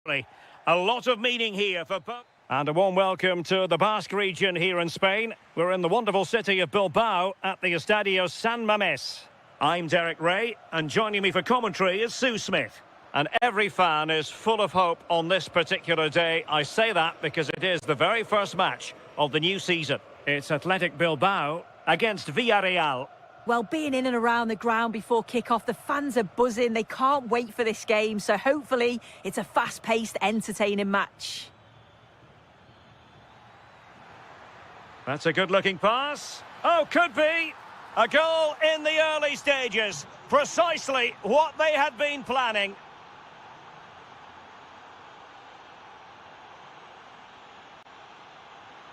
A lot of meaning here for both. And a warm welcome to the Basque region here in Spain. We're in the wonderful city of Bilbao at the Estadio San Mamés. I'm Derek Ray, and joining me for commentary is Sue Smith. And every fan is full of hope on this particular day. I say that because it is the very first match of the new season. It's Athletic Bilbao against Villarreal. Well, being in and around the ground before kick-off, the fans are buzzing. They can't wait for this game, so hopefully it's a fast-paced, entertaining match. That's a good-looking pass. Oh, could be. A goal in the early stages. Precisely what they had been planning.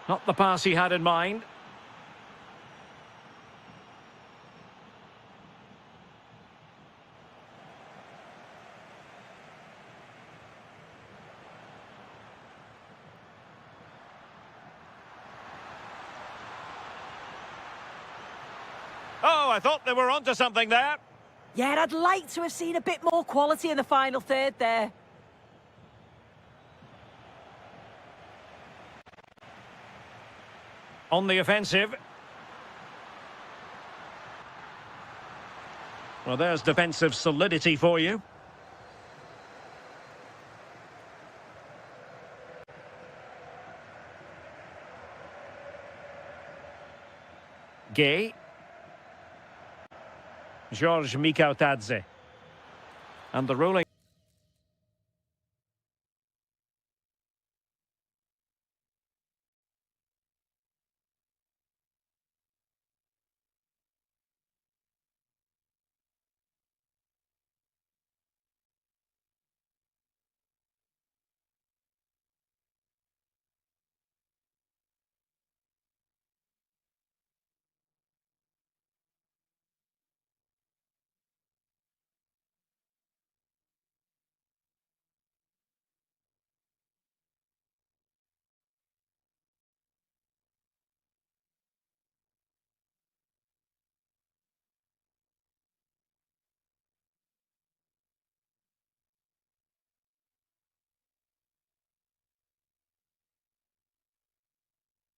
Not the pass he had in mind. Oh, I thought they were onto something there. Yeah, I'd like to have seen a bit more quality in the final third there. On the offensive. Well, there's defensive solidity for you. Gay. George Mikautadze. And the ruling.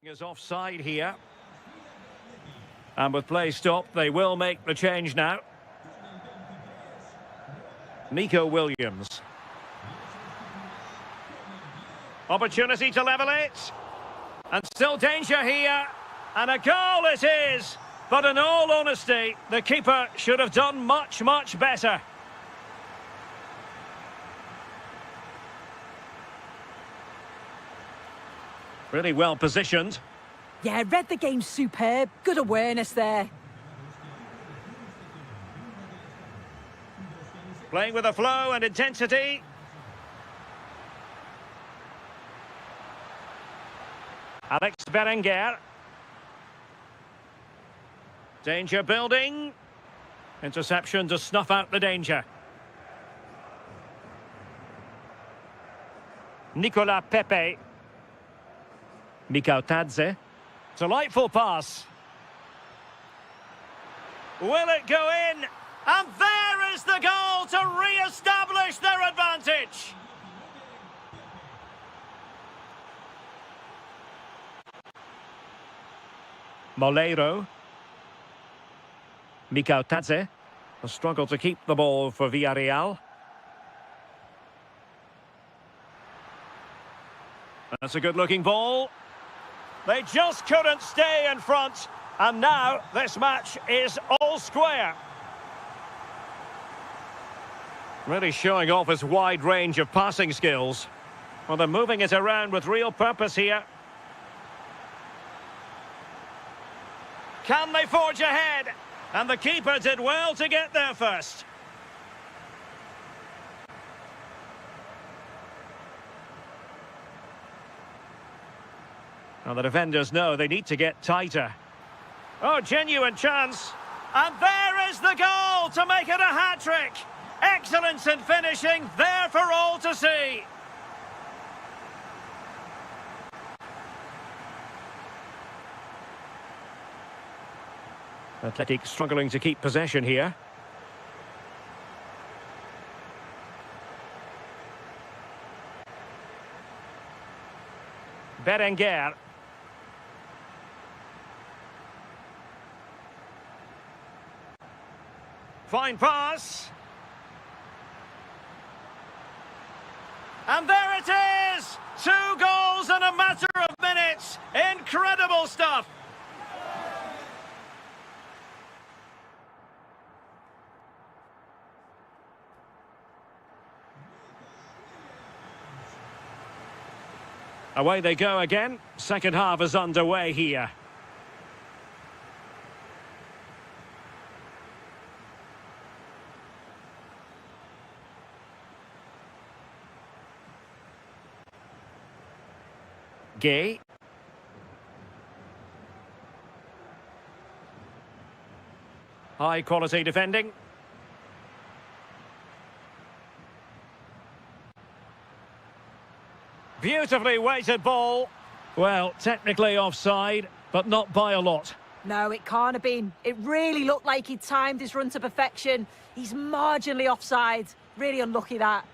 Is offside here. And with play stopped, they will make the change now. Nico Williams. Opportunity to level it. And still danger here. And a goal it is. But in all honesty, the keeper should have done much, much better. Really well positioned. Yeah, read the game superb. Good awareness there. Playing with a flow and intensity. Alex Berenguer. Danger building. Interception to snuff out the danger. Nicolas Pepe. Mikautadze. Delightful pass. Will it go in? And there is the goal to re-establish their advantage. Moleiro. Mikautadze. A struggle to keep the ball for Villarreal. That's a good-looking ball. They just couldn't stay in front, and now this match is all square. Really showing off his wide range of passing skills. Well, they're moving it around with real purpose here. Can they forge ahead? And the keeper did well to get there first. Now the defenders know they need to get tighter. Oh, genuine chance. And there is the goal to make it a hat-trick. Excellence in finishing, there for all to see. Athletic struggling to keep possession here. Berenguer. Fine pass. And there it is! 2 goals in a matter of minutes. Incredible stuff. Away they go again. Second half is underway here. Gay. High quality defending. Beautifully weighted ball. Well, technically offside, but not by a lot. No, it can't have been. It really looked like he'd timed his run to perfection. He's marginally offside. Really unlucky that.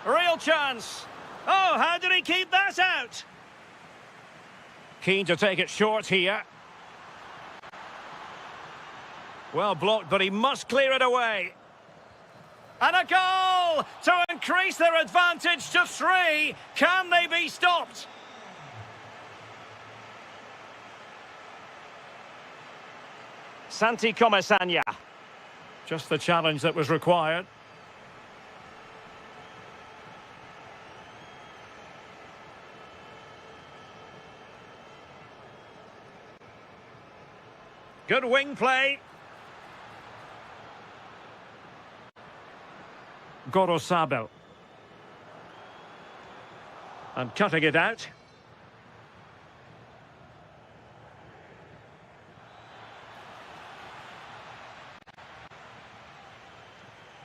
Real chance. Oh, how did he keep that out? Keen to take it short here. Well blocked, but he must clear it away. And a goal to increase their advantage to 3. Can they be stopped? Santi Comesaña. Just the challenge that was required. Good wing play. Gorosabel. And cutting it out.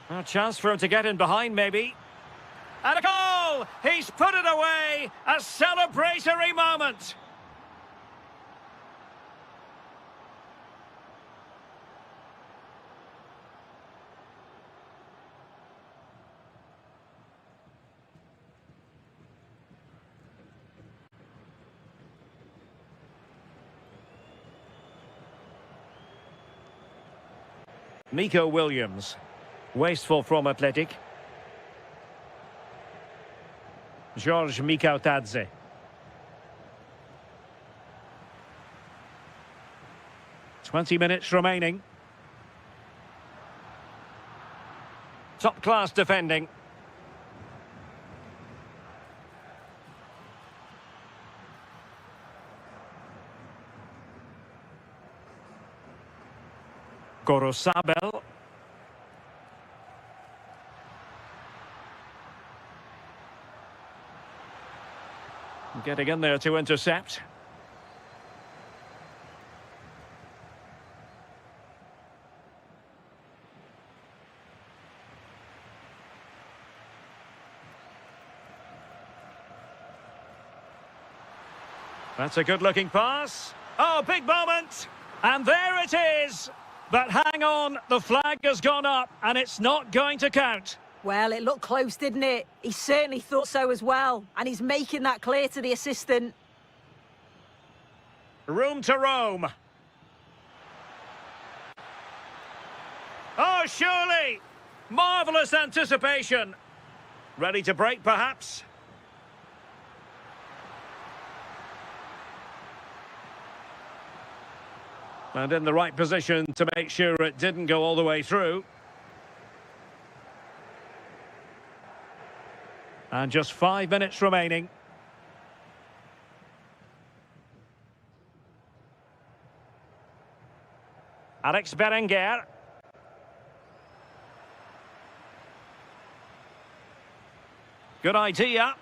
A chance for him to get in behind, maybe. And a goal! He's put it away! A celebratory moment! Nico Williams. Wasteful from Athletic. George Mikautadze. Twenty minutes remaining. Top-class defending. Gorosabel. Getting in there to intercept. That's a good-looking pass. Oh, big moment. And there it is. But hang on, the flag has gone up and it's not going to count. Well, it looked close, didn't it? He certainly thought so as well. And he's making that clear to the assistant. Room to roam. Oh, surely. Marvellous anticipation. Ready to break, perhaps? And in the right position to make sure it didn't go all the way through. And just 5 minutes remaining. Alex Berenguer. Good idea.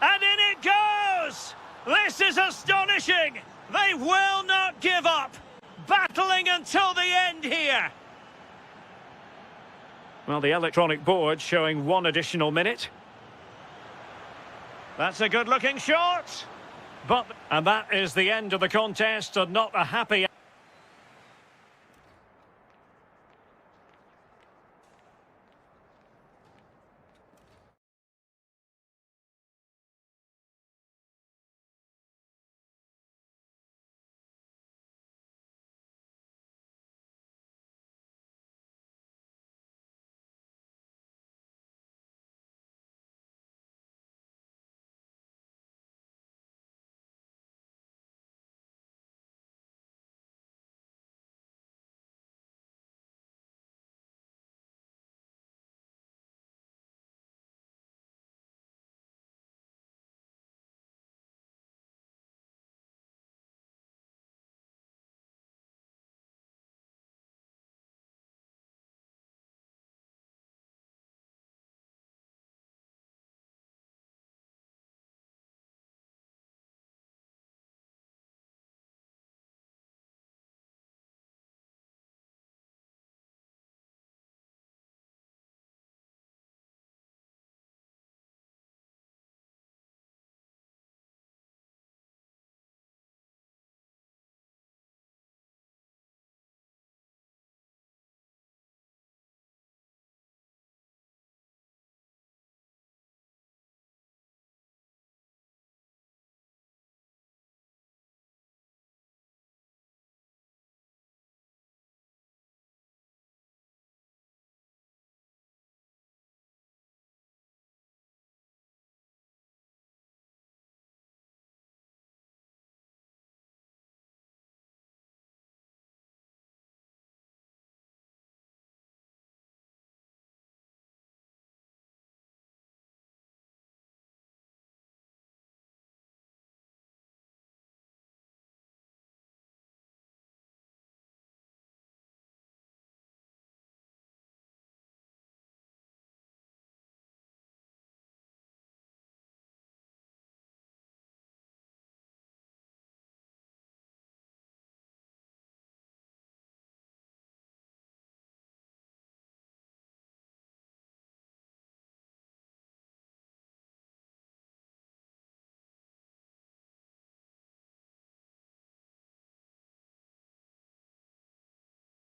And in it goes! This is astonishing! They will not give up! Battling until the end here! Well, the electronic board showing 1 additional minute. That's a good-looking shot! And that is the end of the contest, and not a happy...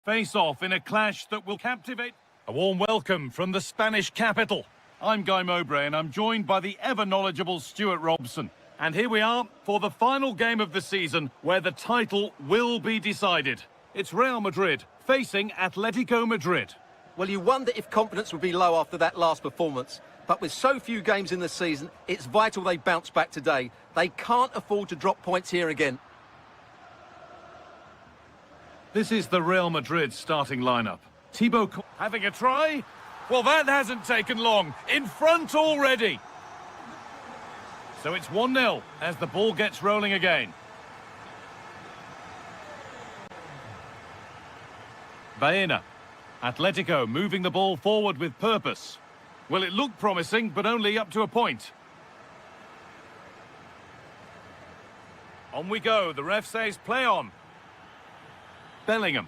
face off in a clash that will captivate. A warm welcome from the Spanish capital. I'm Guy Mowbray and I'm joined by the ever-knowledgeable Stuart Robson. And here we are for the final game of the season where the title will be decided. It's Real Madrid facing Atletico Madrid. Well, you wonder if confidence would be low after that last performance. But with so few games in the season, it's vital they bounce back today. They can't afford to drop points here again. This is the Real Madrid starting lineup. Thibaut having a try? Well, that hasn't taken long. In front already. So it's 1-0 as the ball gets rolling again. Baena. Atletico moving the ball forward with purpose. Well, it looked promising, but only up to a point. On we go. The ref says play on. Bellingham.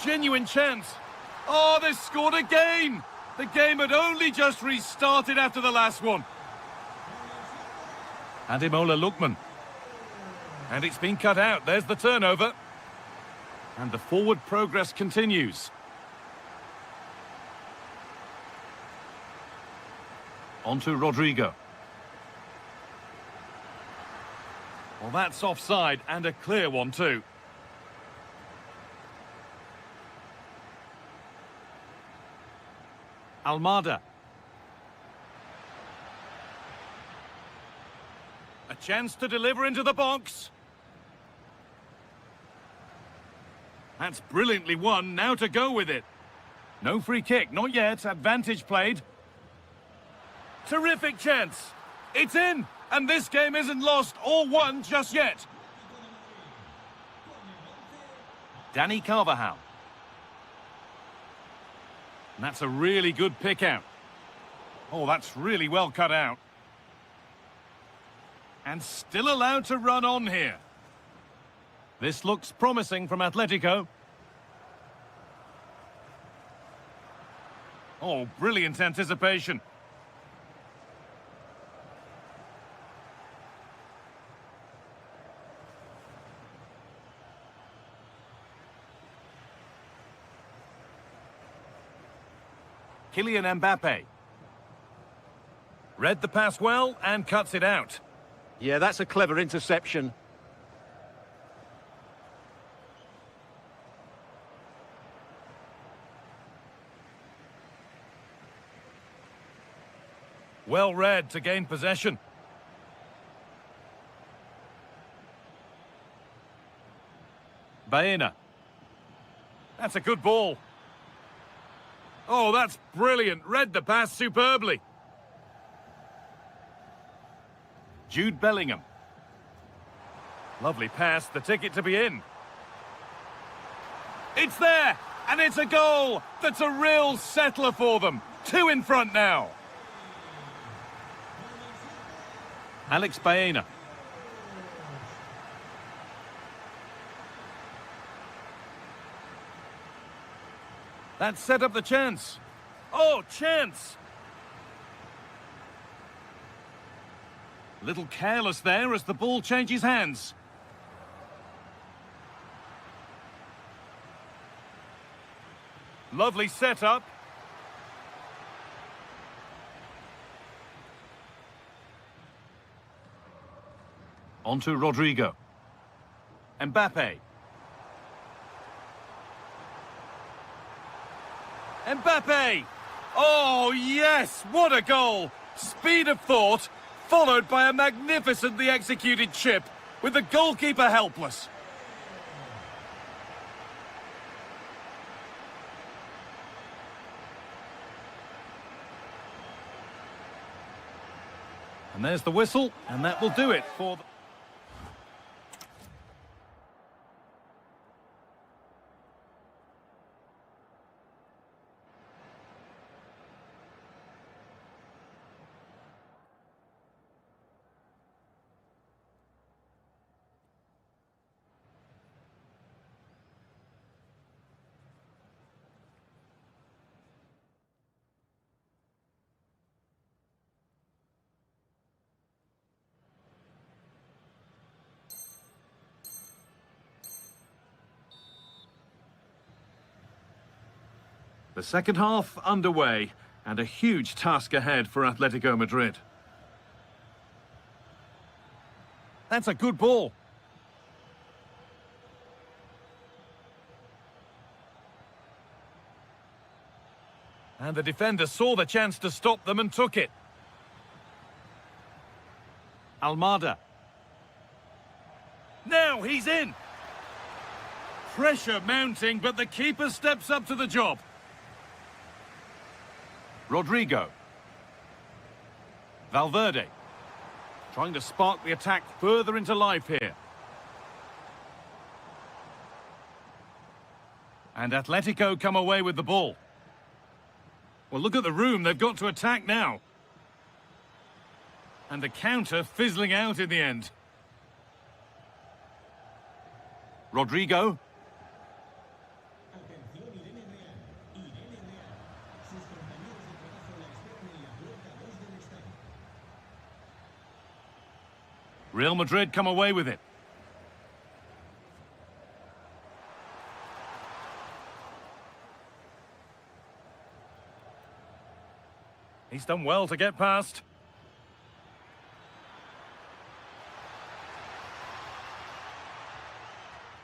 Genuine chance. Oh, they scored again! The game had only just restarted after the last one. Ademola Lookman. And it's been cut out. There's the turnover. And the forward progress continues. On to Rodrigo. Well, that's offside, and a clear one too. Almada. A chance to deliver into the box. That's brilliantly won, now to go with it. No free kick, not yet, advantage played. Terrific chance. It's in, and this game isn't lost or won just yet. Danny Carvajal. And that's a really good pick out. Oh, that's really well cut out. And still allowed to run on here. This looks promising from Atletico. Oh, brilliant anticipation. Kylian Mbappe. Read the pass well and cuts it out. Yeah, that's a clever interception. Well read to gain possession. Baena. That's a good ball. Oh, that's brilliant. Read the pass superbly. Jude Bellingham. Lovely pass, the ticket to be in. It's there, and it's a goal. That's a real settler for them. 2 in front now. Alex Baena. That set up the chance. Oh, chance! Little careless there as the ball changes hands. Lovely setup. On to Rodrigo. Mbappe. Mbappe! Oh, yes! What a goal! Speed of thought, followed by a magnificently executed chip, with the goalkeeper helpless. And there's the whistle, and that will do it for the... The second half underway, and a huge task ahead for Atletico Madrid. That's a good ball. And the defender saw the chance to stop them and took it. Almada. Now he's in. Pressure mounting, but the keeper steps up to the job. Rodrigo. Valverde. Trying to spark the attack further into life here. And Atletico come away with the ball. Well, look at the room they've got to attack now. And the counter fizzling out in the end. Rodrigo. Real Madrid come away with it. He's done well to get past.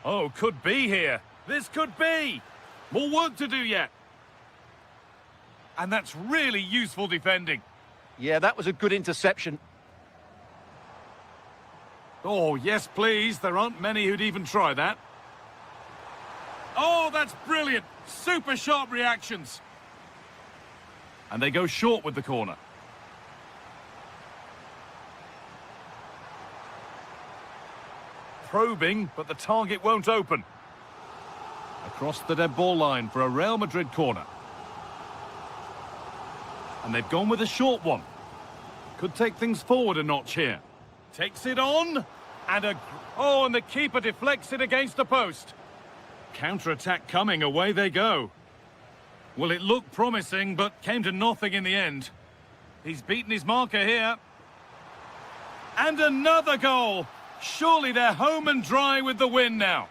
Oh, could be here. This could be. More work to do yet. And that's really useful defending. Yeah, that was a good interception. Oh, yes, please. There aren't many who'd even try that. Oh, that's brilliant. Super sharp reactions. And they go short with the corner. Probing, but the target won't open. Across the dead ball line for a Real Madrid corner. And they've gone with a short one. Could take things forward a notch here. Takes it on, and and the keeper deflects it against the post. Counter-attack coming, away they go. Well, it looked promising, but came to nothing in the end. He's beaten his marker here. And another goal! Surely they're home and dry with the win now.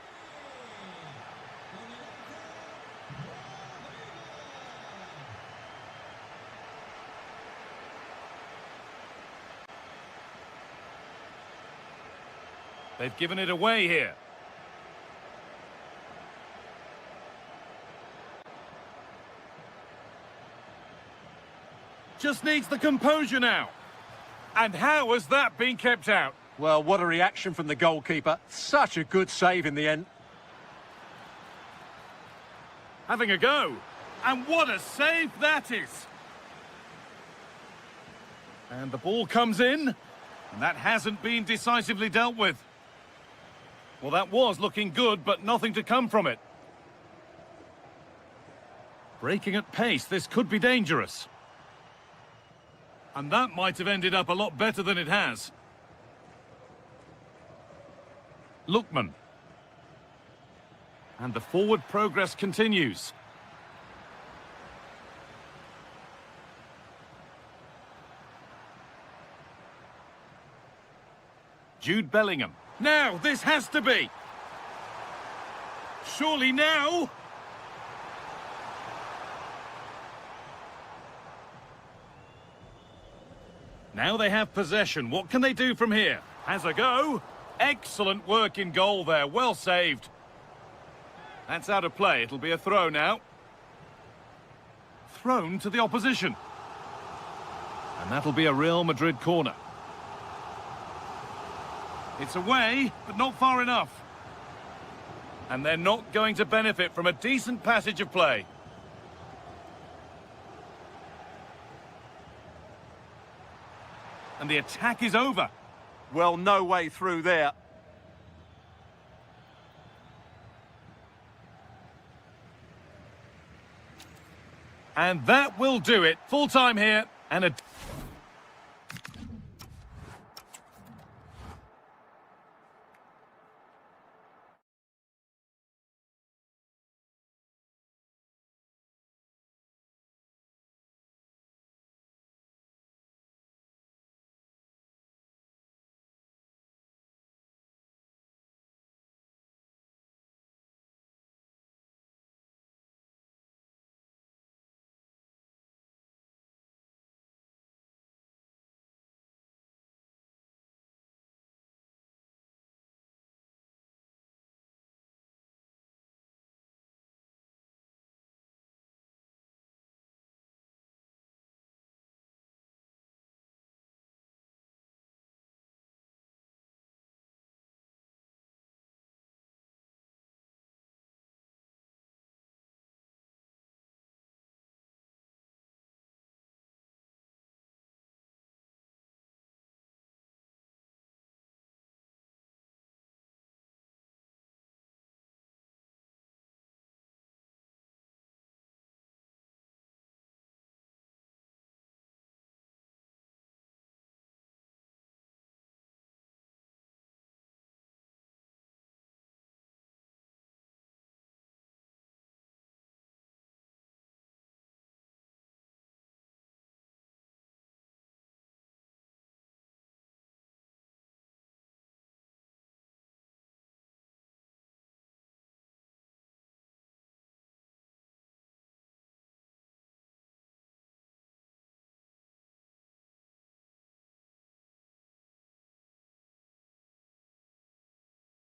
They've given it away here. Just needs the composure now. And how has that been kept out? Well, what a reaction from the goalkeeper. Such a good save in the end. Having a go. And what a save that is. And the ball comes in. And that hasn't been decisively dealt with. Well, that was looking good, but nothing to come from it. Breaking at pace, this could be dangerous. And that might have ended up a lot better than it has. Lookman. And the forward progress continues. Jude Bellingham. Now, this has to be. Surely now. Now they have possession. What can they do from here? Has a go. Excellent work in goal there. Well saved. That's out of play. It'll be a throw now. Thrown to the opposition. And that'll be a Real Madrid corner. It's away, but not far enough. And they're not going to benefit from a decent passage of play. And the attack is over. Well, no way through there. And that will do it. Full time here. And a...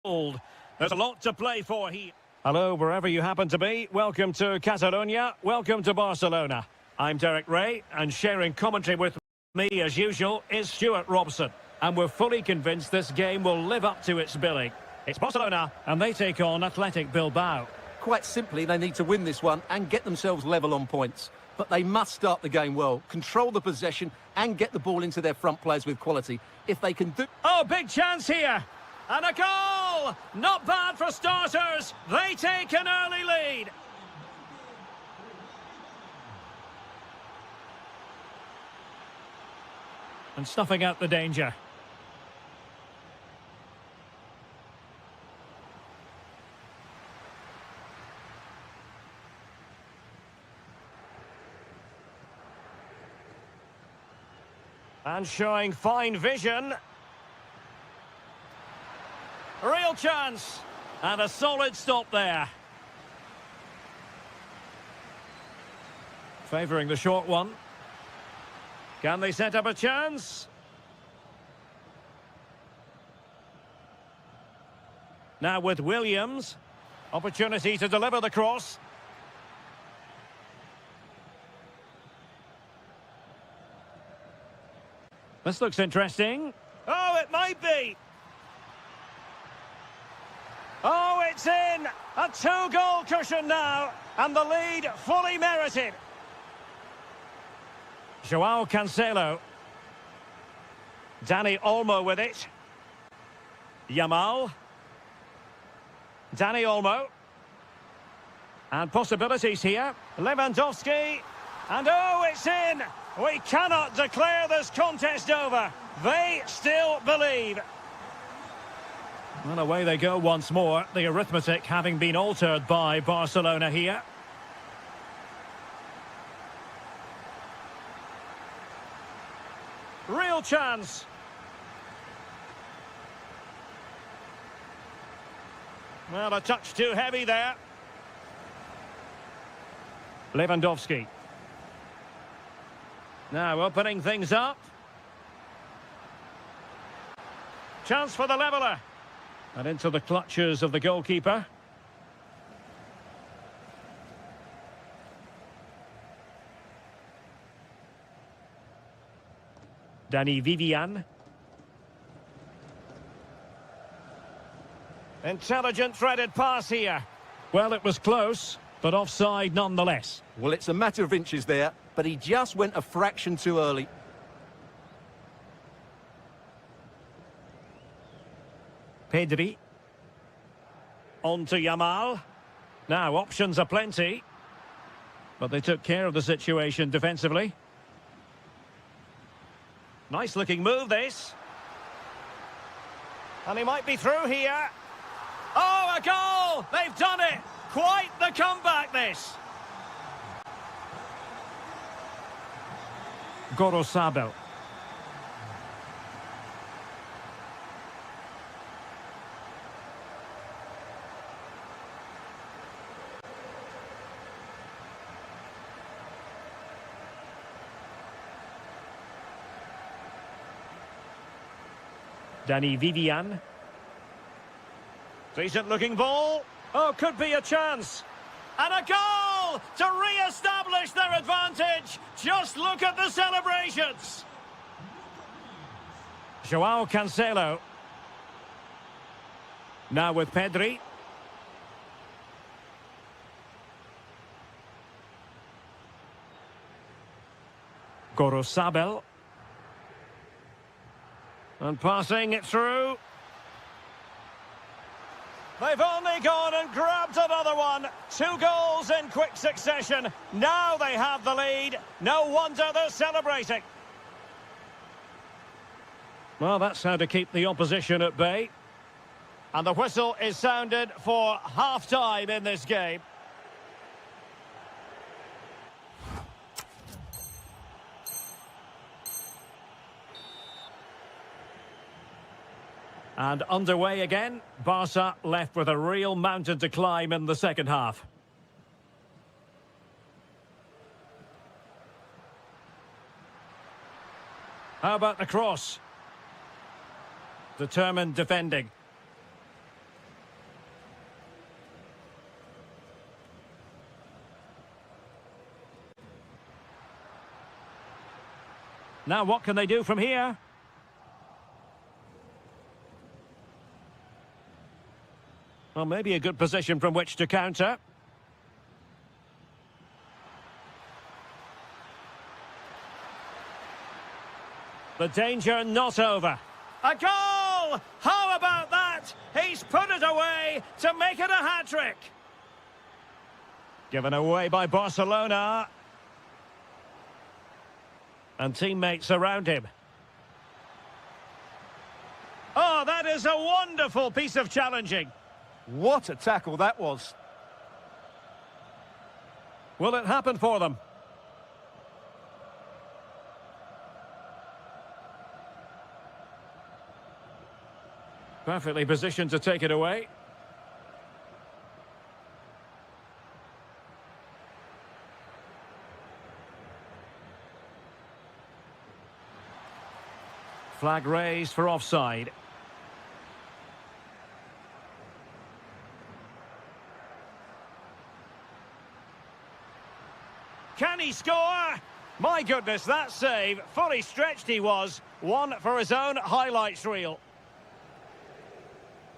There's a lot to play for here. Hello, wherever you happen to be. Welcome to Catalonia. Welcome to Barcelona. I'm Derek Ray, and sharing commentary with me, as usual, is Stuart Robson. And we're fully convinced this game will live up to its billing. It's Barcelona, and they take on Athletic Bilbao. Quite simply, they need to win this one and get themselves level on points. But they must start the game well, control the possession and get the ball into their front players with quality. If they can do... Oh, big chance here! And a goal! Not bad for starters. They take an early lead. And snuffing out the danger. And showing fine vision. Real chance. And a solid stop there. Favouring the short one. Can they set up a chance? Now with Williams. Opportunity to deliver the cross. This looks interesting. Oh, it might be. Oh, it's in. A two-goal cushion now. And the lead fully merited. Joao Cancelo. Dani Olmo with it. Yamal. Dani Olmo. And possibilities here. Lewandowski. And oh, it's in. We cannot declare this contest over. They still believe. And away they go once more. The arithmetic having been altered by Barcelona here. Real chance. Well, a touch too heavy there. Lewandowski. Now opening things up. Chance for the leveller. And into the clutches of the goalkeeper. Dani Vivian. Intelligent threaded pass here. Well, it was close, but offside nonetheless. Well, it's a matter of inches there, but he just went a fraction too early. Pedri. On to Yamal. Now, options are plenty. But they took care of the situation defensively. Nice looking move, this. And he might be through here. Oh, a goal! They've done it! Quite the comeback, this. Gorosabel. Dani Vivian. Decent looking ball. Oh, could be a chance. And a goal to re-establish their advantage. Just look at the celebrations. Joao Cancelo. Now with Pedri. Gorosabel. And passing it through. They've only gone and grabbed another one. 2 goals in quick succession. Now they have the lead. No wonder they're celebrating. Well, that's how to keep the opposition at bay. And the whistle is sounded for half-time in this game. And underway again, Barca left with a real mountain to climb in the second half. How about the cross? Determined defending. Now what can they do from here? Well, maybe a good position from which to counter. The danger not over. A goal! How about that? He's put it away to make it a hat-trick. Given away by Barcelona. And teammates around him. Oh, that is a wonderful piece of challenging. What a tackle that was. Will it happen for them? Perfectly positioned to take it away. Flag raised for offside. Can he score? My goodness, that save. Fully stretched he was. One for his own highlights reel.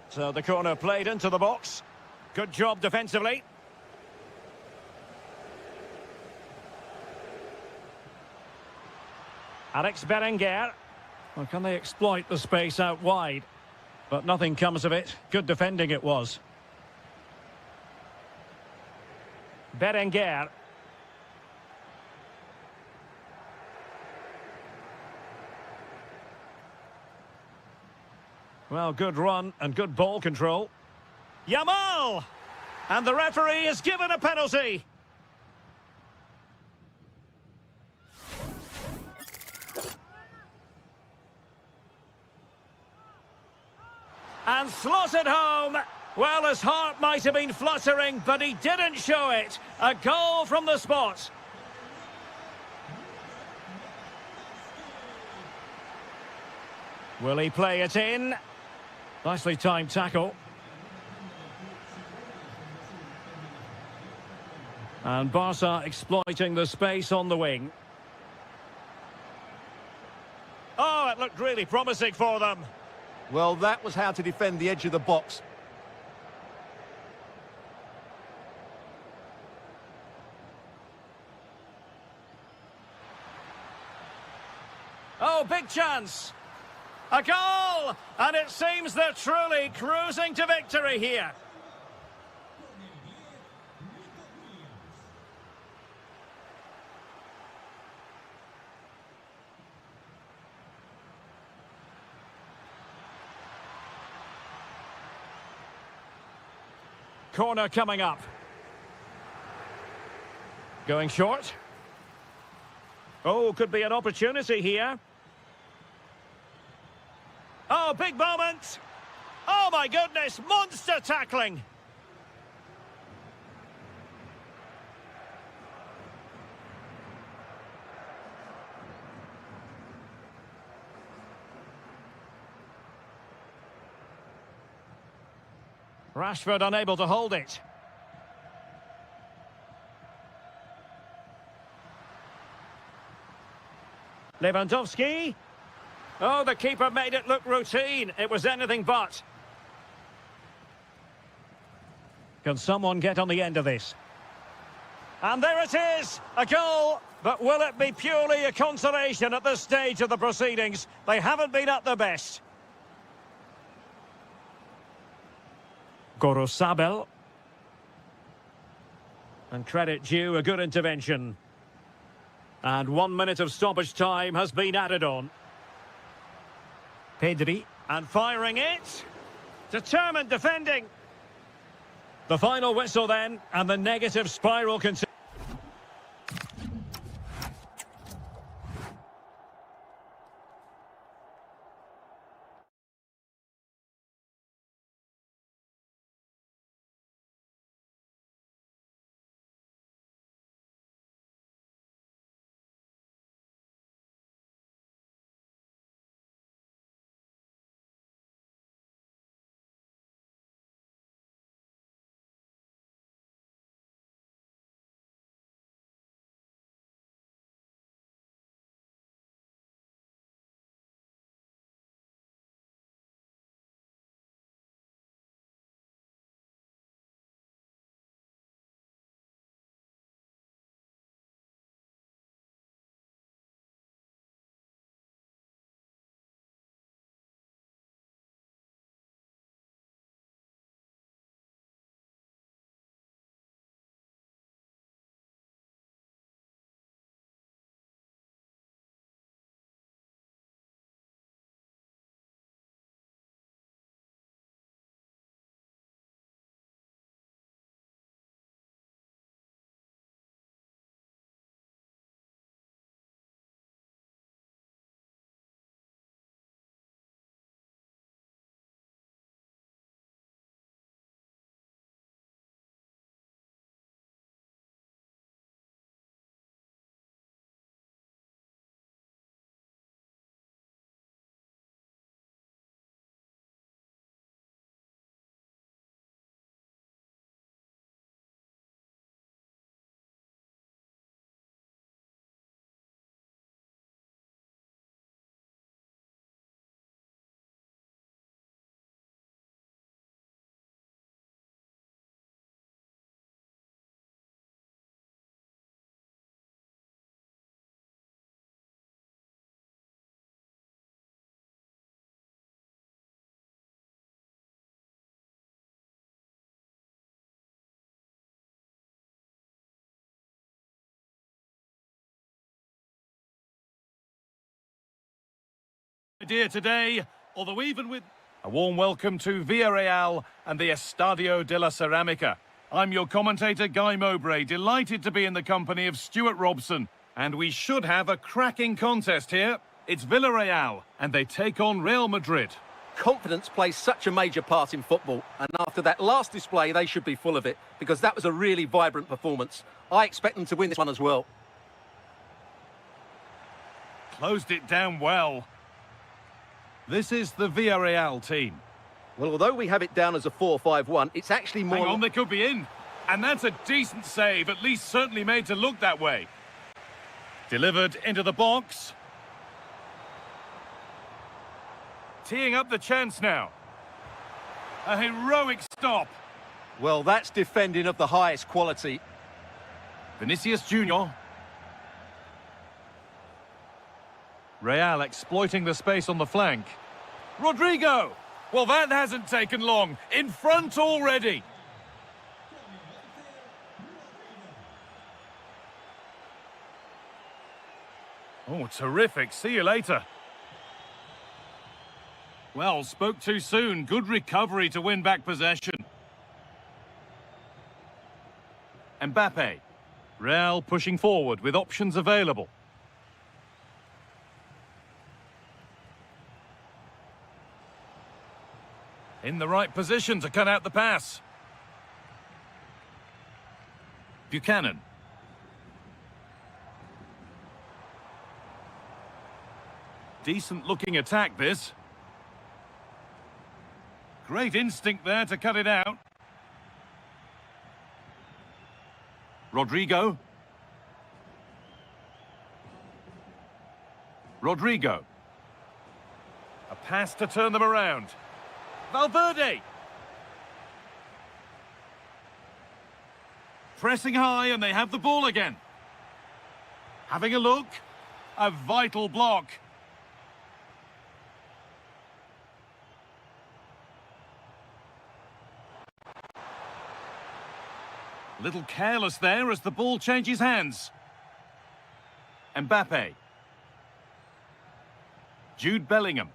So the corner played into the box. Good job defensively. Alex Berenguer. Well, can they exploit the space out wide? But nothing comes of it. Good defending it was. Berenguer. Well, good run and good ball control. Yamal! And the referee has given a penalty. And slotted home. Well, his heart might have been fluttering, but he didn't show it. A goal from the spot. Will he play it in? Nicely timed tackle. And Barca exploiting the space on the wing. Oh, it looked really promising for them. Well, that was how to defend the edge of the box. Oh, big chance. A goal! And it seems they're truly cruising to victory here. Corner coming up. Going short. Oh, could be an opportunity here. Oh, big moment. Oh, my goodness. Monster tackling. Rashford unable to hold it. Lewandowski. Oh, the keeper made it look routine. It was anything but. Can someone get on the end of this? And there it is, a goal. But will it be purely a consolation at this stage of the proceedings? They haven't been at their best. Gorosabel. And credit due, a good intervention. And 1 minute of stoppage time has been added on. Pedri, and firing it. Determined defending. The final whistle then, and the negative spiral continues. idea today, although even with... A warm welcome to Villarreal and the Estadio de la Ceramica. I'm your commentator, Guy Mowbray, delighted to be in the company of Stuart Robson. And we should have a cracking contest here. It's Villarreal, and they take on Real Madrid. Confidence plays such a major part in football, and after that last display, they should be full of it, because that was a really vibrant performance. I expect them to win this one as well. Closed it down well. This is the Villarreal team. Well, although we have it down as a 4-5-1, it's actually more... Hang on, they could be in. And that's a decent save, at least certainly made to look that way. Delivered into the box. Teeing up the chance now. A heroic stop. Well, that's defending of the highest quality. Vinicius Junior. Real exploiting the space on the flank. Rodrigo! Well, that hasn't taken long. In front already. Oh, terrific. See you later. Well, spoke too soon. Good recovery to win back possession. Mbappe. Real pushing forward with options available. In the right position to cut out the pass. Buchanan. Decent looking attack, this. Great instinct there to cut it out. Rodrigo. Rodrigo. A pass to turn them around. Valverde. Pressing high and they have the ball again. Having a look. A vital block. A little careless there as the ball changes hands. Mbappe. Jude Bellingham.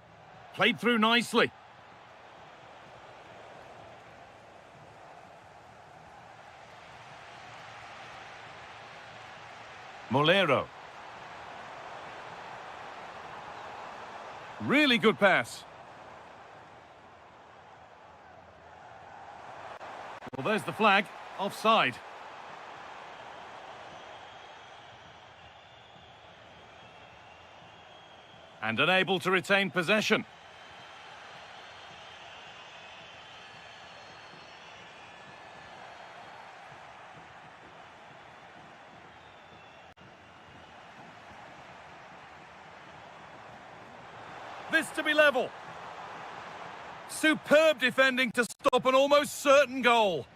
Played through nicely. Molero. Really good pass. Well, there's the flag. Offside. And unable to retain possession. This to be level. Superb defending to stop an almost certain goal.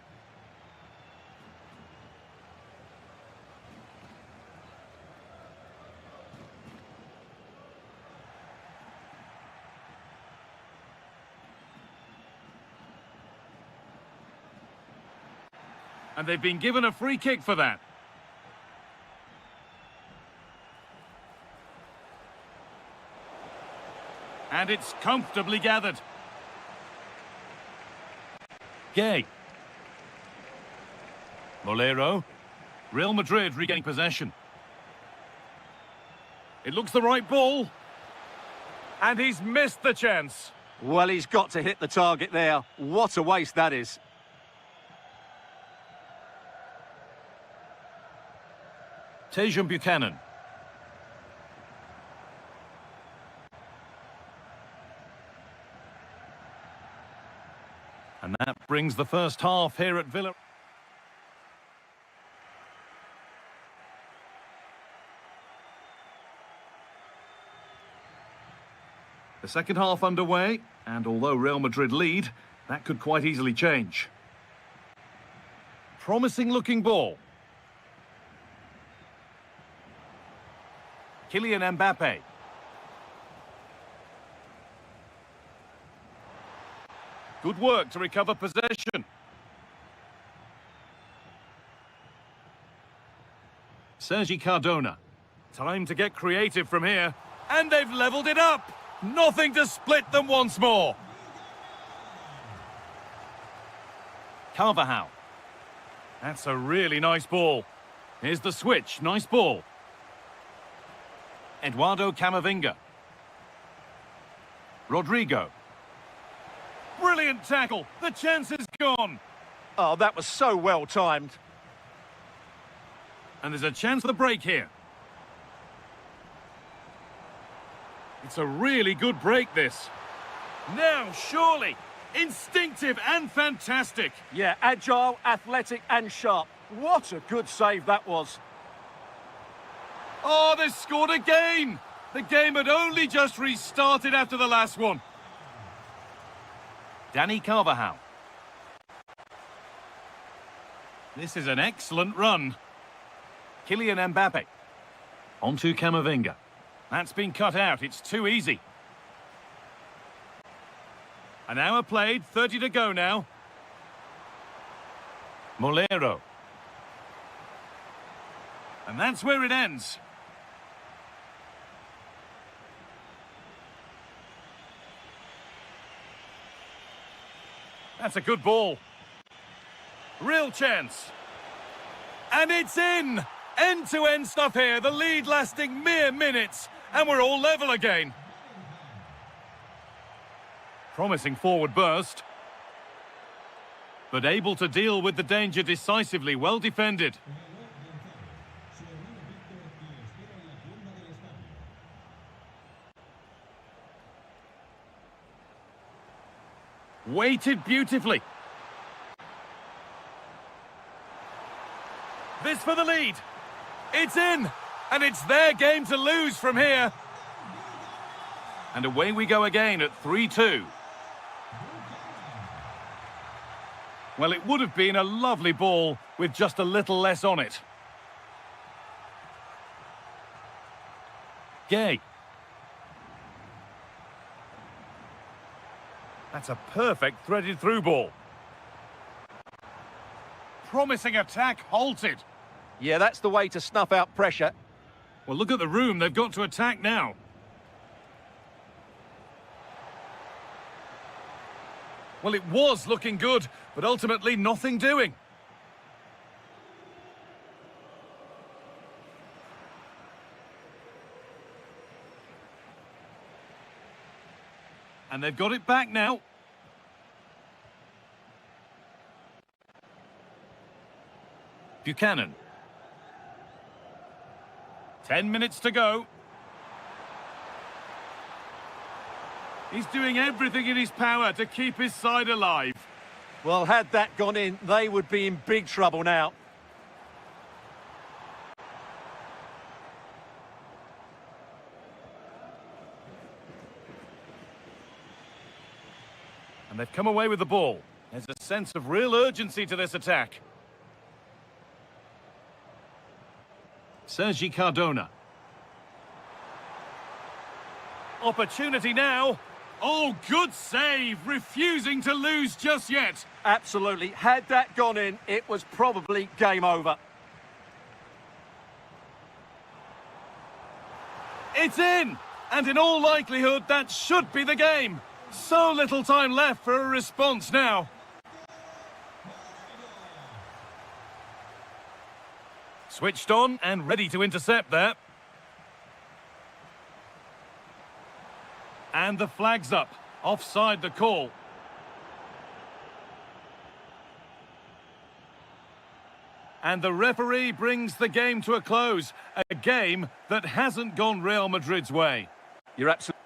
And they've been given a free kick for that. And it's comfortably gathered. Gay. Molero. Real Madrid regaining possession. It looks the right ball. And he's missed the chance. Well, he's got to hit the target there. What a waste that is. Tejan Buchanan. And that brings the first half here at Villa. The second half underway, and although Real Madrid lead, that could quite easily change. Promising looking ball. Kylian Mbappe. Good work to recover possession. Sergi Cardona. Time to get creative from here. And they've levelled it up. Nothing to split them once more. Carvajal. That's a really nice ball. Here's the switch. Nice ball. Eduardo Camavinga. Rodrigo. Brilliant tackle. The chance is gone. Oh, that was so well timed. And there's a chance for the break here. It's a really good break, this. Now, surely. Instinctive and fantastic. Yeah, agile, athletic and sharp. What a good save that was. Oh, they scored again. The game had only just restarted after the last one. Dani Carvajal. This is an excellent run. Kylian Mbappe. Onto Camavinga. That's been cut out. It's too easy. An hour played, 30 to go now. Molero. And that's where it ends. That's a good ball. Real chance. And it's in! End-to-end stuff here. The lead lasting mere minutes. And we're all level again. Promising forward burst. But able to deal with the danger decisively. Well defended. Weighted beautifully. This for the lead. It's in. And it's their game to lose from here. And away we go again at 3-2. Well, it would have been a lovely ball with just a little less on it. Gay. That's a perfect threaded through ball. Promising attack halted. Yeah, that's the way to snuff out pressure. Well, look at the room they've got to attack now. Well, it was looking good, but ultimately nothing doing. And they've got it back now. Buchanan. 10 minutes to go. He's doing everything in his power to keep his side alive. Well, had that gone in, they would be in big trouble now. And they've come away with the ball. There's a sense of real urgency to this attack. Sergi Cardona. Opportunity now. Oh, good save. Refusing to lose just yet. Absolutely. Had that gone in, it was probably game over. It's in. And in all likelihood, that should be the game. So little time left for a response now. Switched on and ready to intercept there. And the flag's up. Offside the call. And the referee brings the game to a close. A game that hasn't gone Real Madrid's way. You're absolutely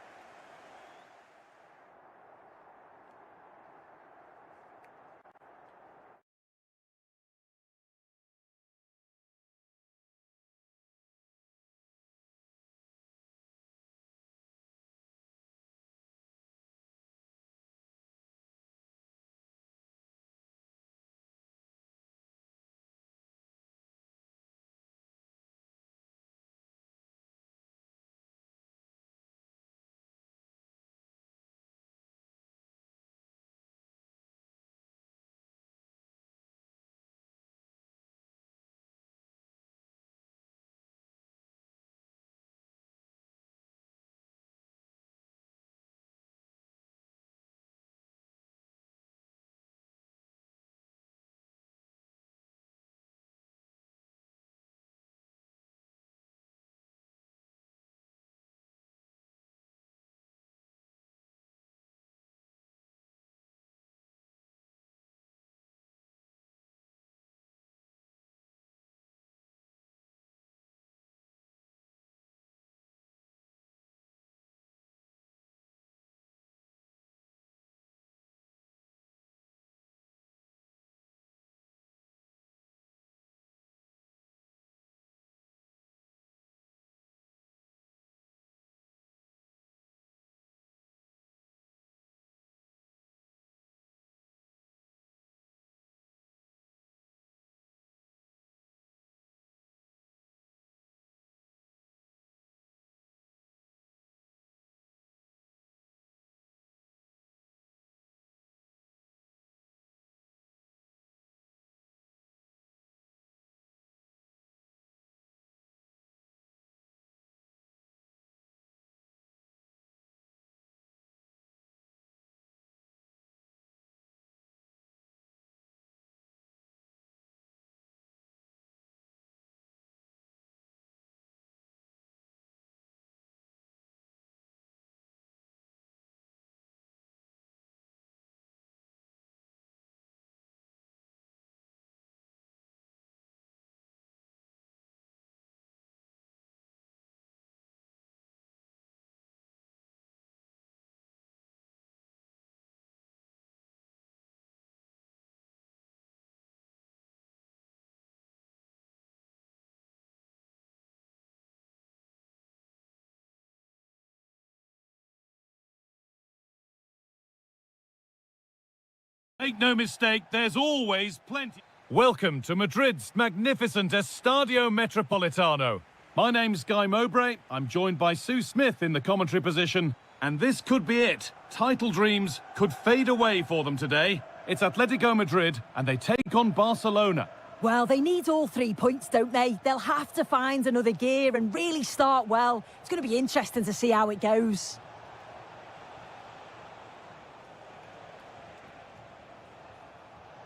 Make no mistake, there's always plenty. Welcome to Madrid's magnificent Estadio Metropolitano. My name's Guy Mowbray. I'm joined by Sue Smith in the commentary position. And this could be it. Title dreams could fade away for them today. It's Atletico Madrid and they take on Barcelona. Well, they need all 3 points, don't they? They'll have to find another gear and really start well. It's going to be interesting to see how it goes.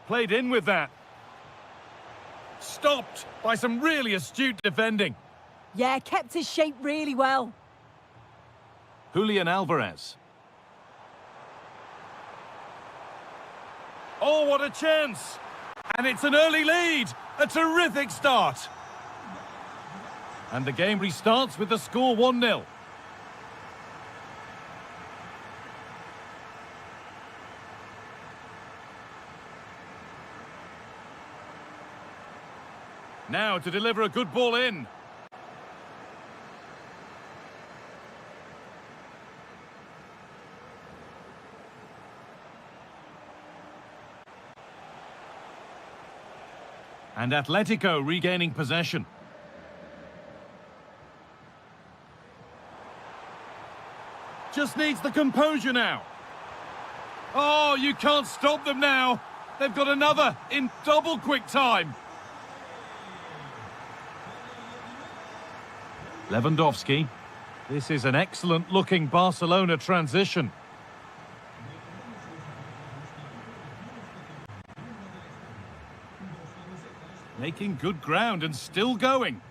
Played in with that. Stopped by some really astute defending. Yeah, kept his shape really well. Julian Alvarez. Oh, what a chance! And it's an early lead! A terrific start! And the game restarts with the score 1-0. Now to deliver a good ball in. And Atletico regaining possession. Just needs the composure now. Oh, you can't stop them now. They've got another in double quick time. Lewandowski. This is an excellent looking Barcelona transition. Making good ground and still going.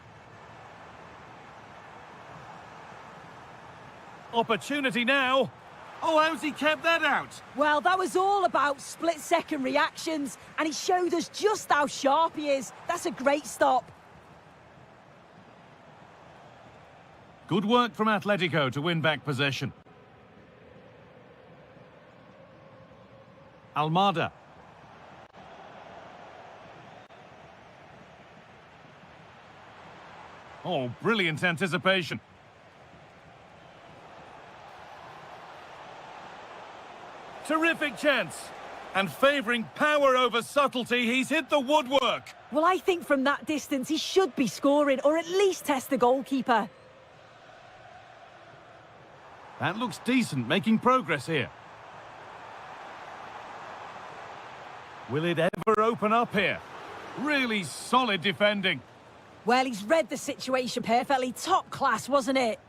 Opportunity now. Oh, how's he kept that out? Well, that was all about split-second reactions, and he showed us just how sharp he is. That's a great stop. Good work from Atletico to win back possession. Almada. Oh, brilliant anticipation. Terrific chance. And favouring power over subtlety, he's hit the woodwork. Well, I think from that distance, he should be scoring, or at least test the goalkeeper. That looks decent, making progress here. Will it ever open up here? Really solid defending. Well, he's read the situation perfectly. Top class, wasn't it?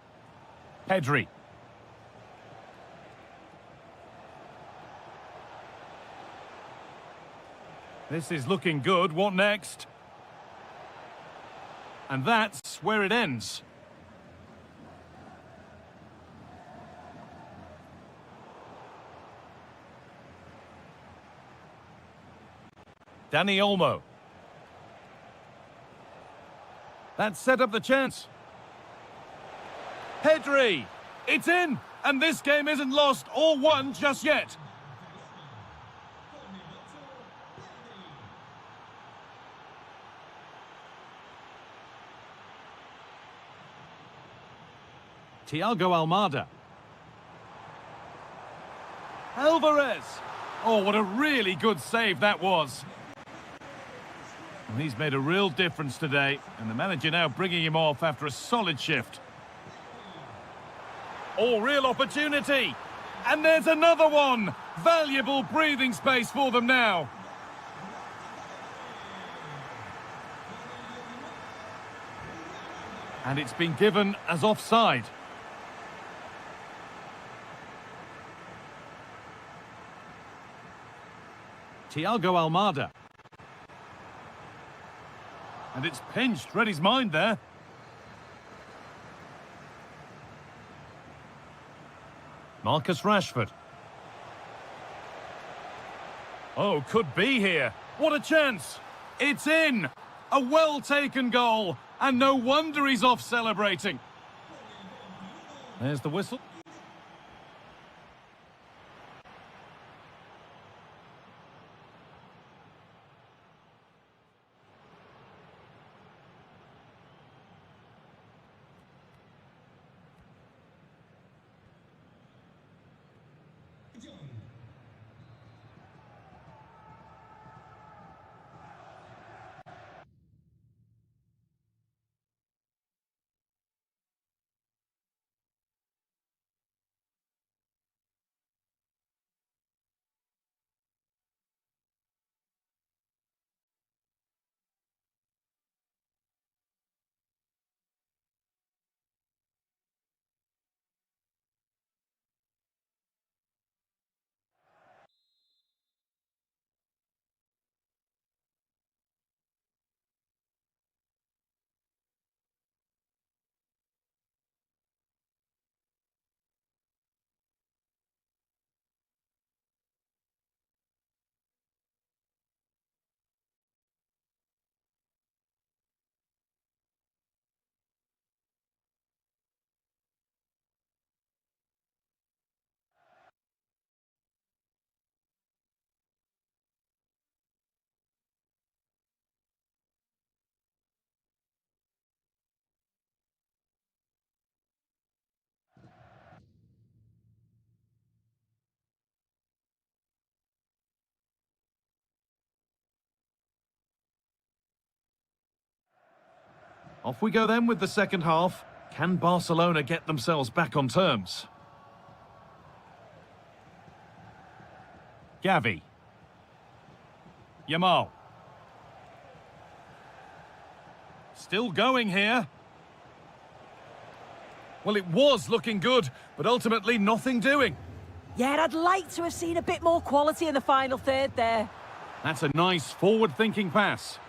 Pedri. This is looking good. What next? And that's where it ends. Dani Olmo. That set up the chance. Pedri! It's in! And this game isn't lost or won just yet. Thiago Almada. Alvarez! Oh, what a really good save that was. And he's made a real difference today, and the manager now bringing him off after a solid shift. Oh, real opportunity! And there's another one! Valuable breathing space for them now. And it's been given as offside. Thiago Almada. And it's pinched, read his mind there. Marcus Rashford. Oh, could be here. What a chance. It's in. A well-taken goal. And no wonder he's off celebrating. There's the whistle. Off we go then with the second half. Can Barcelona get themselves back on terms? Gavi. Yamal. Still going here. Well, it was looking good, but ultimately nothing doing. Yeah, I'd like to have seen a bit more quality in the final third there. That's a nice forward-thinking pass.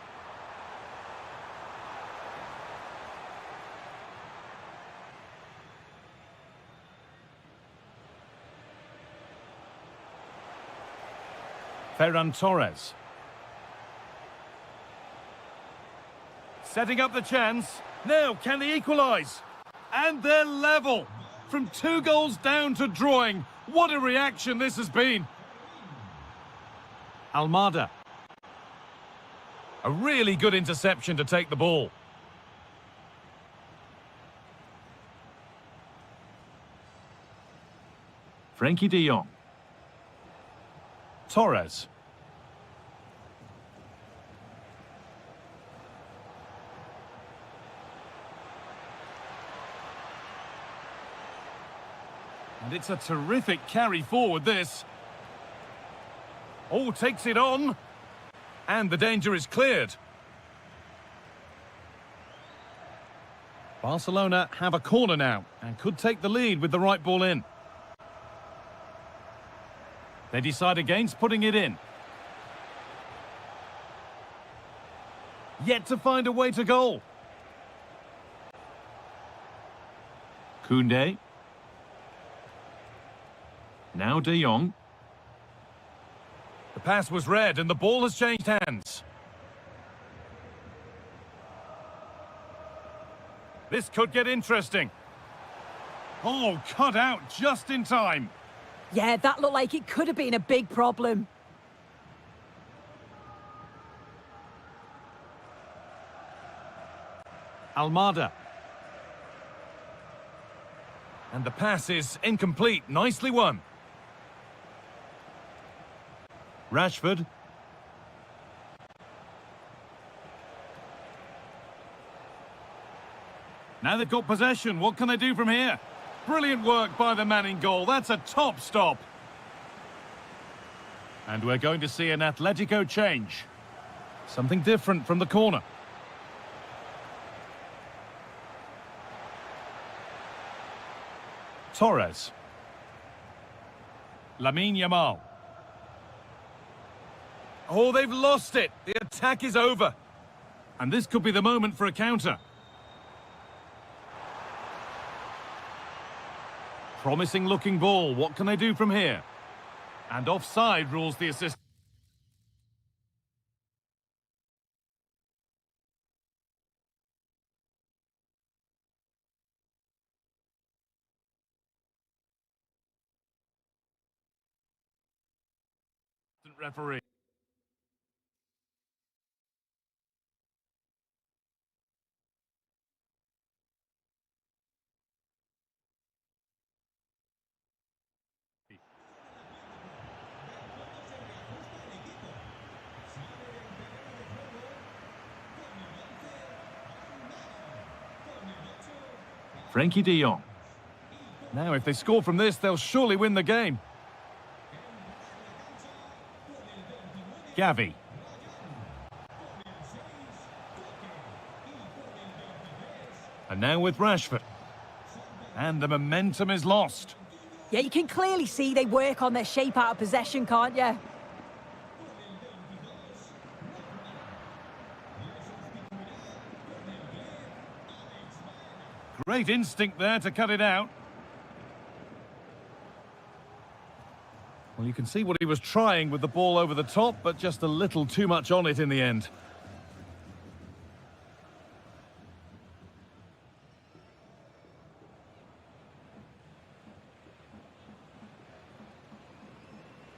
Ferran Torres. Setting up the chance. Now, can they equalise? And they're level. From 2 goals down to drawing. What a reaction this has been. Almada. A really good interception to take the ball. Frankie de Jong. Torres. And it's a terrific carry forward, this. Oh, takes it on. And the danger is cleared. Barcelona have a corner now and could take the lead with the right ball in. They decide against putting it in. Yet to find a way to goal. Koundé. Now de Jong. The pass was read and the ball has changed hands. This could get interesting. Oh, cut out just in time. Yeah, that looked like it could have been a big problem. Almada. And the pass is incomplete. Nicely won. Rashford. Now they've got possession. What can they do from here? Brilliant work by the man in goal. That's a top stop. And we're going to see an Atletico change. Something different from the corner. Torres. Lamine Yamal. Oh, they've lost it. The attack is over. And this could be the moment for a counter. Promising looking ball. What can they do from here? And offside rules the assist. Referee. Frankie de Jong. Now, if they score from this, they'll surely win the game. Gavi. And now with Rashford. And the momentum is lost. Yeah, you can clearly see they work on their shape out of possession, can't you? Great instinct there to cut it out. Well, you can see what he was trying with the ball over the top, but just a little too much on it in the end.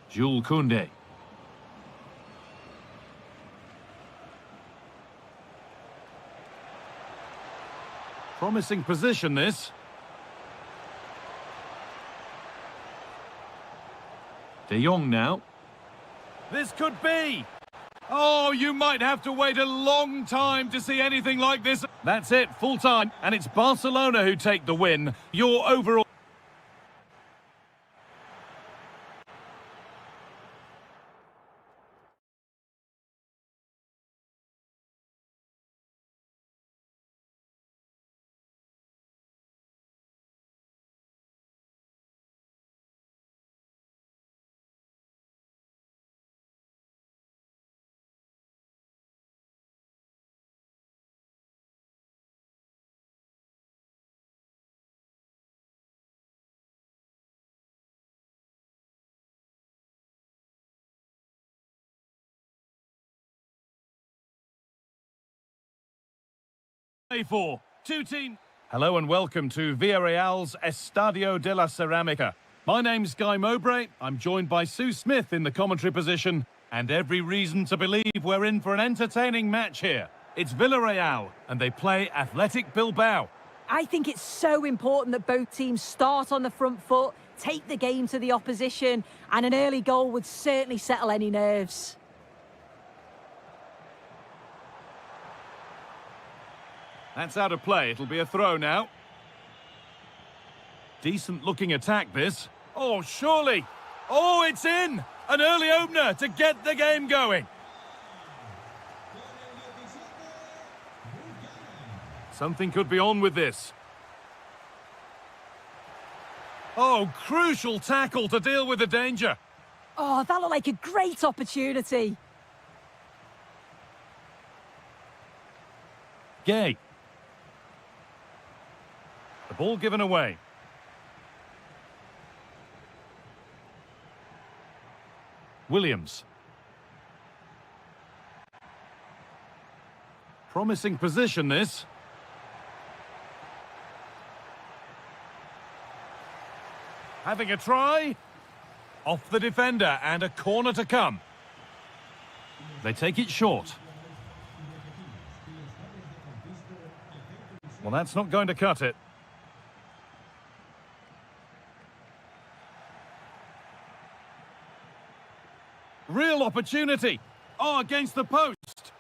Jules Koundé. Promising position, this. De Jong now. This could be. Oh, you might have to wait a long time to see anything like this. That's it, full time, and it's Barcelona who take the win. Your overall... For two teams. Hello and welcome to Villarreal's Estadio de la Ceramica. My name's Guy Mowbray. I'm joined by Sue Smith in the commentary position, and every reason to believe we're in for an entertaining match here. It's Villarreal, and they play Athletic Bilbao. I think it's so important that both teams start on the front foot, take the game to the opposition, and an early goal would certainly settle any nerves. That's out of play. It'll be a throw now. Decent looking attack this. Oh, surely. Oh, it's in. An early opener to get the game going. Something could be on with this. Oh, crucial tackle to deal with the danger. Oh, that looked like a great opportunity. Gay. The ball given away. Williams. Promising position this. Having a try. Off the defender and a corner to come. They take it short. Well, that's not going to cut it. Real opportunity. Oh, against the post.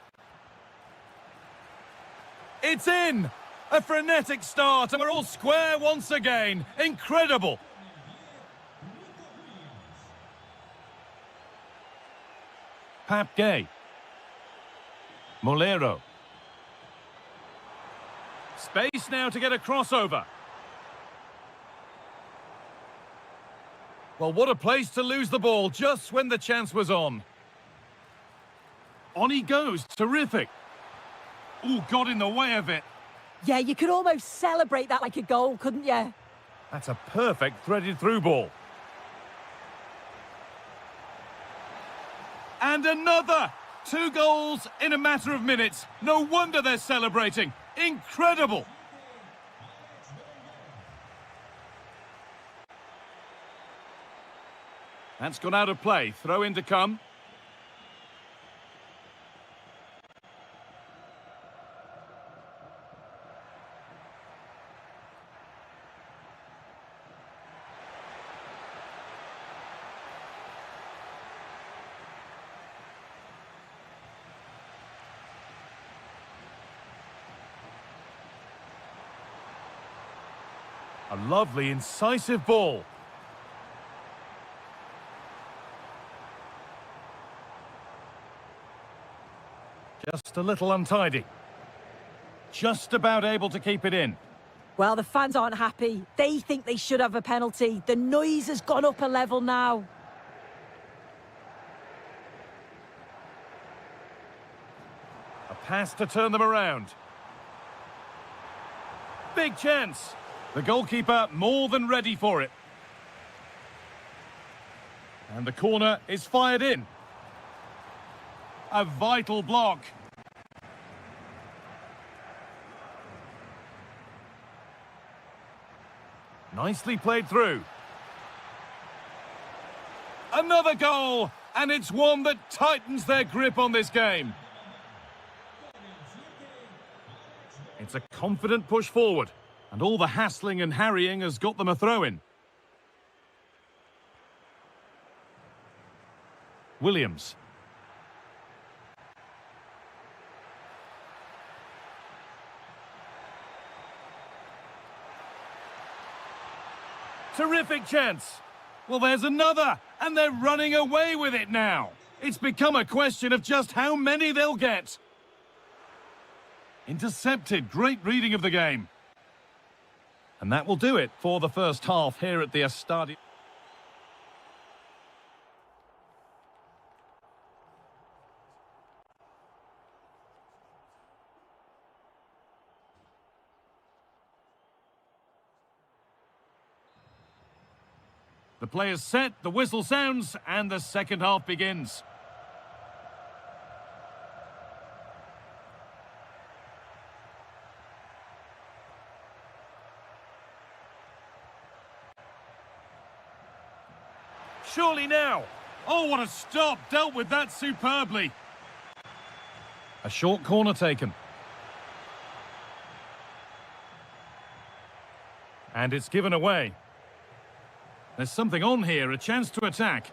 It's in. A frenetic start, and we're all square once again. Incredible. Pap Gay. Molero. Space now to get a crossover. Well, what a place to lose the ball just when the chance was on. On he goes. Terrific. Ooh, got in the way of it. Yeah, you could almost celebrate that like a goal, couldn't you? That's a perfect threaded through ball. And another! 2 goals in a matter of minutes. No wonder they're celebrating. Incredible! That's gone out of play. Throw in to come. A lovely, incisive ball. Just a little untidy. Just about able to keep it in. Well, the fans aren't happy. They think they should have a penalty. The noise has gone up a level now. A pass to turn them around. Big chance. The goalkeeper more than ready for it. And the corner is fired in. A vital block. Nicely played through. Another goal, and it's one that tightens their grip on this game. It's a confident push forward, and all the hassling and harrying has got them a throw-in. Williams. Terrific chance. Well, there's another, and they're running away with it now. It's become a question of just how many they'll get. Intercepted. Great reading of the game. And that will do it for the first half here at the Estadio. The play is set, the whistle sounds, and the second half begins. Surely now. Oh, what a stop. Dealt with that superbly. A short corner taken. And it's given away. There's something on here, a chance to attack.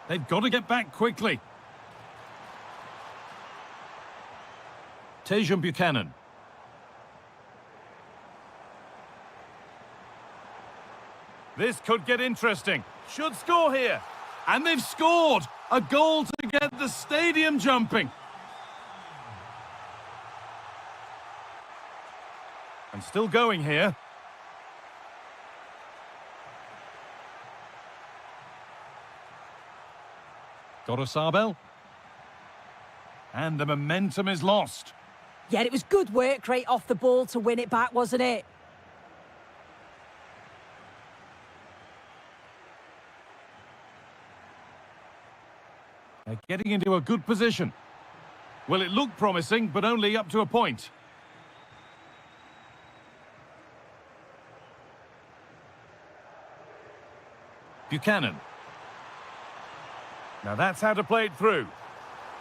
They've got to get back quickly. Tejan Buchanan. This could get interesting. Should score here. And they've scored! A goal to get the stadium jumping. And still going here. Sabel. And the momentum is lost. Yeah, it was good work rate off the ball to win it back, wasn't it? They're getting into a good position. Well, it looked promising, but only up to a point. Buchanan. Now that's how to play it through.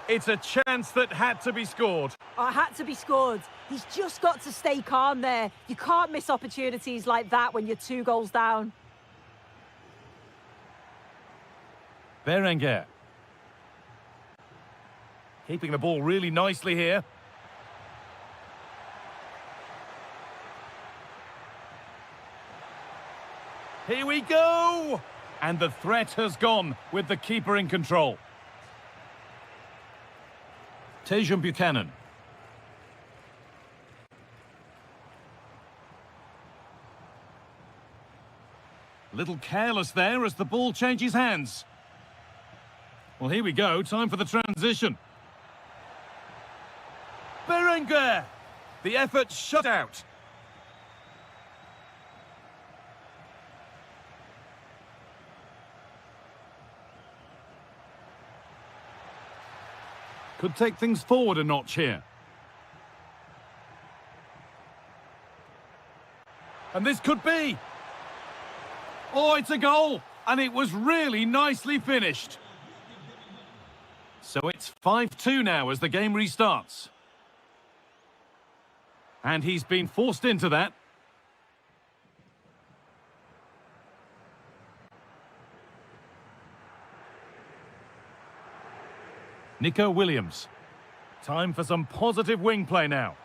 It's a chance that had to be scored. Oh, it had to be scored. He's just got to stay calm there. You can't miss opportunities like that when you're 2 goals down. Berenguer. Keeping the ball really nicely here. Here we go! And the threat has gone with the keeper in control. Tejan Buchanan. A little careless there as the ball changes hands. Well, here we go. Time for the transition. Berenguer! The effort shut out. Could take things forward a notch here. And this could be. Oh, it's a goal. And it was really nicely finished. So it's 5-2 now as the game restarts. And he's been forced into that. Nico Williams. Time for some positive wing play now.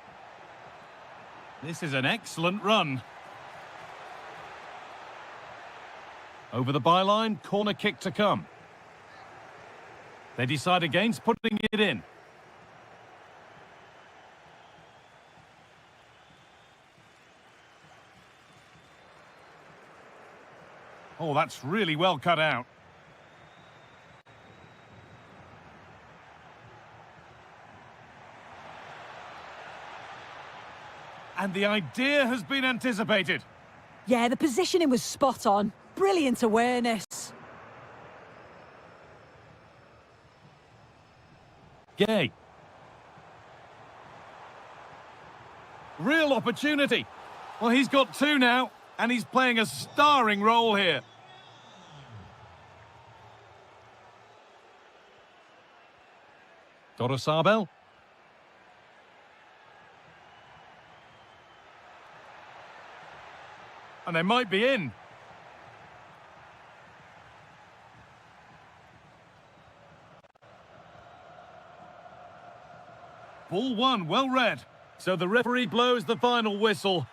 This is an excellent run. Over the byline, corner kick to come. They decide against putting it in. Oh, that's really well cut out. And the idea has been anticipated. Yeah, the positioning was spot on. Brilliant awareness. Gay. Real opportunity. Well, he's got 2 now, and he's playing a starring role here. Sabel. And they might be in. Ball 1, well read. So the referee blows the final whistle.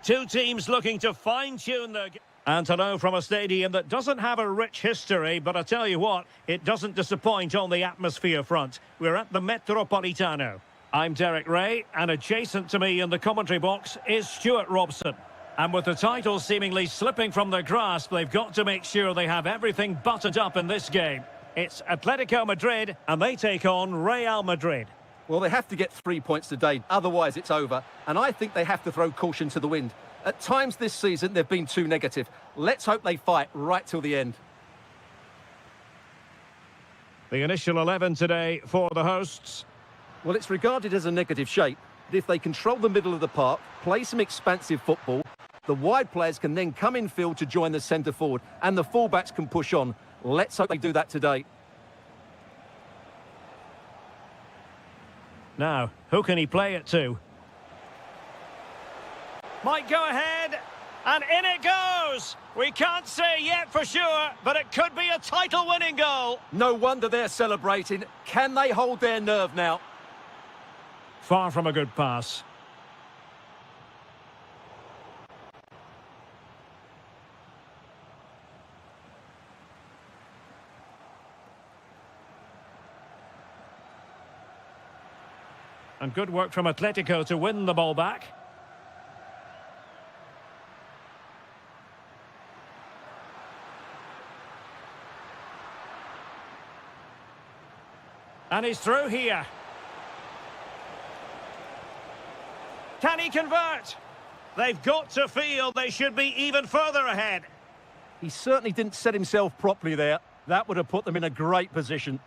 Two teams looking to fine-tune their... And hello from a stadium that doesn't have a rich history, but I tell you what, it doesn't disappoint on the atmosphere front. We're at the Metropolitano. I'm Derek Ray, and adjacent to me in the commentary box is Stuart Robson. And with the title seemingly slipping from their grasp, they've got to make sure they have everything buttoned up in this game. It's Atletico Madrid, and they take on Real Madrid. Well, they have to get 3 points today, otherwise it's over. And I think they have to throw caution to the wind. At times this season, they've been too negative. Let's hope they fight right till the end. The initial 11 today for the hosts. Well, it's regarded as a negative shape. But if they control the middle of the park, play some expansive football, the wide players can then come in field to join the centre forward, and the fullbacks can push on. Let's hope they do that today. Now, who can he play it to? Might go ahead, and in it goes! We can't say yet for sure, but it could be a title-winning goal. No wonder they're celebrating. Can they hold their nerve now? Far from a good pass. And good work from Atletico to win the ball back. And he's through here. Can he convert? They've got to feel they should be even further ahead. He certainly didn't set himself properly there. That would have put them in a great position.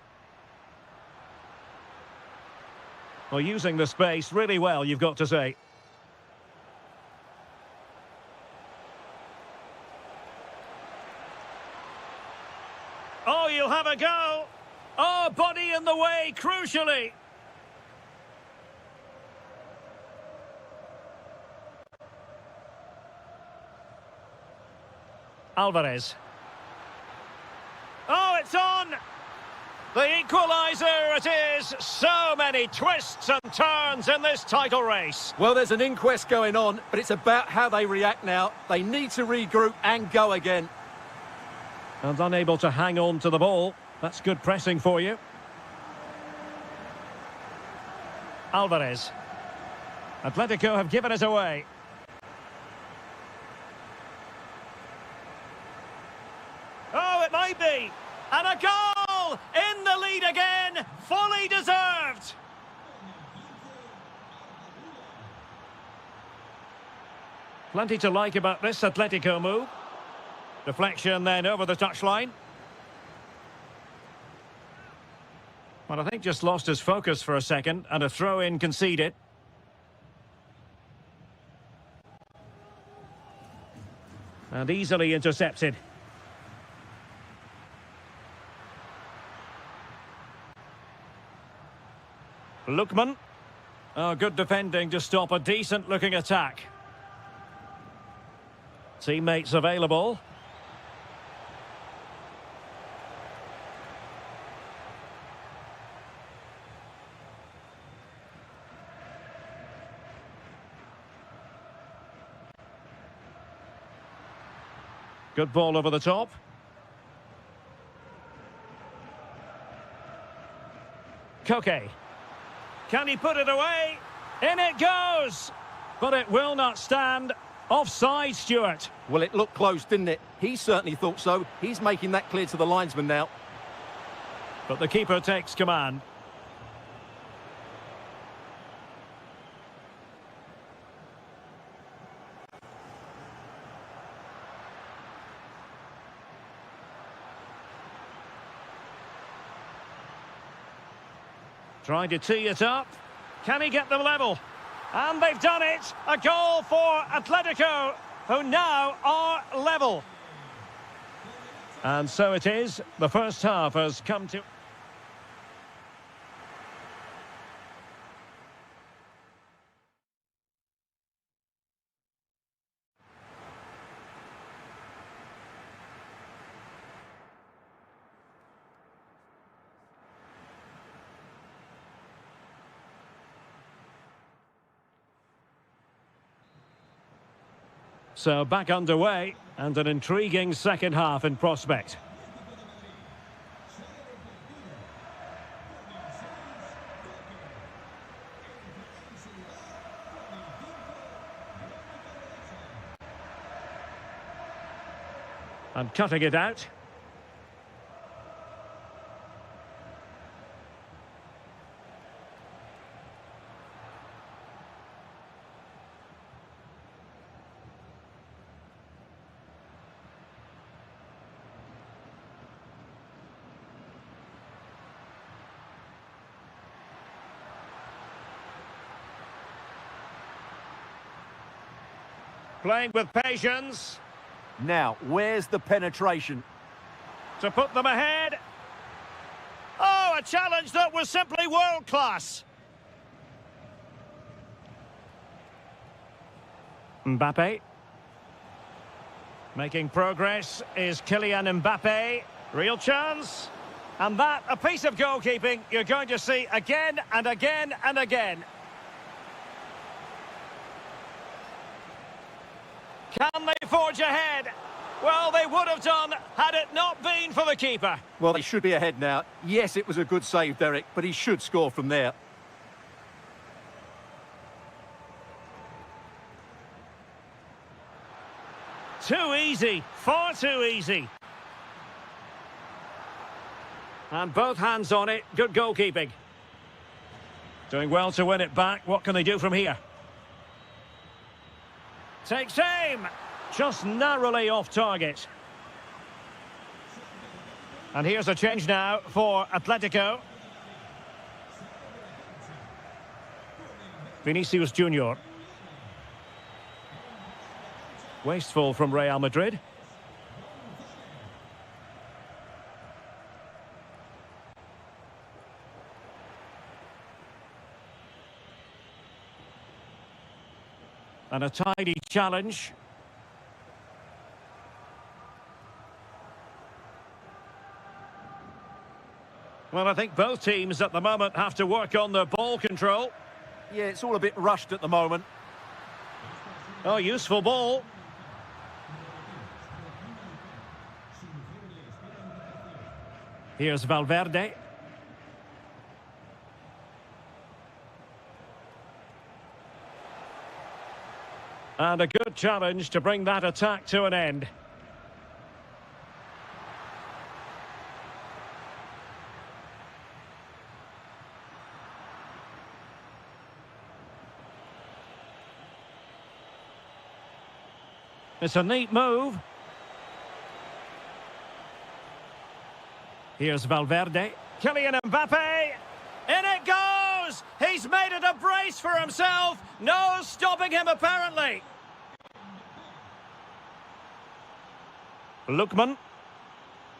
Well, using the space really well, you've got to say. Oh, you'll have a go. Oh, body in the way, crucially. Alvarez. Oh, it's on! The equaliser it is! So many twists and turns in this title race. Well, there's an inquest going on, but it's about how they react now. They need to regroup and go again. And unable to hang on to the ball. That's good pressing for you. Alvarez. Atletico have given it away. Oh, it might be! And a goal! In the lead again! Fully deserved! Plenty to like about this Atletico move. Deflection then over the touchline. Well, I think just lost his focus for a second, and a throw-in conceded. And easily intercepted. Lookman. Oh, good defending to stop a decent-looking attack. Teammates available. Good ball over the top. Koke. Can he put it away? In it goes! But it will not stand. Offside, Stuart. Well, it looked close, didn't it? He certainly thought so. He's making that clear to the linesman now. But the keeper takes command. Trying to tee it up. Can he get them level? And they've done it! A goal for Atletico, who now are level. And so it is. The first half has come to... So back underway, and an intriguing second half in prospect. And cutting it out. Playing with patience. Now, where's the penetration? To put them ahead. Oh, a challenge that was simply world-class. Mbappe. Making progress is Kylian Mbappe. Real chance. And that, a piece of goalkeeping you're going to see again and again and again. Can they forge ahead? Well, they would have done had it not been for the keeper. Well, they should be ahead now. Yes, it was a good save, Derek, but he should score from there. Too easy, far too easy. And both hands on it, good goalkeeping. Doing well to win it back. What can they do from here? Takes aim, just narrowly off target. And here's a change now for Atletico. Vinicius Junior. Wasteful from Real Madrid. And a tidy challenge. Well, I think both teams at the moment have to work on their ball control. Yeah, it's all a bit rushed at the moment. Oh, useful ball. Here's Valverde. And a good challenge to bring that attack to an end. It's a neat move. Here's Valverde. Kylian Mbappe. In it goes! He's made it a brace for himself. No stopping him, apparently. Lookman.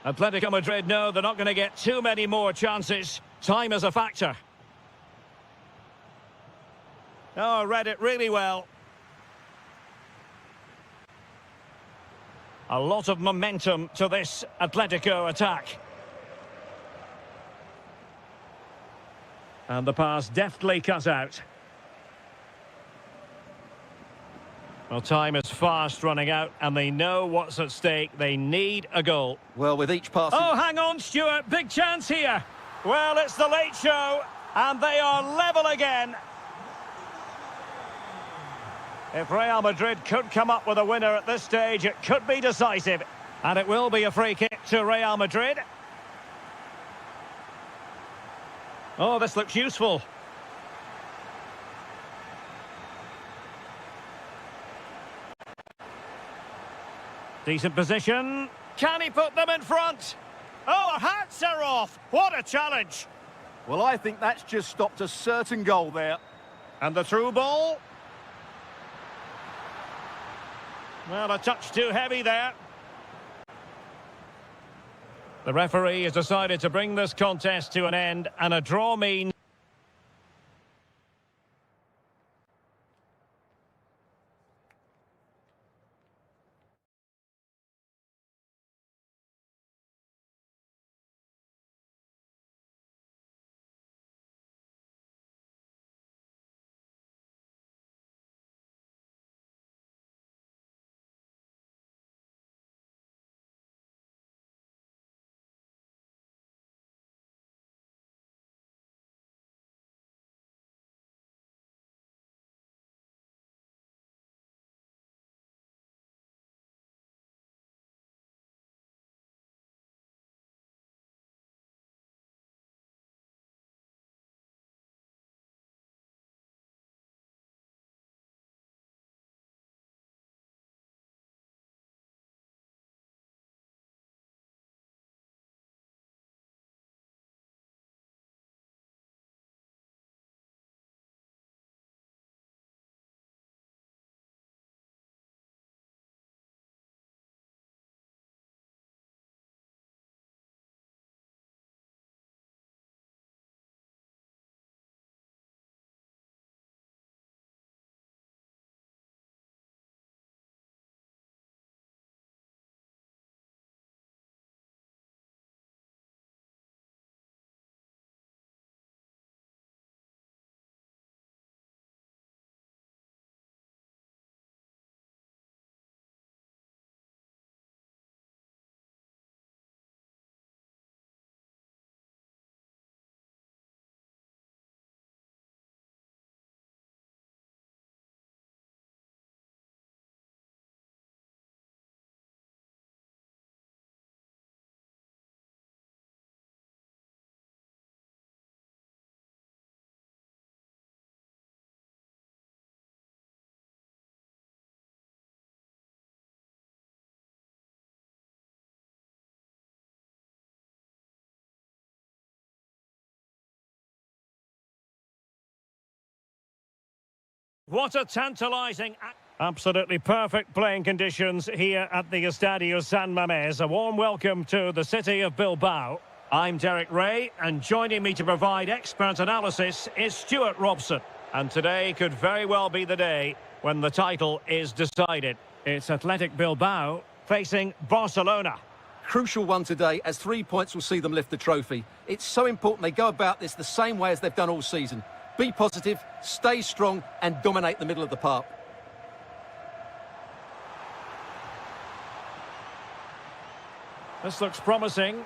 Atletico Madrid know they're not going to get too many more chances. Time is a factor. Oh, read it really well. A lot of momentum to this Atletico attack. And the pass deftly cut out. Well, time is fast running out, and they know what's at stake. They need a goal. Well, with each pass... Oh, hang on, Stuart. Big chance here. Well, it's the late show, and they are level again. If Real Madrid could come up with a winner at this stage, it could be decisive. And it will be a free kick to Real Madrid. Oh, this looks useful. Decent position. Can he put them in front? Oh, hats are off. What a challenge. Well, I think that's just stopped a certain goal there. And the through ball. Well, a touch too heavy there. The referee has decided to bring this contest to an end, and a draw means... What a tantalising... Absolutely perfect playing conditions here at the Estadio San Mamés. A warm welcome to the city of Bilbao. I'm Derek Ray, and joining me to provide expert analysis is Stuart Robson. And today could very well be the day when the title is decided. It's Athletic Bilbao facing Barcelona. Crucial one today, as 3 points will see them lift the trophy. It's so important they go about this the same way as they've done all season. Be positive, stay strong, and dominate the middle of the park. This looks promising.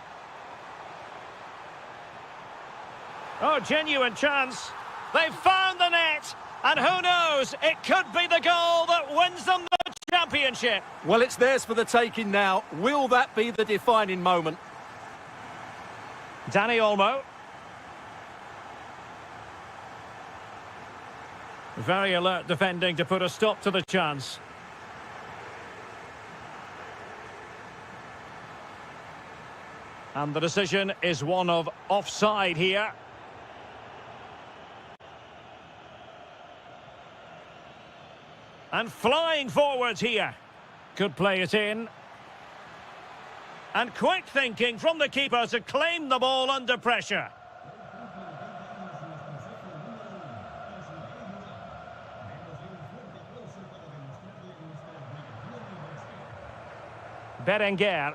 Oh, genuine chance. They've found the net. And who knows, it could be the goal that wins them the championship. Well, it's theirs for the taking now. Will that be the defining moment? Danny Olmo. Very alert defending to put a stop to the chance. And the decision is one of offside here. And flying forwards here. Could play it in. And quick thinking from the keeper to claim the ball under pressure. Berenguer.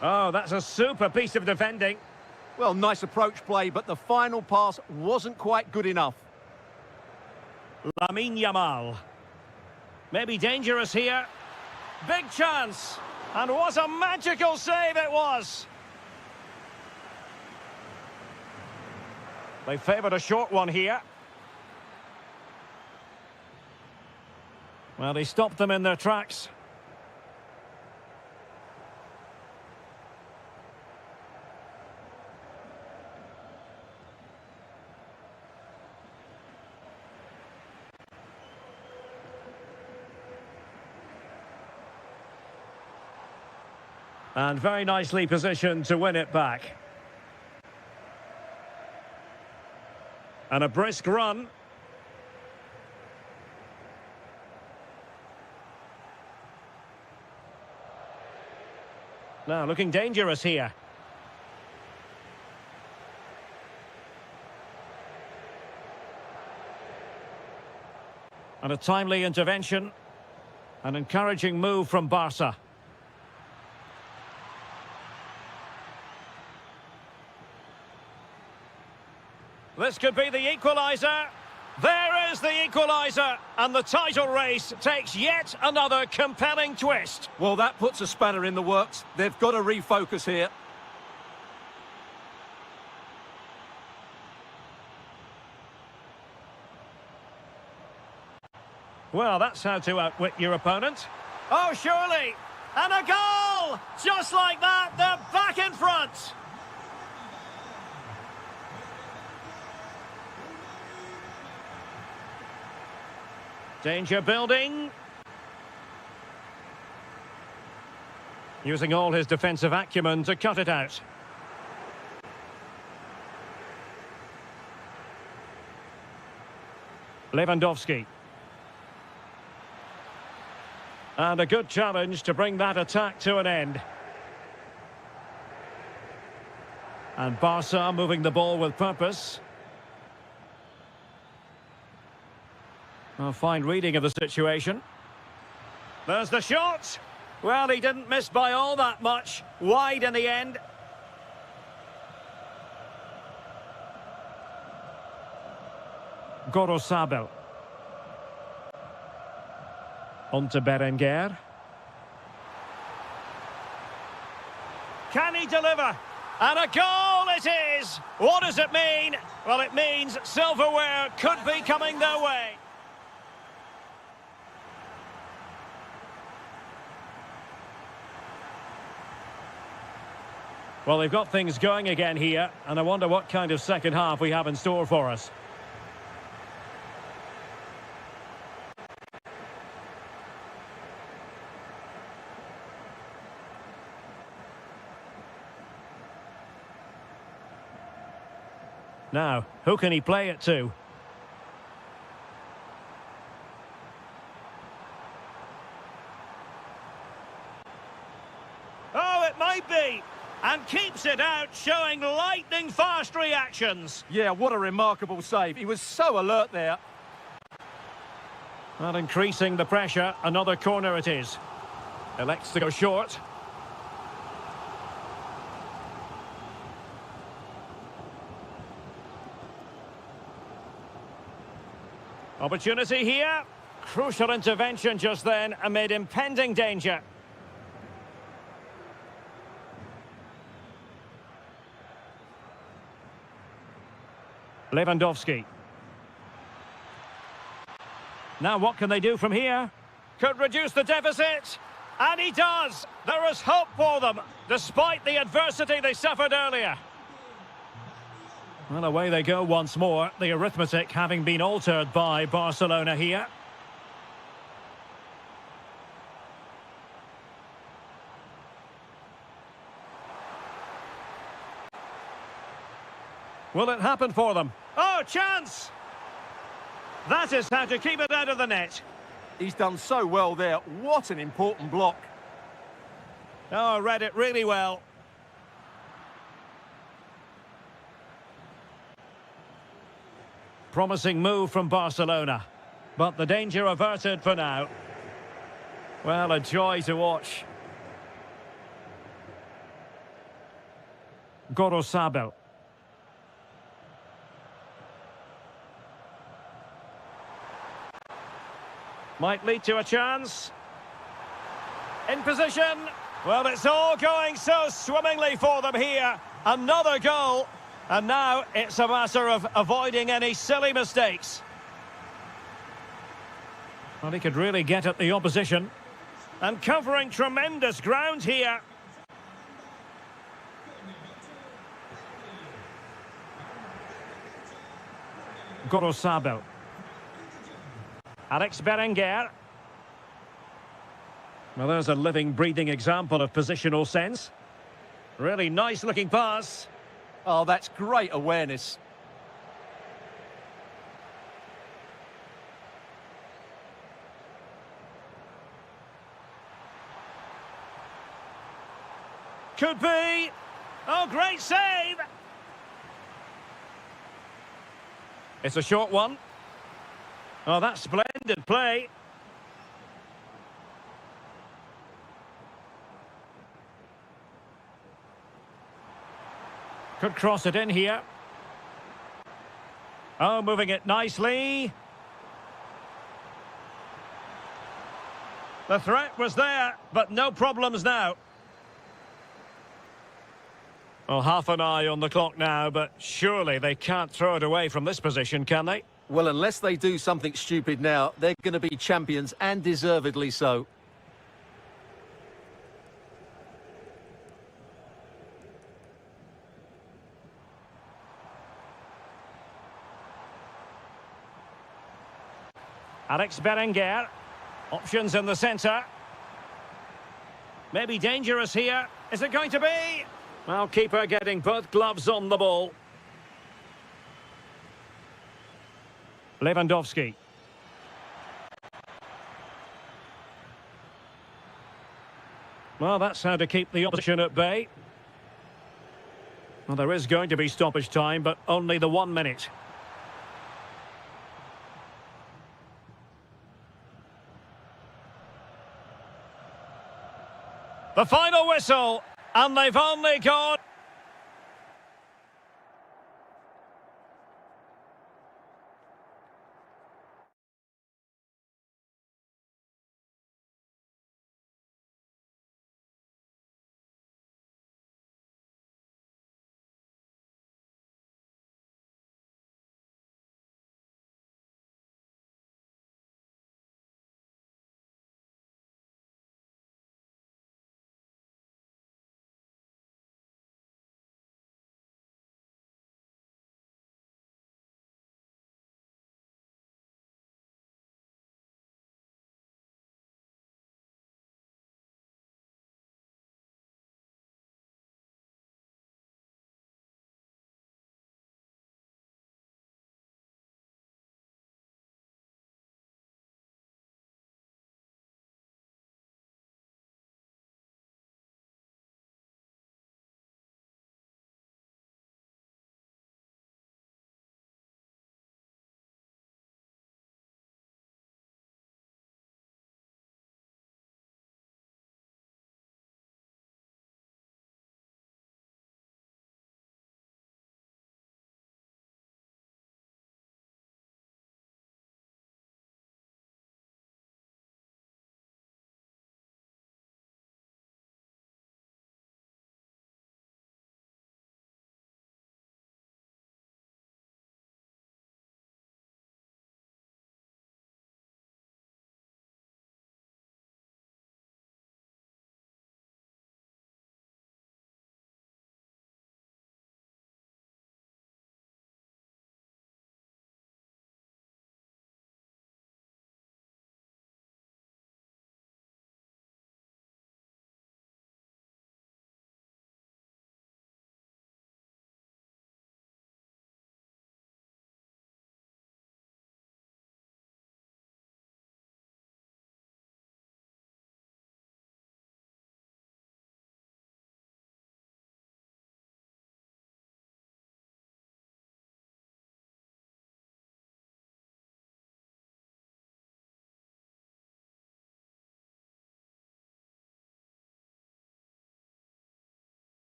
Oh, that's a super piece of defending. Well, nice approach play, but the final pass wasn't quite good enough. Lamine Yamal. Maybe dangerous here. Big chance. And what a magical save it was. They favoured a short one here. Well, he stopped them in their tracks. And very nicely positioned to win it back. And a brisk run. Now looking dangerous here. And a timely intervention. An encouraging move from Barca. This could be the equaliser. There is the equaliser. And the title race takes yet another compelling twist. Well, that puts a spanner in the works. They've got to refocus here. Well, that's how to outwit your opponent. Oh, surely. And a goal! Just like that, they're back in front. Danger building. Using all his defensive acumen to cut it out. Lewandowski. And a good challenge to bring that attack to an end. And Barca moving the ball with purpose. A fine reading of the situation. There's the shot. Well, he didn't miss by all that much. Wide in the end. Gorosabel. On to Berenguer. Can he deliver? And a goal it is! What does it mean? Well, it means silverware could be coming their way. Well, they've got things going again here, and I wonder what kind of second half we have in store for us. Now, who can he play it to? Oh, it might be. And keeps it out, showing lightning-fast reactions. Yeah, what a remarkable save. He was so alert there. Well, increasing the pressure, another corner it is. Elects to go short. Opportunity here. Crucial intervention just then amid impending danger. Lewandowski. Now what can they do from here? Could reduce the deficit. And he does. There is hope for them, despite the adversity they suffered earlier. Well, away they go once more. The arithmetic having been altered by Barcelona here. Will it happen for them? Oh, chance! That is how to keep it out of the net. He's done so well there. What an important block. Oh, read it really well. Promising move from Barcelona. But the danger averted for now. Well, a joy to watch. Gorosabel. Might lead to a chance. In position. Well, it's all going so swimmingly for them here. Another goal. And now it's a matter of avoiding any silly mistakes. Well, he could really get at the opposition. And covering tremendous ground here. Gorosabel. Alex Berenguer. Well, there's a living, breathing example of positional sense. Really nice looking pass. Oh, that's great awareness. Could be. Oh, great save. It's a short one. Oh, that's splendid play. Could cross it in here. Oh, moving it nicely. The threat was there, but no problems now. Well, half an eye on the clock now, but surely they can't throw it away from this position, can they? Well, unless they do something stupid now, they're going to be champions, and deservedly so. Alex Berenguer. Options in the centre. Maybe dangerous here. Is it going to be? Well, keeper getting both gloves on the ball. Lewandowski. Well, that's how to keep the opposition at bay. Well, there is going to be stoppage time, but only the 1 minute. The final whistle, and they've only gone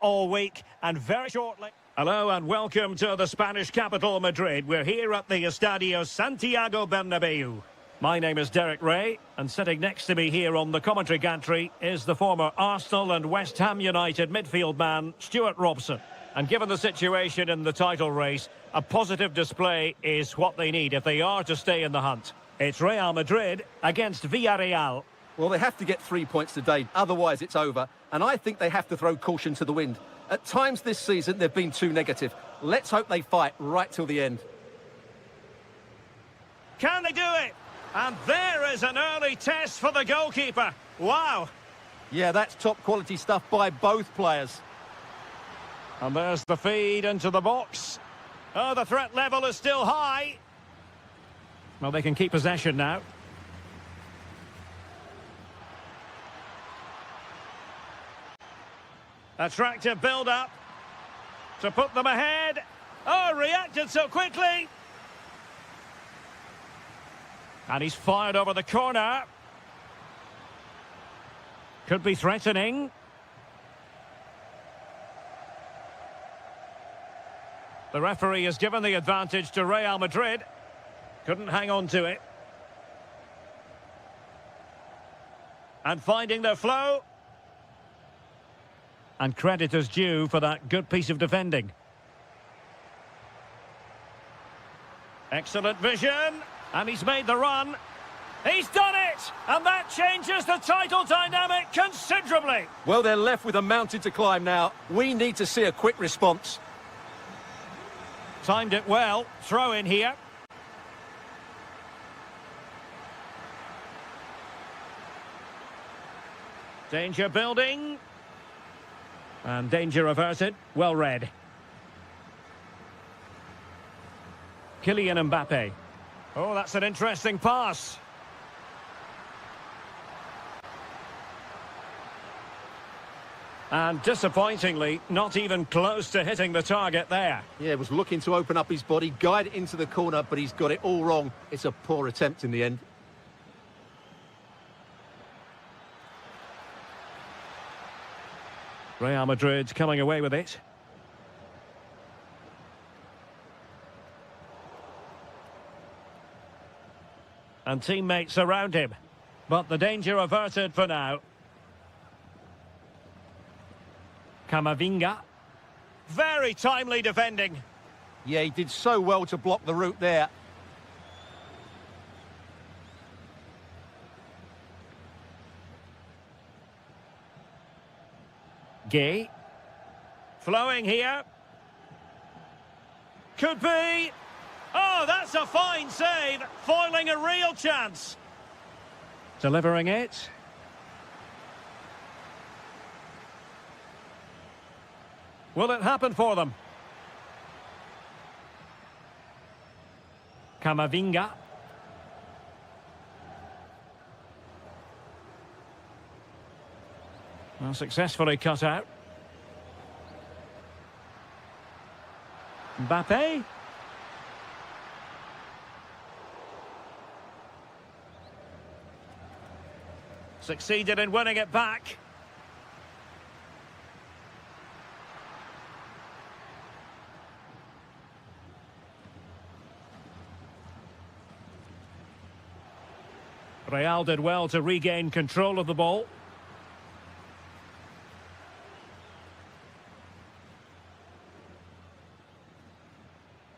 all week and very shortly. Hello and welcome to the Spanish capital, Madrid. We're here at the Estadio Santiago Bernabeu. My name is Derek Ray, and sitting next to me here on the commentary gantry is the former Arsenal and West Ham United midfield man, Stuart Robson. And given the situation in the title race, a positive display is what they need if they are to stay in the hunt. It's Real Madrid against Villarreal. Well, they have to get 3 points today, otherwise it's over. And I think they have to throw caution to the wind. At times this season, they've been too negative. Let's hope they fight right till the end. Can they do it? And there is an early test for the goalkeeper. Wow. Yeah, that's top quality stuff by both players. And there's the feed into the box. Oh, the threat level is still high. Well, they can keep possession now. Attractive build-up to put them ahead. Oh, reacted so quickly. And he's fired over the corner. Could be threatening. The referee has given the advantage to Real Madrid. Couldn't hang on to it. And finding their flow. And credit is due for that good piece of defending. Excellent vision. And he's made the run. He's done it! And that changes the title dynamic considerably. Well, they're left with a mountain to climb now. We need to see a quick response. Timed it well. Throw in here. Danger building. And danger averted. Well read. Kylian Mbappe. Oh, that's an interesting pass. And disappointingly, not even close to hitting the target there. Yeah, was looking to open up his body, guide it into the corner, but he's got it all wrong. It's a poor attempt in the end. Real Madrid coming away with it. And teammates around him. But the danger averted for now. Camavinga. Very timely defending. Yeah, he did so well to block the route there. Gay. Flowing here. Could be. Oh, that's a fine save. Foiling a real chance. Delivering it. Will it happen for them? Camavinga. Well, successfully cut out. Mbappe. Succeeded in winning it back. Real did well to regain control of the ball.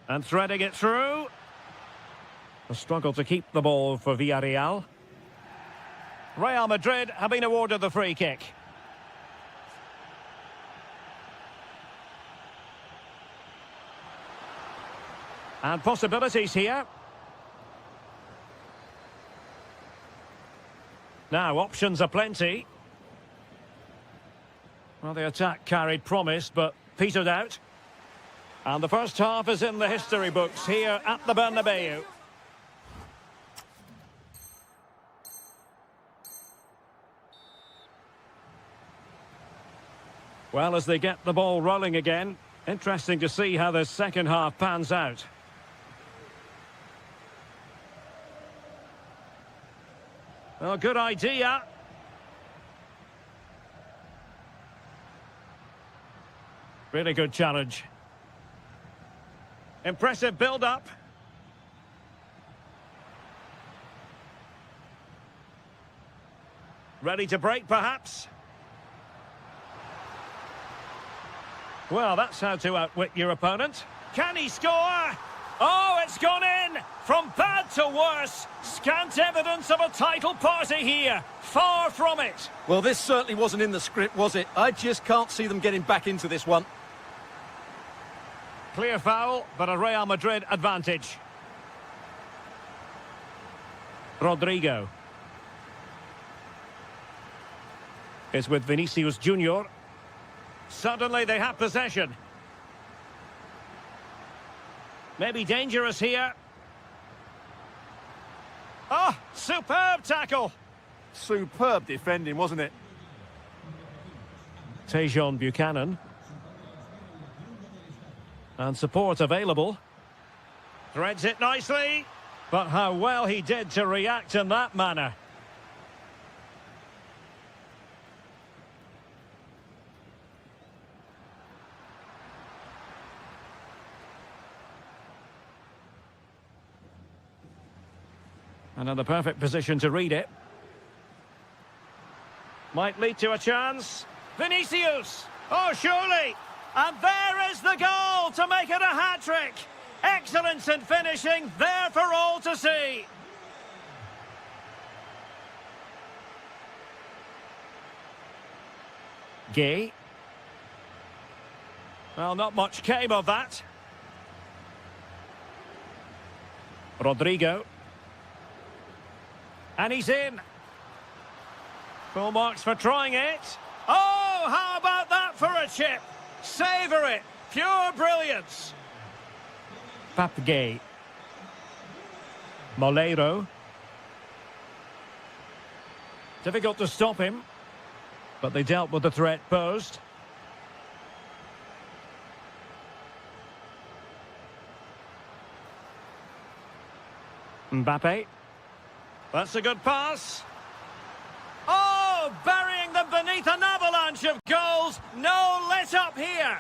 And threading it through. A struggle to keep the ball for Villarreal. Real Madrid have been awarded the free kick. And possibilities here. Now, options are plenty. Well, the attack carried promise, but petered out. And the first half is in the history books here at the Bernabeu. Well, as they get the ball rolling again, interesting to see how this second half pans out. Well, good idea. Really good challenge. Impressive build-up. Ready to break, perhaps? Well, that's how to outwit your opponent. Can he score? Oh, it's gone in! From bad to worse. Scant evidence of a title party here. Far from it. Well, this certainly wasn't in the script, was it? I just can't see them getting back into this one. Clear foul, but a Real Madrid advantage. Rodrigo. Is with Vinicius Junior. Suddenly they have possession. Maybe dangerous here. Oh, superb tackle. Superb defending, wasn't it? Tejon Buchanan. And support available. Threads it nicely. But how well he did to react in that manner. And in the perfect position to read it. Might lead to a chance. Vinicius! Oh, surely! And there is the goal to make it a hat-trick! Excellence in finishing, there for all to see! Gay. Well, not much came of that. Rodrigo. And he's in. Full marks for trying it. Oh, how about that for a chip? Savour it. Pure brilliance. Papgay. Moleiro. Difficult to stop him. But they dealt with the threat posed. Mbappe. That's a good pass. Oh, burying them beneath an avalanche of goals. No let up here.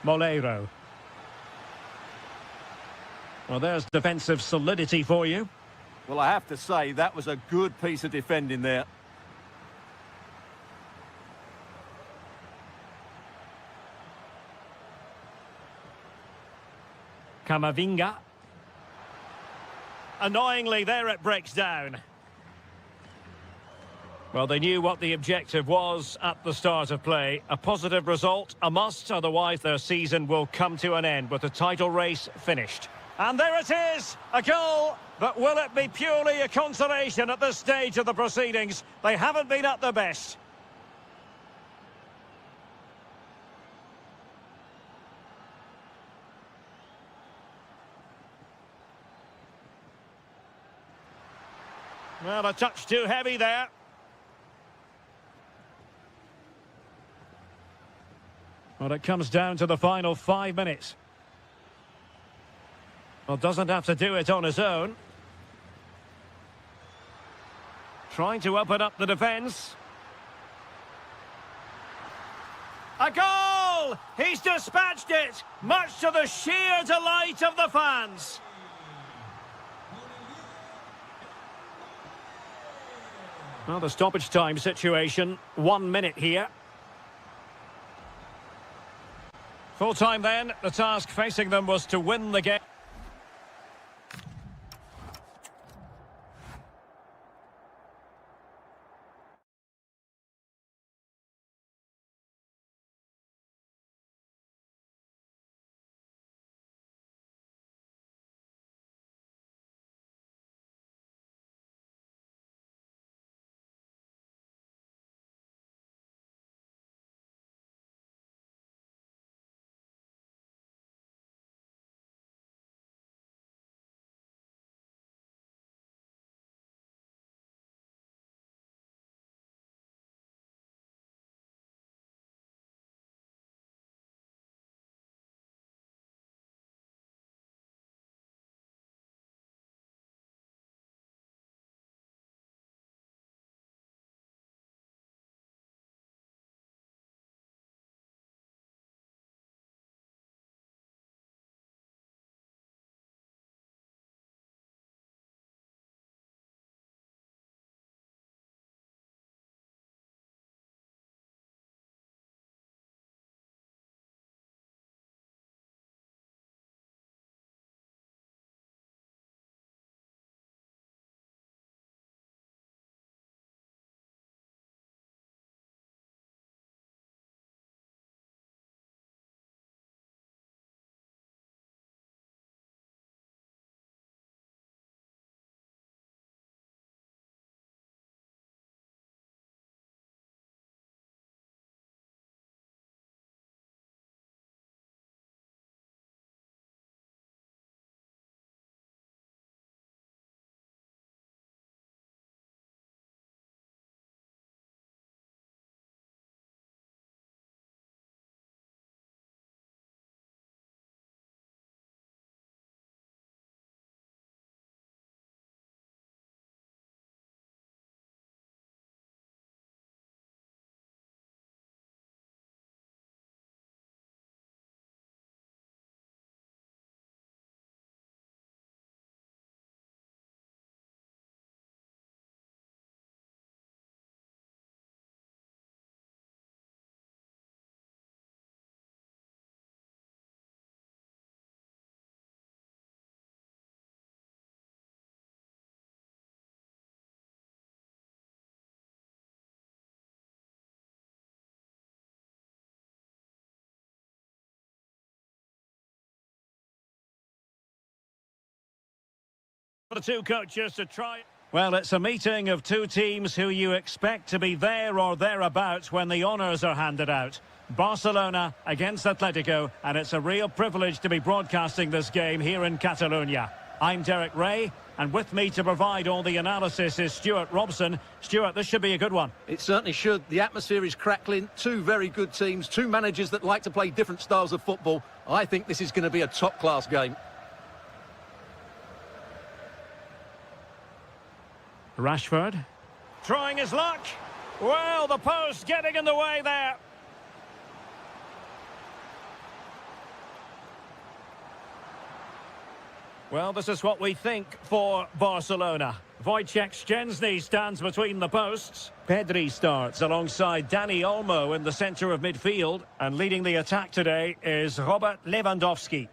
Moleiro. Well, there's defensive solidity for you. Well, I have to say, that was a good piece of defending there. Camavinga. Annoyingly, there it breaks down. Well, they knew what the objective was at the start of play. A positive result, a must, otherwise their season will come to an end with the title race finished. And there it is, a goal, but will it be purely a consolation at this stage of the proceedings? They haven't been at their best. Well, a touch too heavy there. Well, it comes down to the final 5 minutes. Well, doesn't have to do it on his own. Trying to open up the defence. A goal! He's dispatched it, much to the sheer delight of the fans. Well, the stoppage time situation, 1 minute here. Full time then, the task facing them was to win the game. The two coaches to try. Well, it's a meeting of two teams who you expect to be there or thereabouts when the honours are handed out. Barcelona against Atletico, and it's a real privilege to be broadcasting this game here in Catalonia. I'm Derek Ray, and with me to provide all the analysis is Stuart Robson. Stuart, this should be a good one. It certainly should. The atmosphere is crackling. Two very good teams, two managers that like to play different styles of football. I think this is going to be a top-class game. Rashford, trying his luck. Well, the post getting in the way there. Well, this is what we think for Barcelona. Wojciech Szczęsny stands between the posts. Pedri starts alongside Dani Olmo in the centre of midfield. And leading the attack today is Robert Lewandowski.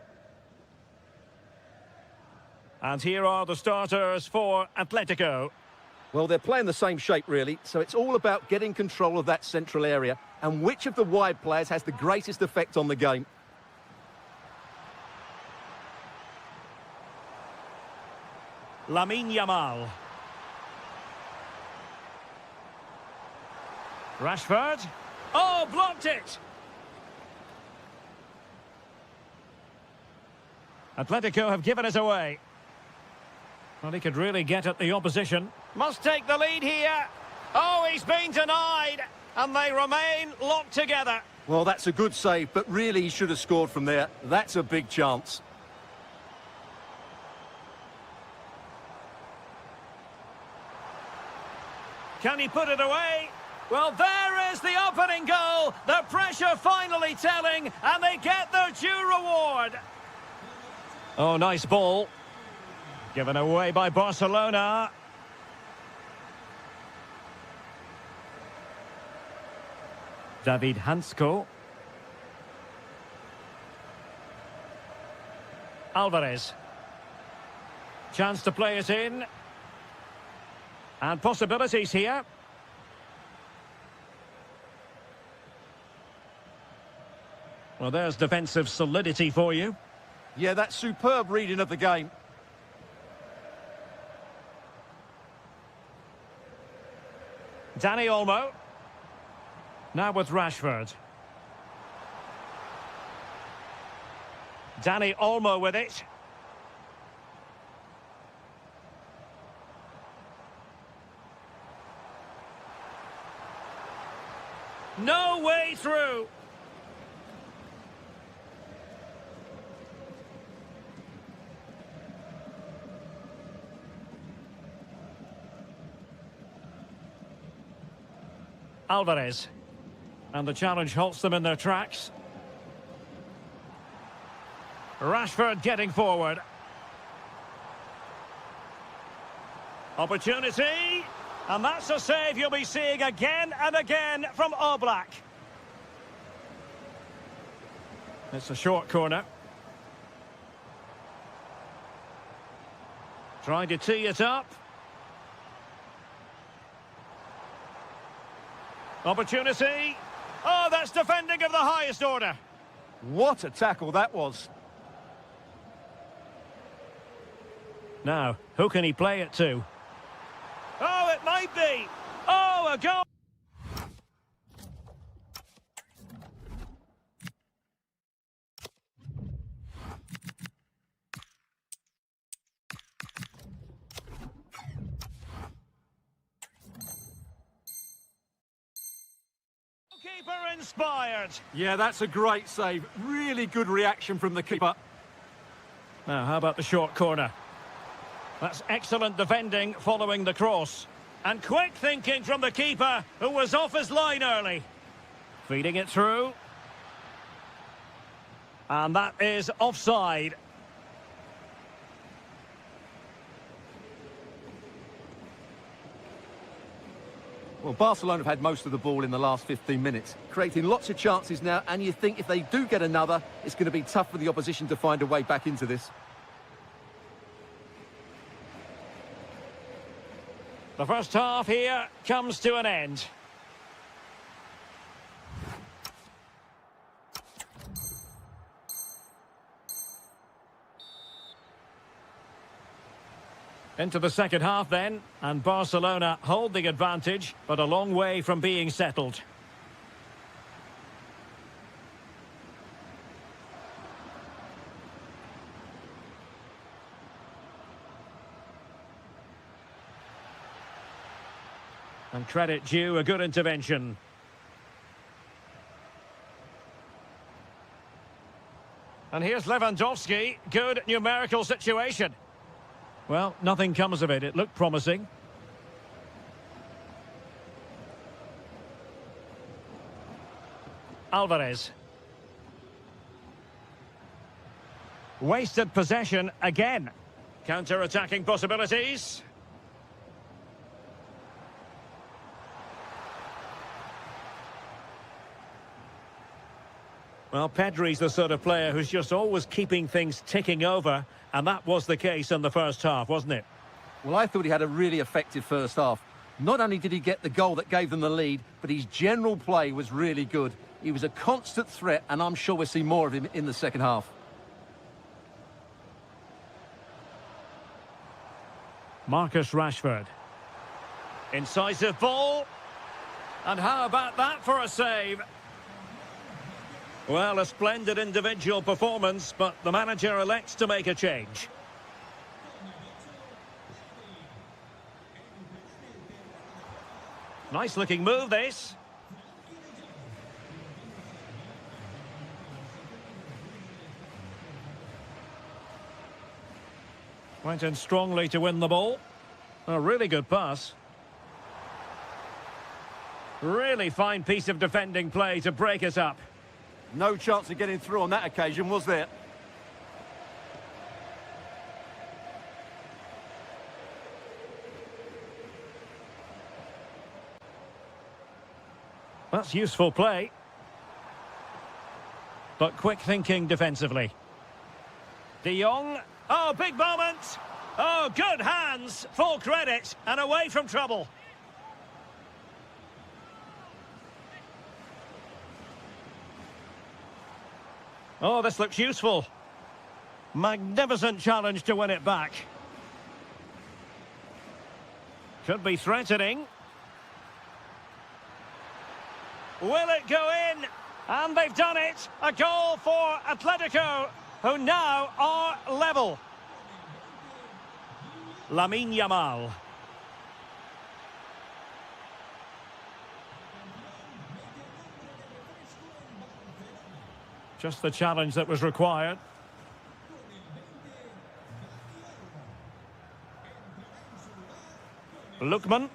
And here are the starters for Atletico. Well, they're playing the same shape, really, so it's all about getting control of that central area and which of the wide players has the greatest effect on the game. Lamine Yamal. Rashford. Oh, blocked it! Atletico have given it away. Well, he could really get at the opposition. Must take the lead here. Oh, he's been denied. And they remain locked together. Well, that's a good save, but really he should have scored from there. That's a big chance. Can he put it away? Well, there is the opening goal. The pressure finally telling, and they get their due reward. Oh, nice ball. Given away by Barcelona. David Hansko. Alvarez. Chance to play it in. And possibilities here. Well, there's defensive solidity for you. Yeah, that's superb reading of the game. Dani Olmo. Now with Rashford. Dani Olmo with it. No way through. Alvarez. And the challenge halts them in their tracks. Rashford getting forward. Opportunity. And that's a save you'll be seeing again and again from Oblak. It's a short corner. Trying to tee it up. Opportunity. Oh, that's defending of the highest order. What a tackle that was. Now, who can he play it to? Oh, it might be. Oh, a goal. Keeper inspired. Yeah, that's a great save. Really good reaction from the keeper. Now, how about the short corner? That's excellent defending following the cross. And quick thinking from the keeper, who was off his line early. Feeding it through. And that is offside. Well, Barcelona have had most of the ball in the last 15 minutes, creating lots of chances now, and you think if they do get another, it's going to be tough for the opposition to find a way back into this. The first half here comes to an end. Into the second half then, and Barcelona hold the advantage, but a long way from being settled. And credit due, a good intervention. And here's Lewandowski. Good numerical situation. Well, nothing comes of it. It looked promising. Alvarez. Wasted possession again. Counter-attacking possibilities. Well, Pedri's the sort of player who's just always keeping things ticking over, and that was the case in the first half, wasn't it? Well, I thought he had a really effective first half. Not only did he get the goal that gave them the lead, but his general play was really good. He was a constant threat, and I'm sure we'll see more of him in the second half. Marcus Rashford. Incisive ball. And how about that for a save? Well, a splendid individual performance, but the manager elects to make a change. Nice looking move, this. Went in strongly to win the ball. A really good pass. Really fine piece of defending play to break us up. No chance of getting through on that occasion, was there? That's useful play. But quick thinking defensively. De Jong. Oh, big moment. Oh, good hands. Full credit. And away from trouble. Oh, this looks useful. Magnificent challenge to win it back. Could be threatening. Will it go in? And they've done it. A goal for Atletico, who now are level. Lamine Yamal. Just the challenge that was required. Lookman.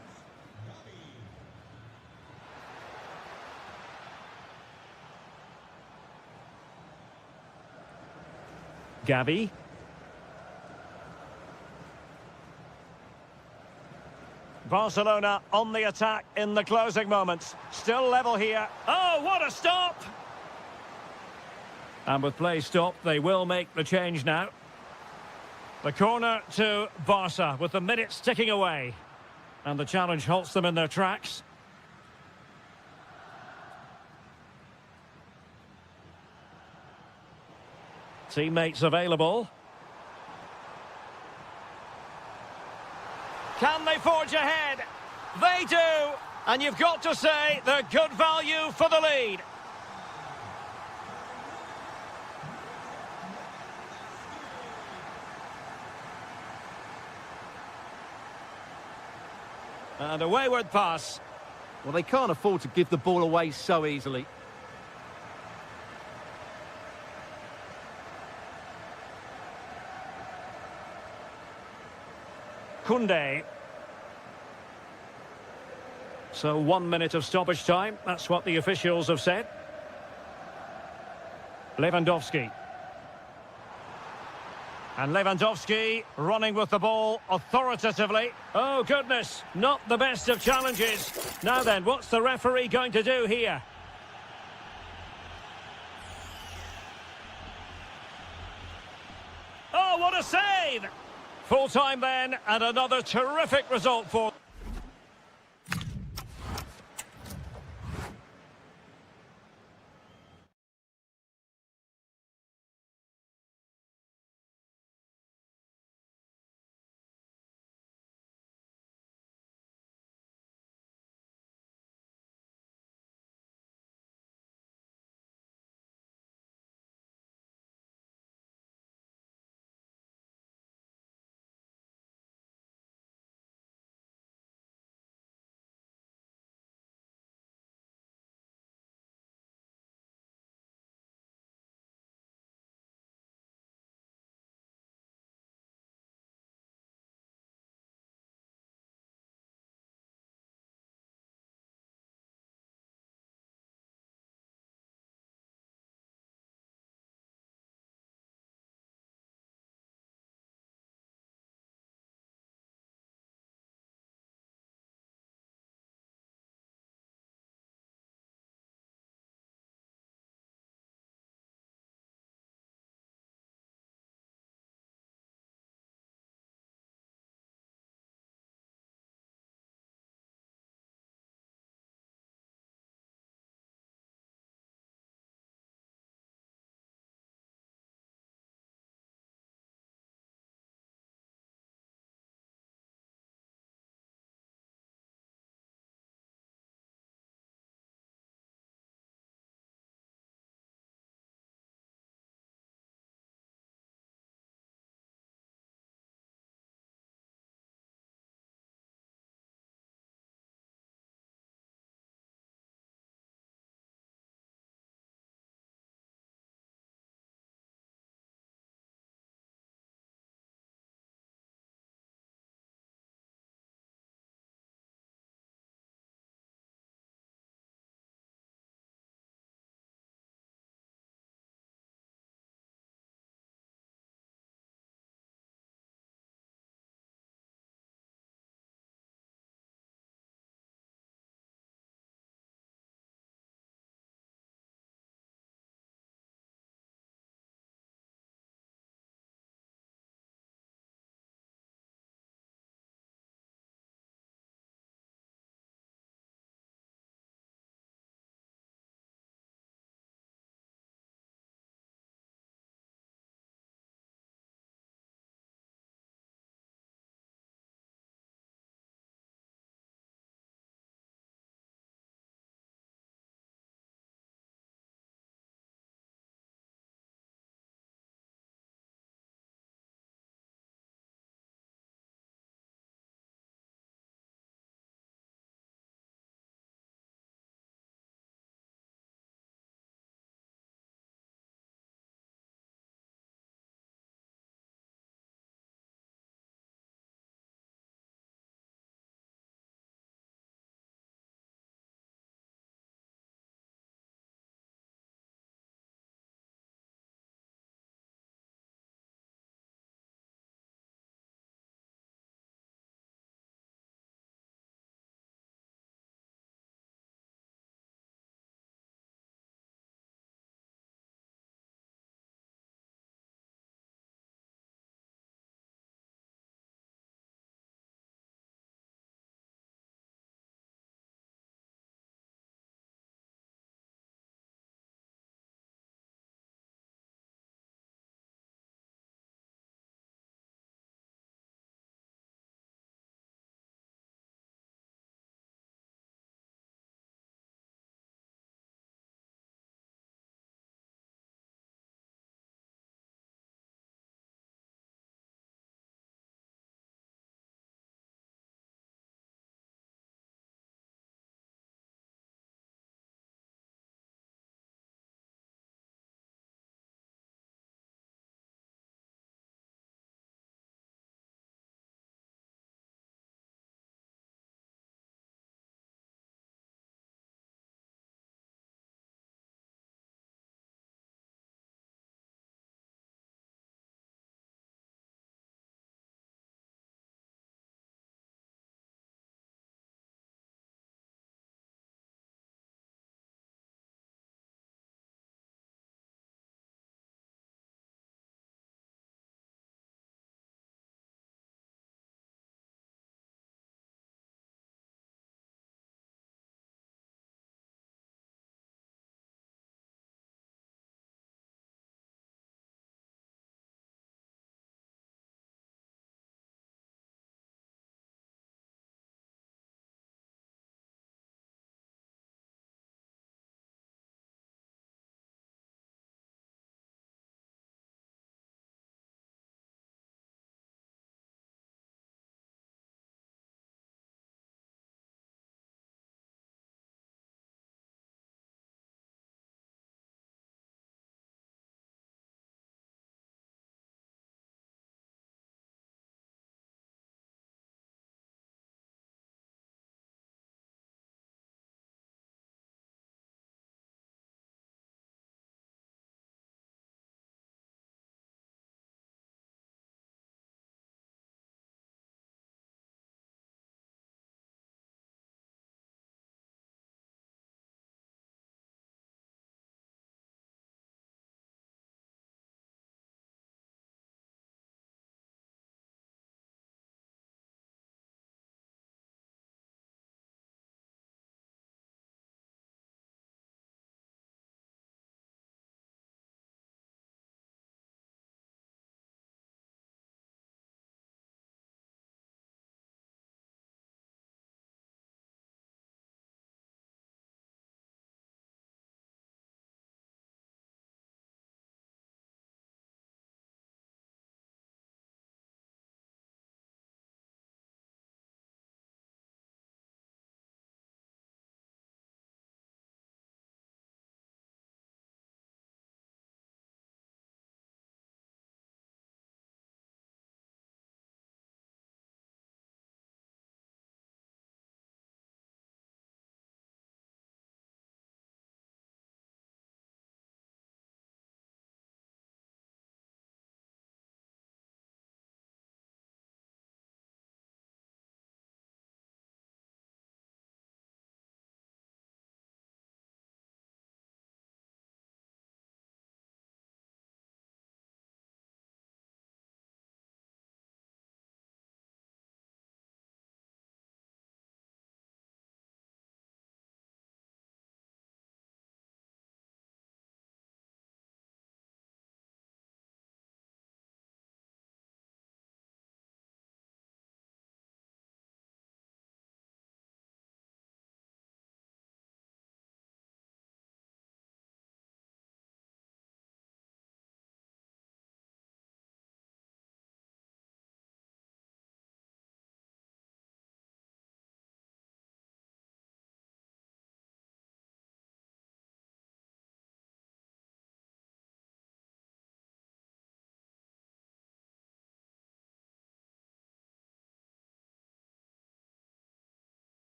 Gavi. Barcelona on the attack in the closing moments. Still level here. Oh, what a stop! And with play stopped, they will make the change now. The corner to Barca with the minutes ticking away. And the challenge halts them in their tracks. Teammates available. Can they forge ahead? They do! And you've got to say they're good value for the lead. And a wayward pass. Well, they can't afford to give the ball away so easily. Koundé. So 1 minute of stoppage time. That's what the officials have said. Lewandowski. And Lewandowski running with the ball authoritatively. Oh, goodness, not the best of challenges. Now then, what's the referee going to do here? Oh, what a save! Full time then, and another terrific result for...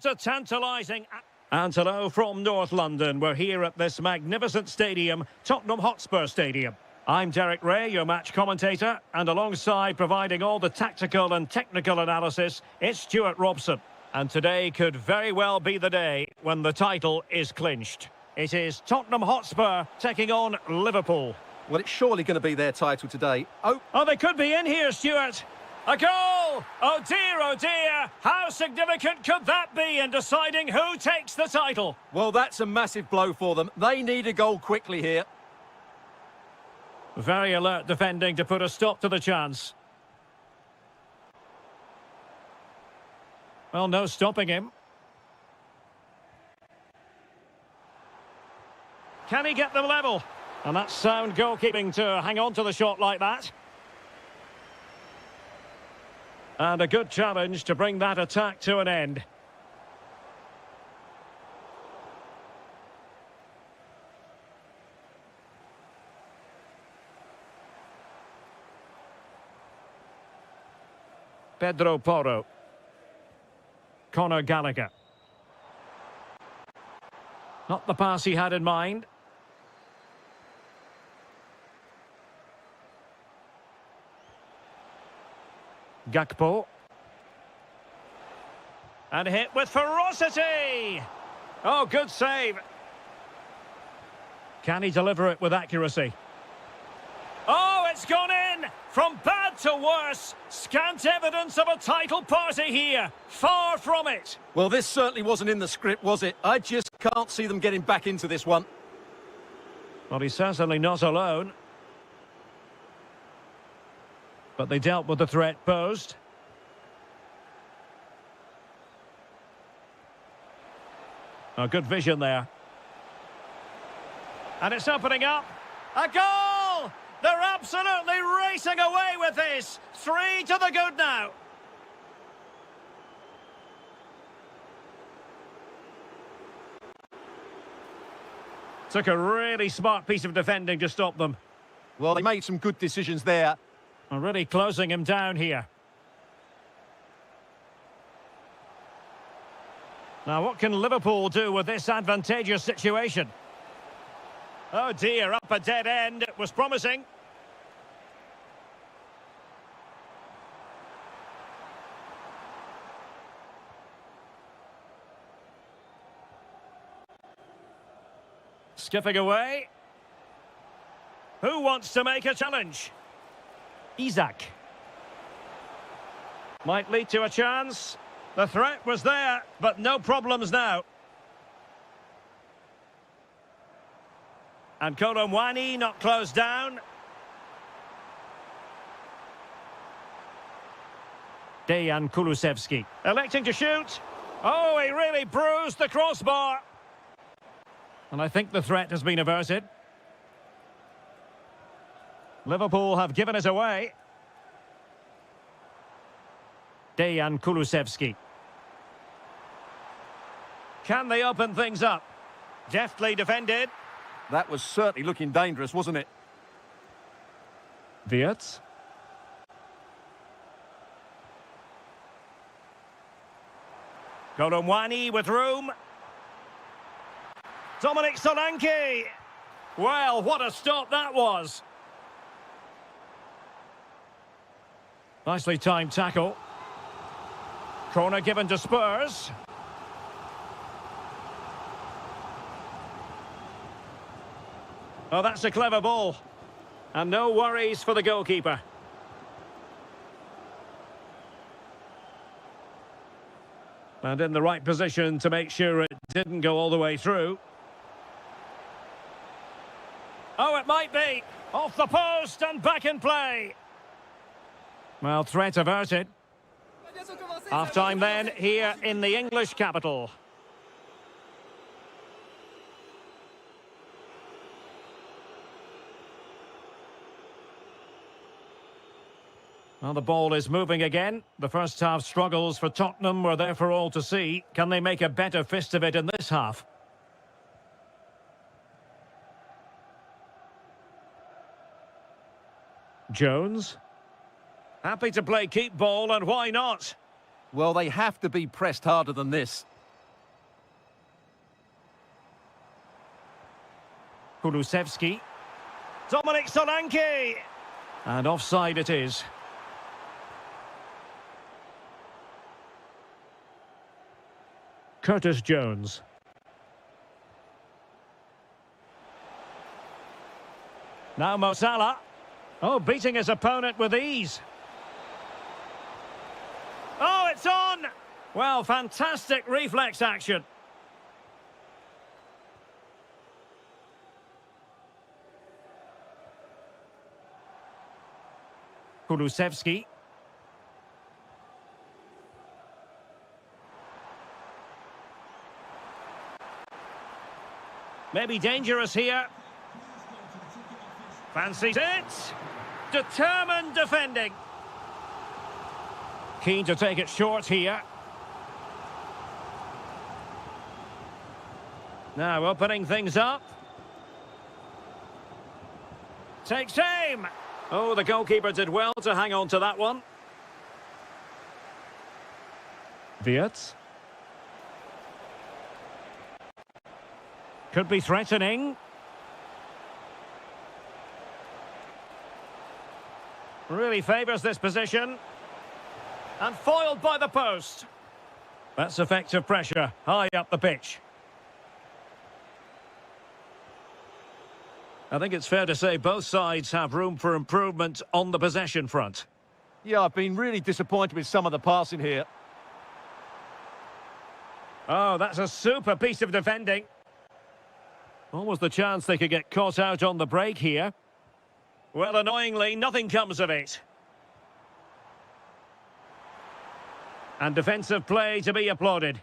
a tantalising... And hello from North London. We're here at this magnificent stadium, Tottenham Hotspur Stadium. I'm Derek Ray, your match commentator, and alongside providing all the tactical and technical analysis, it's Stuart Robson. And today could very well be the day when the title is clinched. It is Tottenham Hotspur taking on Liverpool. Well, it's surely going to be their title today. Oh, They could be in here, Stuart. A goal! Oh dear, how significant could that be in deciding who takes the title? well, that's a massive blow for them. They need a goal quickly here. Very alert defending to put a stop to the chance. Well, no stopping him. Can he get them level? And that's sound goalkeeping to hang on to the shot like that. And a good challenge to bring that attack to an end. Pedro Porro. Conor Gallagher. Not the pass he had in mind. Gakpo. And hit with ferocity! Oh, good save. Can he deliver it with accuracy? Oh, it's gone in! From bad to worse. Scant evidence of a title party here. Far from it. Well, this certainly wasn't in the script, was it? I just can't see them getting back into this one. Well, he's certainly not alone. But they dealt with the threat posed. Oh, good vision there. And it's opening up. A goal! They're absolutely racing away with this. 3 to the good now. Took a really smart piece of defending to stop them. Well, they made some good decisions there. And really closing him down here. Now, what can Liverpool do with this advantageous situation? Oh dear, up a dead end. It was promising. Skipping away. Who wants to make a challenge? Isaac. Might lead to a chance. The threat was there, but no problems now. And Kolomwani not closed down. Dejan Kulusevski electing to shoot. Oh, he really bruised the crossbar. And I think the threat has been averted. Liverpool have given it away. Dejan Kulusevski. Can they open things up? Deftly defended. That was certainly looking dangerous, wasn't it? Wirtz. Kolomwani with room. Dominic Solanke. Well, what a stop that was. Nicely timed tackle. Corner given to Spurs. Oh, that's a clever ball. And no worries for the goalkeeper. And in the right position to make sure it didn't go all the way through. Oh, it might be. Off the post and back in play. Well, threat averted. Half-time then, here in the English capital. Well, the ball is moving again. The first half struggles for Tottenham were there for all to see. Can they make a better fist of it in this half? Jones. Happy to play keep ball, and why not? Well, they have to be pressed harder than this. Kulusevski. Dominic Solanke. And offside it is. Curtis Jones. Now Mo Salah. Oh, beating his opponent with ease. Oh, it's on! Well, fantastic reflex action. Kulusevski. Maybe dangerous here. Fancies it. Determined defending. Keen to take it short here. Now opening things up. Takes aim. Oh, the goalkeeper did well to hang on to that one. Wirtz. Could be threatening. Really favours this position. And foiled by the post. That's effective pressure, high up the pitch. I think it's fair to say both sides have room for improvement on the possession front. Yeah, I've been really disappointed with some of the passing here. Oh, that's a super piece of defending. Almost the chance they could get caught out on the break here. Well, annoyingly, nothing comes of it. And defensive play to be applauded.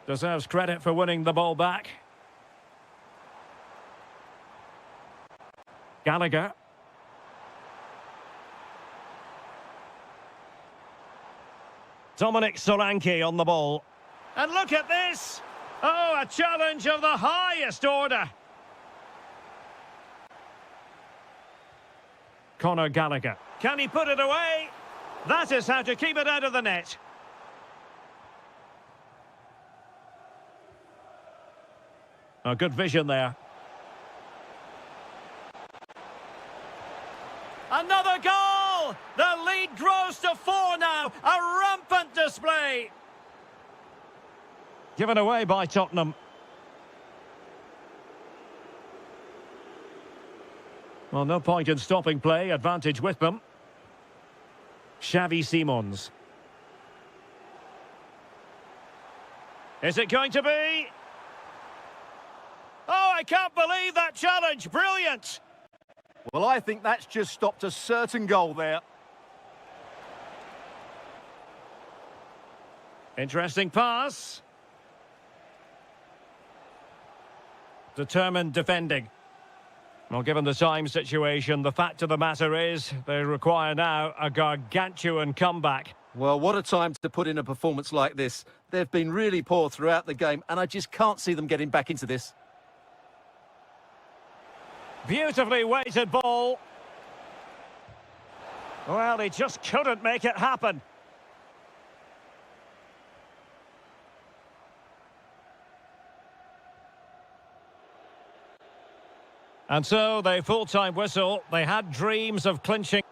Deserves credit for winning the ball back. Gallagher. Dominic Solanke on the ball. And look at this! Oh, a challenge of the highest order. Conor Gallagher. Can he put it away? That is how to keep it out of the net. Oh, good vision there. Another goal! The lead grows to 4 now. A rampant display. Given away by Tottenham. Well, no point in stopping play. Advantage with them. Xavi Simons. Is it going to be? Oh, I can't believe that challenge. Brilliant. Well, I think that's just stopped a certain goal there. Interesting pass. Determined defending. Well, given the time situation, the fact of the matter is they require now a gargantuan comeback. Well, what a time to put in a performance like this. They've been really poor throughout the game, and I just can't see them getting back into this. Beautifully weighted ball. Well, he just couldn't make it happen. And so, the full-time whistle. They had dreams of clinching.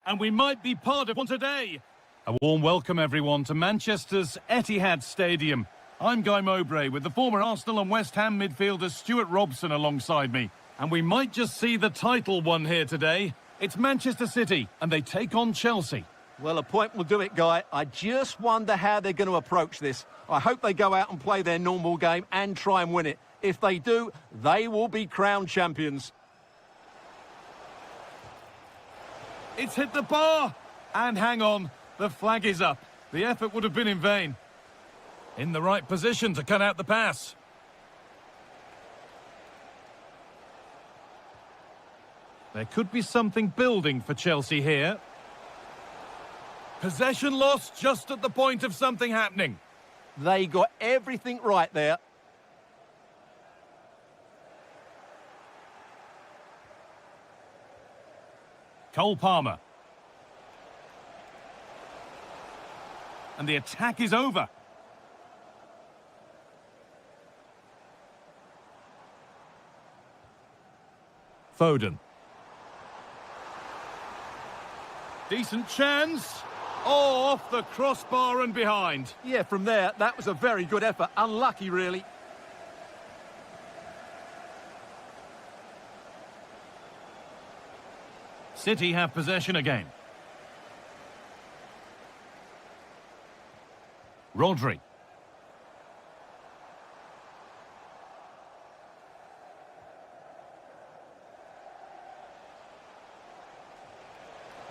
and we might be part of one today. A warm welcome, everyone, to Manchester's Etihad Stadium. I'm Guy Mowbray with the former Arsenal and West Ham midfielder Stuart Robson alongside me. And we might just see the title won here today. It's Manchester City, and they take on Chelsea. Well, a point will do it, Guy. I just wonder how they're going to approach this. I hope they go out and play their normal game and try and win it. If they do, they will be crowned champions. It's hit the bar! And hang on, the flag is up. The effort would have been in vain. In the right position to cut out the pass. There could be something building for Chelsea here. Possession lost just at the point of something happening. They got everything right there. Cole Palmer. And the attack is over. Foden. Decent chance. Oh, off the crossbar and behind. Yeah, from there, that was a very good effort. Unlucky, really. City have possession again. Rodri.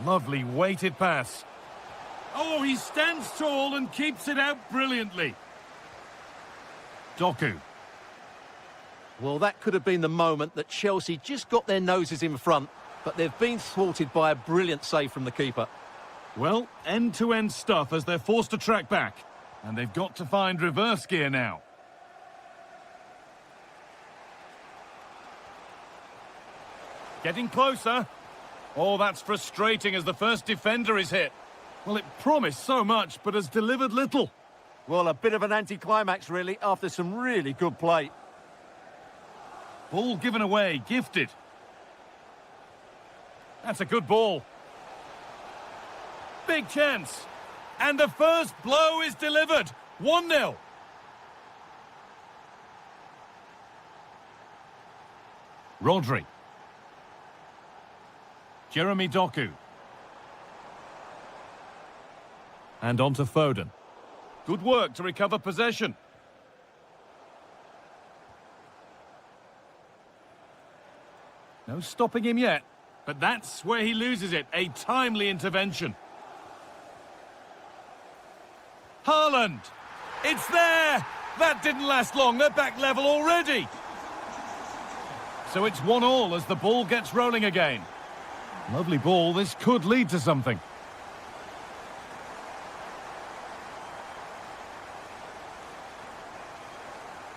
Lovely weighted pass. Oh, he stands tall and keeps it out brilliantly. Doku. Well, that could have been the moment that Chelsea just got their noses in front, but they've been thwarted by a brilliant save from the keeper. Well, end-to-end stuff as they're forced to track back. And they've got to find reverse gear now. Getting closer. Oh, that's frustrating as the first defender is hit. Well, it promised so much, but has delivered little. Well, a bit of an anticlimax, really, after some really good play. Ball given away, gifted. That's a good ball. Big chance. And the first blow is delivered. 1-0. Rodri. Jeremy Doku. And on to Foden. Good work to recover possession. No stopping him yet, but that's where he loses it. A timely intervention. Haaland! It's there! That didn't last long. They're back level already. So it's 1-1 as the ball gets rolling again. Lovely ball. This could lead to something.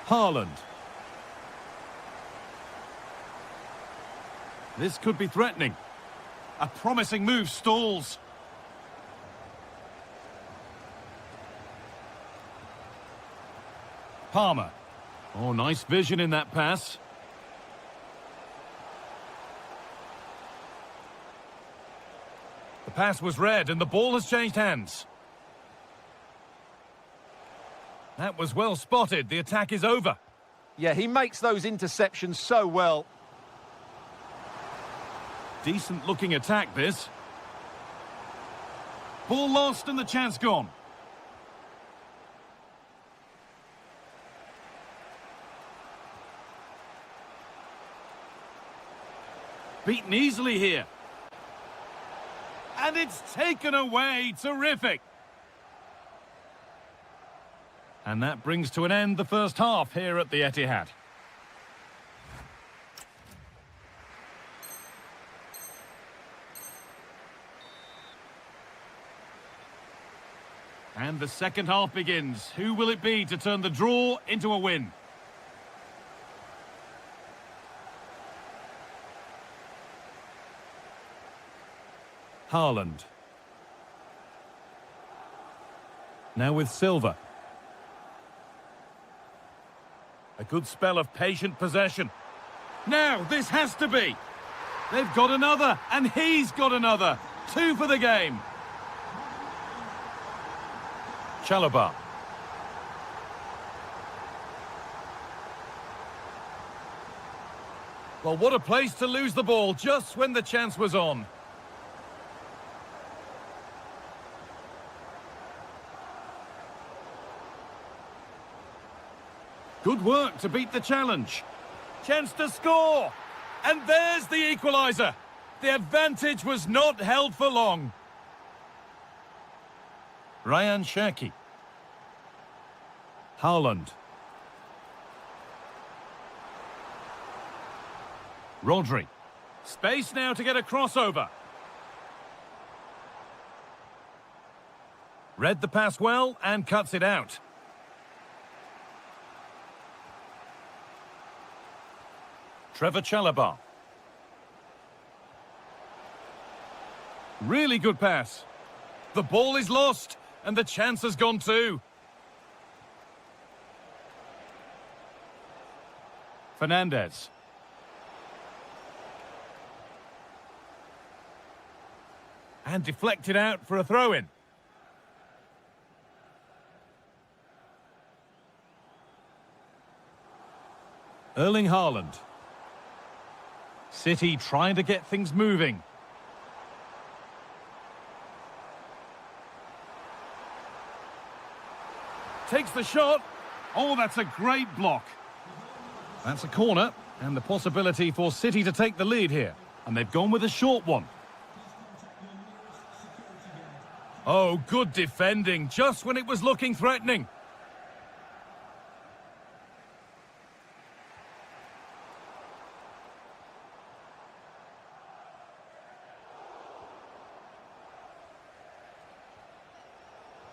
Haaland. This could be threatening. A promising move stalls. Palmer. Oh, nice vision in that pass. The pass was read and the ball has changed hands. That was well spotted. The attack is over. Yeah, he makes those interceptions so well. Decent looking attack, this. Ball lost and the chance gone. Beaten easily here. And it's taken away. Terrific. And that brings to an end the first half here at the Etihad. And the second half begins. Who will it be to turn the draw into a win? Haaland. Now with Silva. A good spell of patient possession. Now, this has to be. They've got another, and he's got another. 2 for the game. Chalobah. Well, what a place to lose the ball just when the chance was on. Good work to beat the challenge. Chance to score. And there's the equaliser. The advantage was not held for long. Ryan Cherki. Haaland. Rodri. Space now to get a crossover. Read the pass well and cuts it out. Trevor Chalobah. Really good pass. The ball is lost and the chance has gone too. Fernandez. And deflected out for a throw-in. Erling Haaland. City trying to get things moving. Takes the shot. Oh, that's a great block. That's a corner, and the possibility for City to take the lead here. And they've gone with a short one. Oh, good defending, just when it was looking threatening.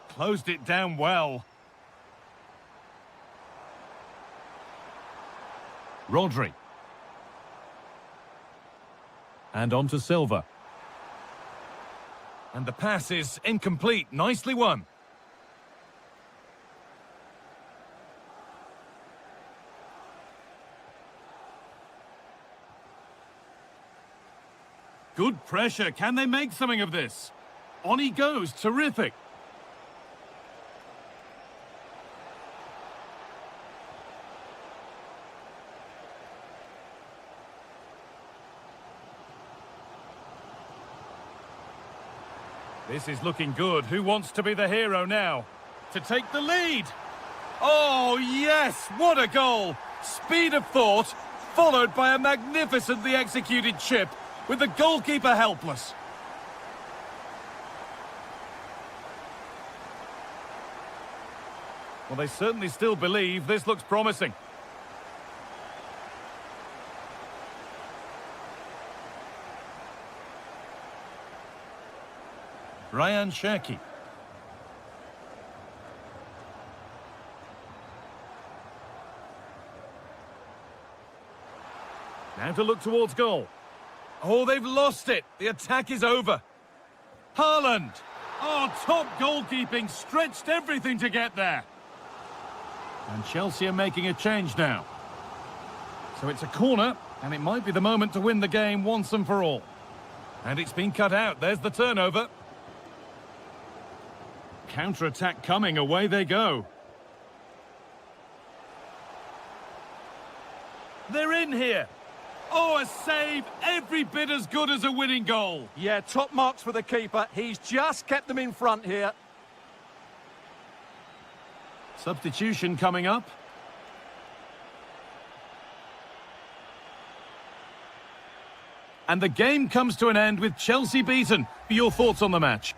Closed it down well. Rodri. And on to Silva. And the pass is incomplete. Nicely won. Good pressure. Can they make something of this? On he goes. Terrific. This is looking good. Who wants to be the hero now? To take the lead. Oh, yes! What a goal! Speed of thought, followed by a magnificently executed chip, with the goalkeeper helpless. Well, they certainly still believe this looks promising. Ryan Cherki. Now to look towards goal. Oh, they've lost it. The attack is over. Haaland. Oh, top goalkeeping. Stretched everything to get there. And Chelsea are making a change now. So it's a corner, and it might be the moment to win the game once and for all. And it's been cut out. There's the turnover. Counter-attack coming, away they go. They're in here. Oh, a save, every bit as good as a winning goal. Yeah, top marks for the keeper. He's just kept them in front here. Substitution coming up. And the game comes to an end with Chelsea beaten. Your thoughts on the match?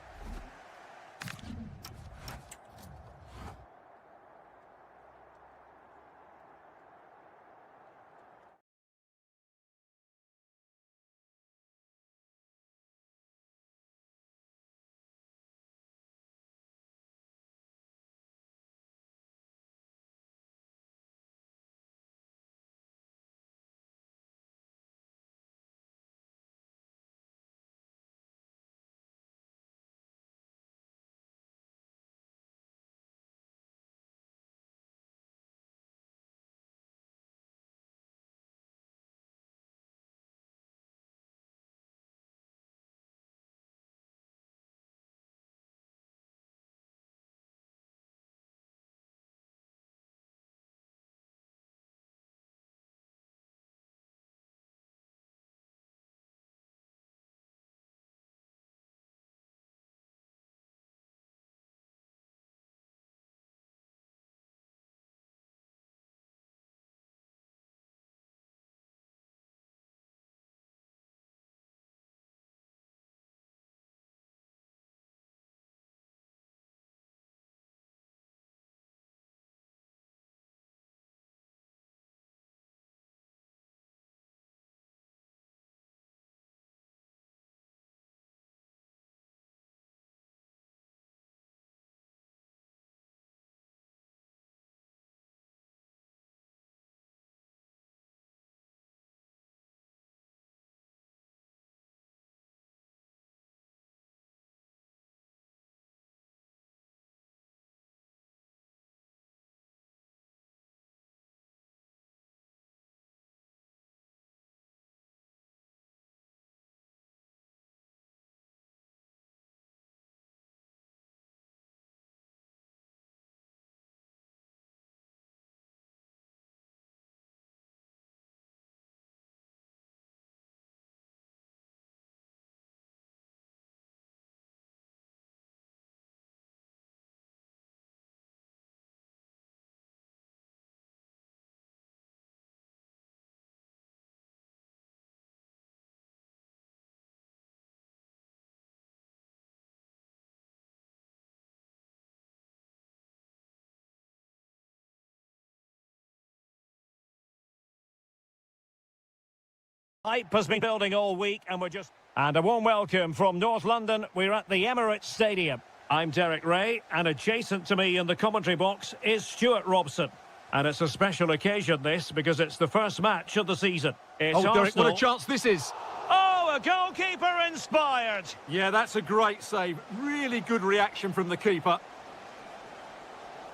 Hype has been building all week and we're just... And a warm welcome from North London. We're at the Emirates Stadium. I'm Derek Ray, and adjacent to me in the commentary box is Stuart Robson. And it's a special occasion, this, because it's the first match of the season. It's Oh, Derek, Arsenal. what a chance this is. Oh, a goalkeeper inspired. Yeah, that's a great save. Really good reaction from the keeper.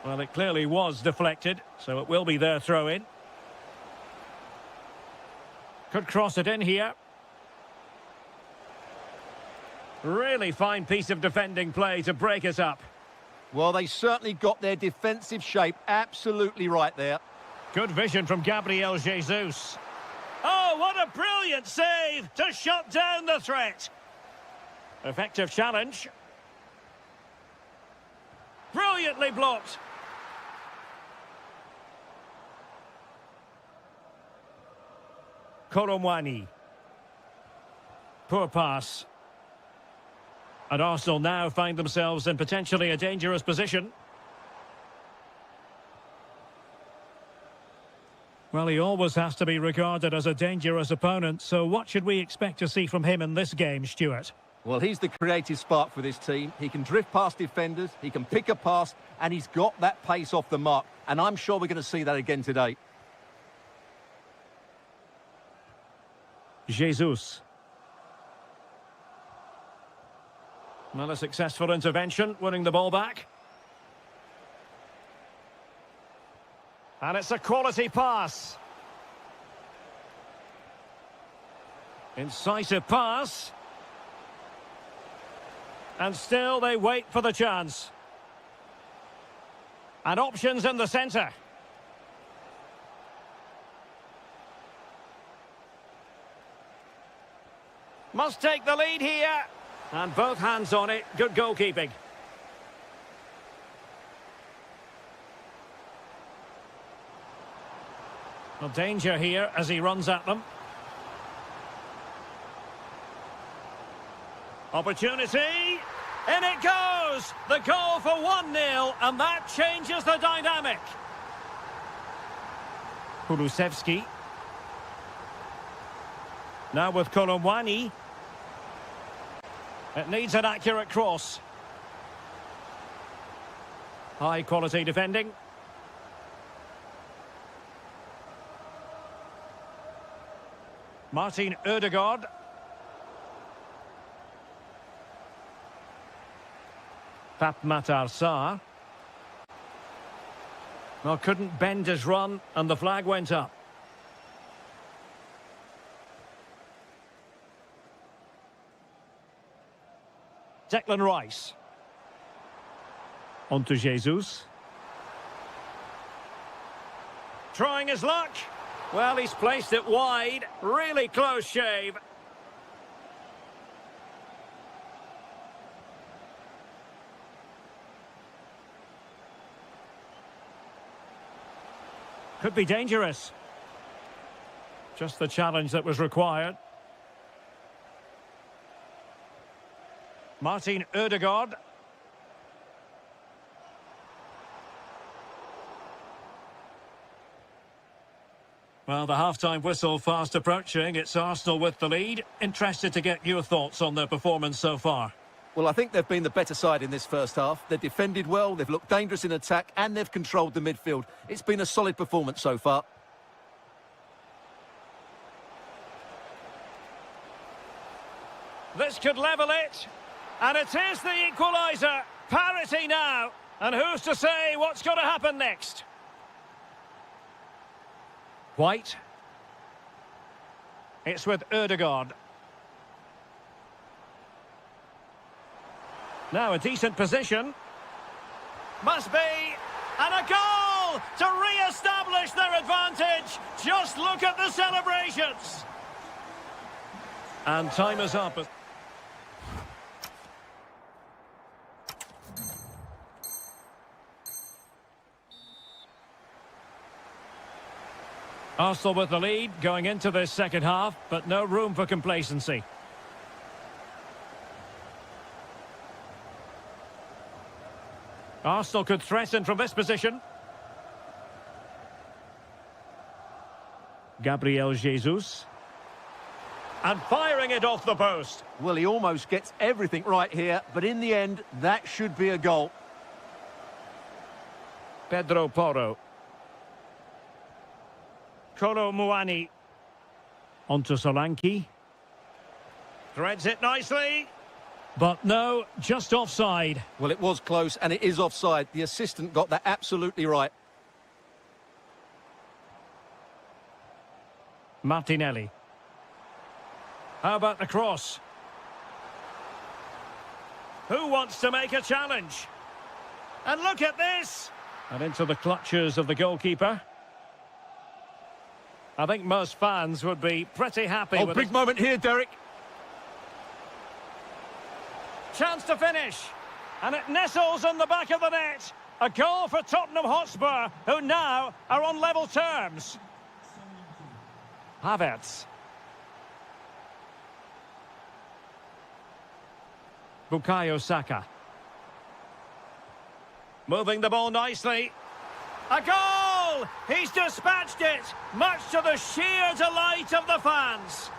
Well, it clearly was deflected, so it will be their throw-in. Could cross it in here. Really fine piece of defending play to break us up. Well, they certainly got their defensive shape absolutely right there. Good vision from Gabriel Jesus. Oh, what a brilliant save to shut down the threat. Effective challenge. Brilliantly blocked. Koromwani. Poor pass. And Arsenal now find themselves in potentially a dangerous position. Well, he always has to be regarded as a dangerous opponent, so what should we expect to see from him in this game, Stuart? Well, he's the creative spark for this team. He can drift past defenders, he can pick a pass, and he's got that pace off the mark. And I'm sure we're going to see that again today. Jesus. Well, a successful intervention, winning the ball back. And it's a quality pass. Incisive pass. And still they wait for the chance. And options in the centre. Must take the lead here. And both hands on it. Good goalkeeping. Well, danger here as he runs at them. Opportunity. In it goes. The goal for 1-0. And that changes the dynamic. Kulusevski. Now with Koromwani. It needs an accurate cross. High quality defending. Martin Ødegaard. Fatmatar Sarr. Well, couldn't bend his run and the flag went up. Declan Rice. On to Jesus. Trying his luck. Well, he's placed it wide. Really close shave. Could be dangerous. Just the challenge that was required. Martin Ødegaard. Well, the half-time whistle fast approaching. It's Arsenal with the lead. Interested to get your thoughts on their performance so far. Well, I think they've been the better side in this first half. They've defended well, they've looked dangerous in attack, and they've controlled the midfield. It's been a solid performance so far. This could level it. And it is the equaliser. Parity now. And who's to say what's going to happen next? White. It's with Ødegaard. Now a decent position. Must be. And a goal to re-establish their advantage. Just look at the celebrations. And time is up. Arsenal with the lead going into this second half, but no room for complacency. Arsenal could threaten from this position. Gabriel Jesus. And firing it off the post. Well, he almost gets everything right here, but in the end, that should be a goal. Pedro Porro. Kolo Muani. Onto Solanke. Threads it nicely. But no, just offside. Well, it was close, and it is offside. The assistant got that absolutely right. Martinelli. How about the cross? Who wants to make a challenge? And look at this! And into the clutches of the goalkeeper. I think most fans would be pretty happy with big moment here, Derek. Chance to finish. And it nestles in the back of the net. A goal for Tottenham Hotspur, who now are on level terms. Havertz. Bukayo Saka. Moving the ball nicely. A goal! He's dispatched it, much to the sheer delight of the fans.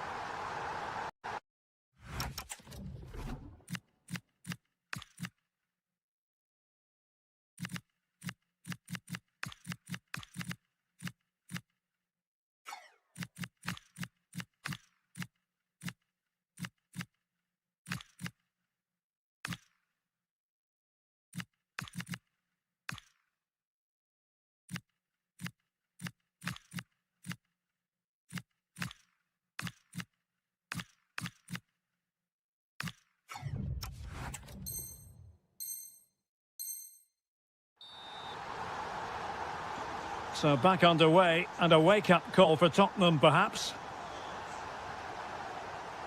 So back underway, and a wake-up call for Tottenham, perhaps.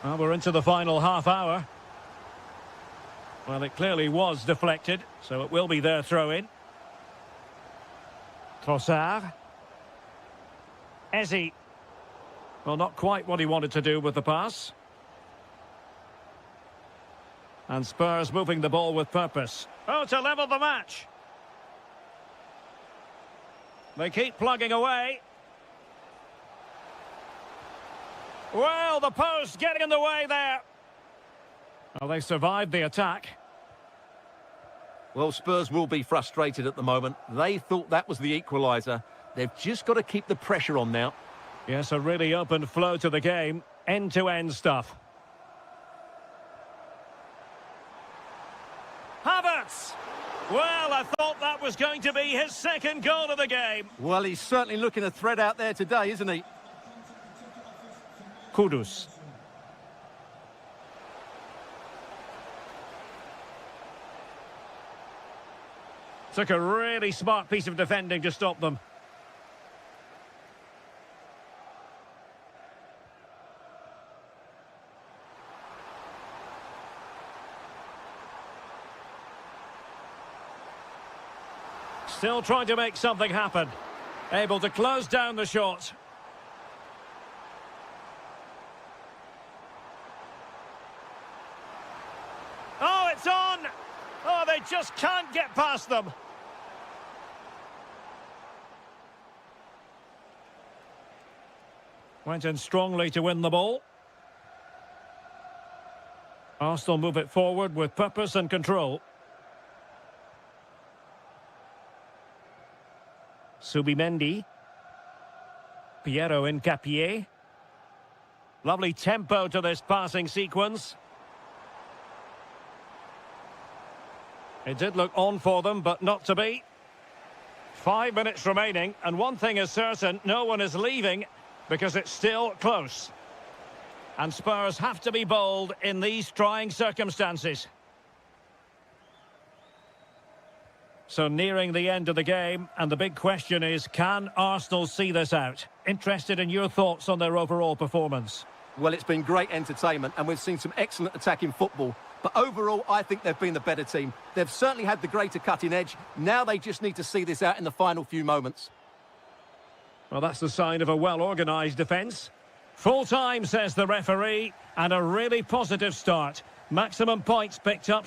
Well, we're into the final half hour. Well, it clearly was deflected, so it will be their throw-in. Trossard. Eze. Well, not quite what he wanted to do with the pass. And Spurs moving the ball with purpose. Oh, to level the match. They keep plugging away. Well, the post getting in the way there. Well, they survived the attack. Well, Spurs will be frustrated at the moment. They thought that was the equaliser. They've just got to keep the pressure on now. Yes, a really open flow to the game. End-to-end stuff. Havertz! Well, I thought that was going to be his second goal of the game. Well, he's certainly looking a threat out there today, isn't he? Kudus. Took a really smart piece of defending to stop them. Still trying to make something happen. Able to close down the shot. Oh, it's on! Oh, they just can't get past them. Went in strongly to win the ball. Arsenal move it forward with purpose and control. Subimendi. Piero Incapié. Lovely tempo to this passing sequence. It did look on for them, but not to be. 5 minutes remaining, and one thing is certain, no one is leaving because it's still close. And Spurs have to be bold in these trying circumstances. So nearing the end of the game, and the big question is, can Arsenal see this out? Interested in your thoughts on their overall performance. Well, it's been great entertainment, and we've seen some excellent attacking football. But overall, I think they've been the better team. They've certainly had the greater cutting edge. Now they just need to see this out in the final few moments. Well, that's the sign of a well-organised defence. Full time, says the referee, and a really positive start. Maximum points picked up.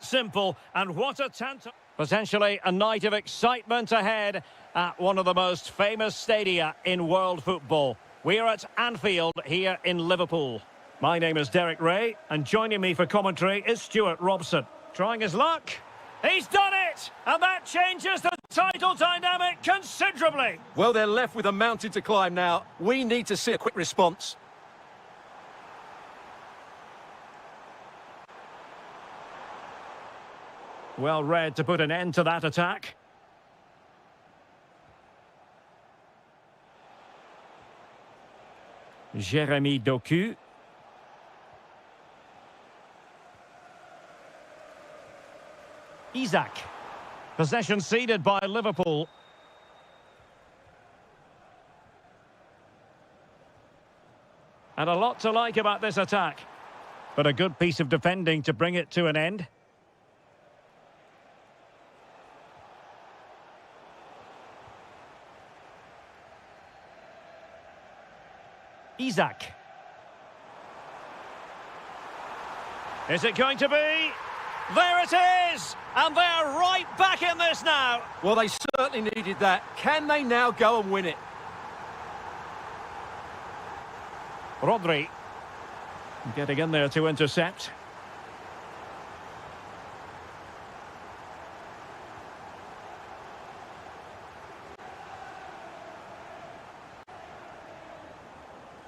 simple, and what a tantrum. Potentially a night of excitement ahead at one of the most famous stadia in world football. We're at Anfield here in Liverpool. My name is Derek Ray, and joining me for commentary is Stuart Robson. Trying his luck. He's done it! And that changes the title dynamic considerably. Well, they're left with a mountain to climb now. We need to see a quick response. Well read to put an end to that attack. Jeremy Doku. Isaac. Possession ceded by Liverpool. And a lot to like about this attack. But a good piece of defending to bring it to an end. Isaac. Is it going to be? There it is! And they're right back in this now. Well, they certainly needed that. Can they now go and win it? Rodri. Getting in there to intercept.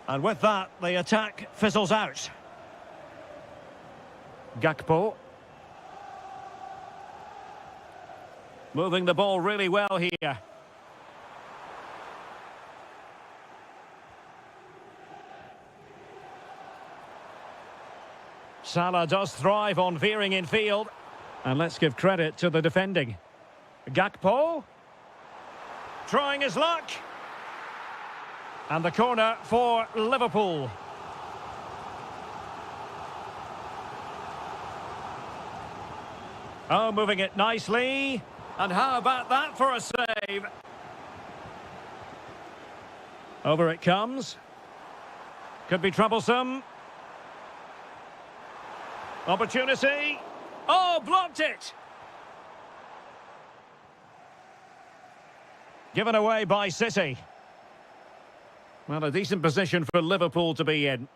And with that, the attack fizzles out. Gakpo. Moving the ball really well here. Salah does thrive on veering in field. And let's give credit to the defending. Gakpo. Trying his luck. And the corner for Liverpool. Oh, moving it nicely. And how about that for a save? Over it comes. Could be troublesome. Opportunity. Oh, blocked it. Given away by City. Well, a decent position for Liverpool to be in.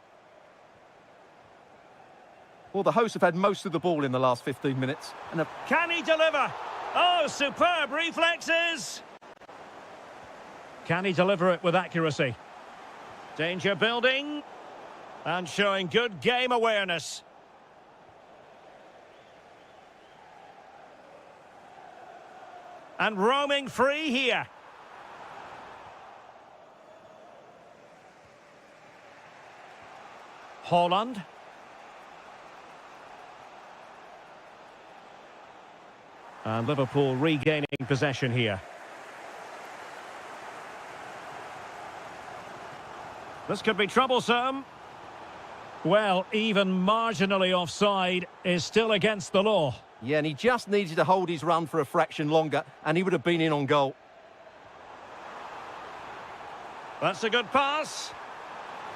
Well, the hosts have had most of the ball in the last 15 minutes. And Can he deliver? Oh, superb reflexes. Can he deliver it with accuracy? Danger building. And showing good game awareness. And roaming free here. Holland. And Liverpool regaining possession here. This could be troublesome. Well, even marginally offside is still against the law. yeah, and he just needed to hold his run for a fraction longer, and he would have been in on goal. That's a good pass.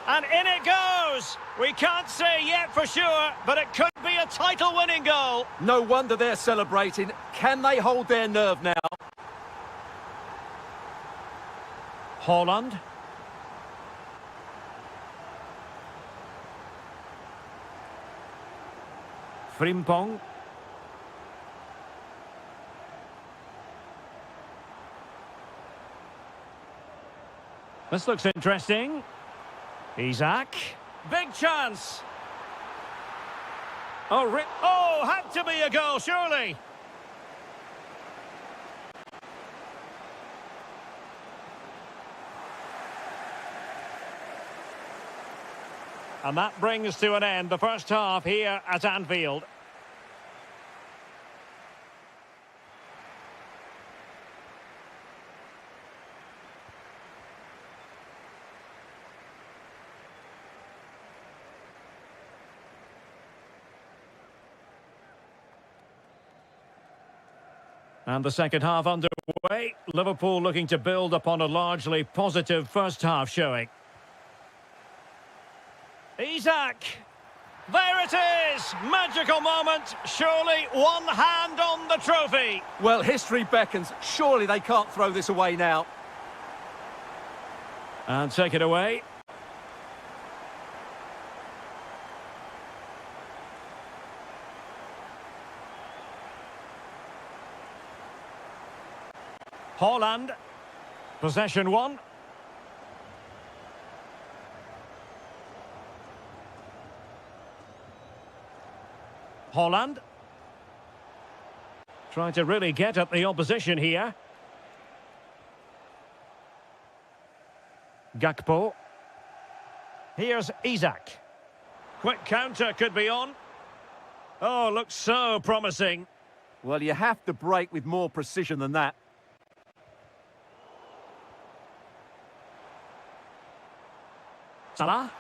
And in it goes! We can't say yet for sure, but it could be a title-winning goal. No wonder they're celebrating. Can they hold their nerve now? Holland. Frimpong. This looks interesting. Isaac. Big chance. Oh, had to be a goal, surely. And that brings to an end the first half here at Anfield. And the second half underway. Liverpool looking to build upon a largely positive first half showing. Isaac. There it is! Magical moment. Surely one hand on the trophy. Well, history beckons. Surely they can't throw this away now. And take it away. Holland. Possession one. Holland. Trying to really get at the opposition here. Gakpo. Here's Isak. Quick counter could be on. Oh, looks so promising. Well, you have to break with more precision than that. Salah.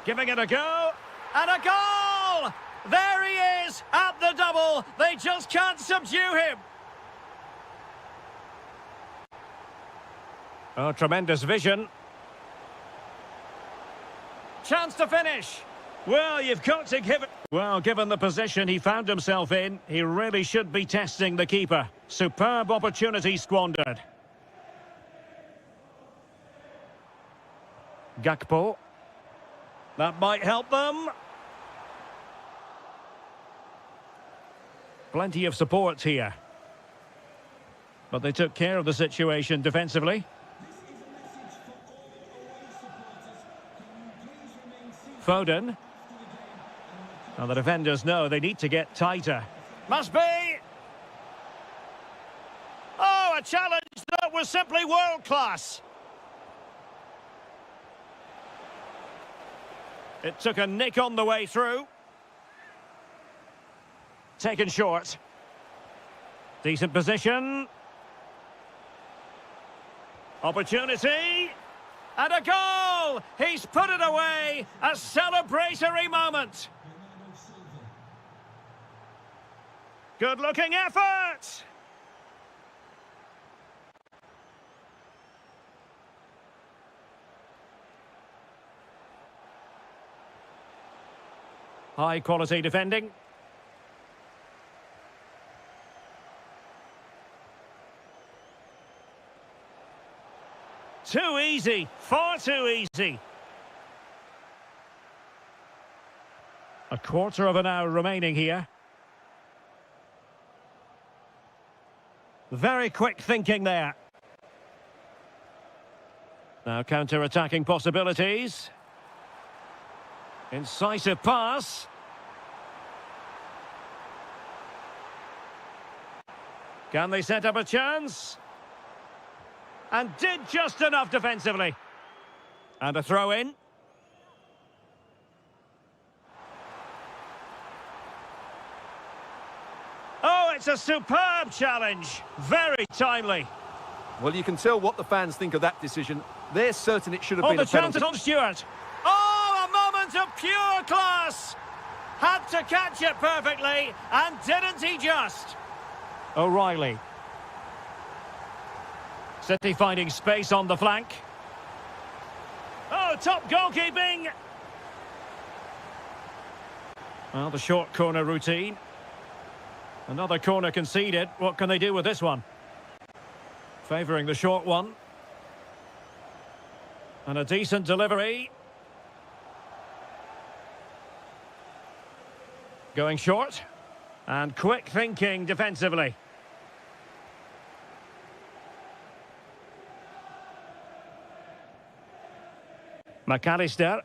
Giving it a go. And a goal! There he is at the double. They just can't subdue him. Oh, tremendous vision. Chance to finish. Well, you've got to give it... Well, given the position he found himself in, he really should be testing the keeper. Superb opportunity squandered. Gakpo. That might help them. Plenty of support here. But they took care of the situation defensively. Foden. Now the defenders know they need to get tighter. Must be! Oh, a challenge that was simply world-class. It took a nick on the way through. Taken short. Decent position. Opportunity. And a goal! He's put it away. A celebratory moment. Good-looking effort. High-quality defending. Too easy, far too easy. A quarter of an hour remaining here. Very quick thinking there. Now counter-attacking possibilities. Incisive pass. Can they set up a chance? And did just enough defensively. And a throw in. Oh, it's a superb challenge. Very timely. Well, you can tell what the fans think of that decision. They're certain it should have been The a chance penalty. is on Stewart. Oh, a moment of pure class. Had to catch it perfectly, and didn't he just? O'Reilly. City finding space on the flank. Oh, top goalkeeping. Well, the short corner routine. Another corner conceded. What can they do with this one? Favouring the short one. And a decent delivery. Going short. And quick thinking defensively. McAllister.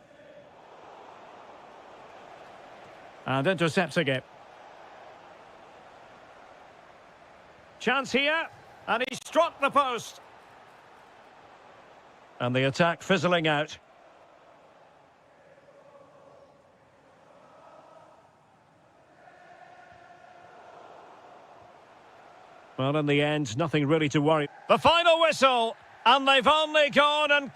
And intercepting it. Chance here. And he struck the post. And the attack fizzling out. Well, in the end, nothing really to worry. The final whistle. And they've only gone and...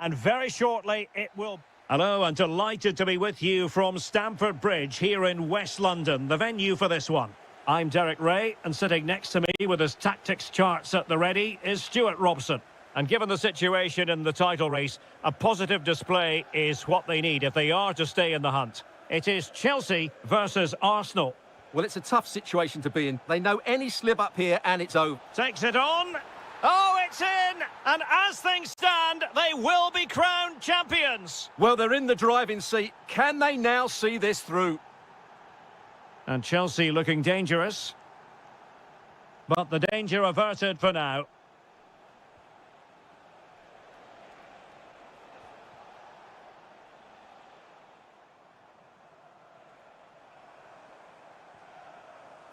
And very shortly it will... Hello, and delighted to be with you from Stamford Bridge here in West London, the venue for this one. I'm Derek Ray, and sitting next to me with his tactics charts at the ready is Stuart Robson. And given the situation in the title race, a positive display is what they need if they are to stay in the hunt. It is Chelsea versus Arsenal. Well, it's a tough situation to be in. They know any slip up here and it's over. Takes it on. Oh, it's in! And as things stand, they will be crowned champions. Well, they're in the driving seat. Can they now see this through? And Chelsea looking dangerous. But the danger averted for now.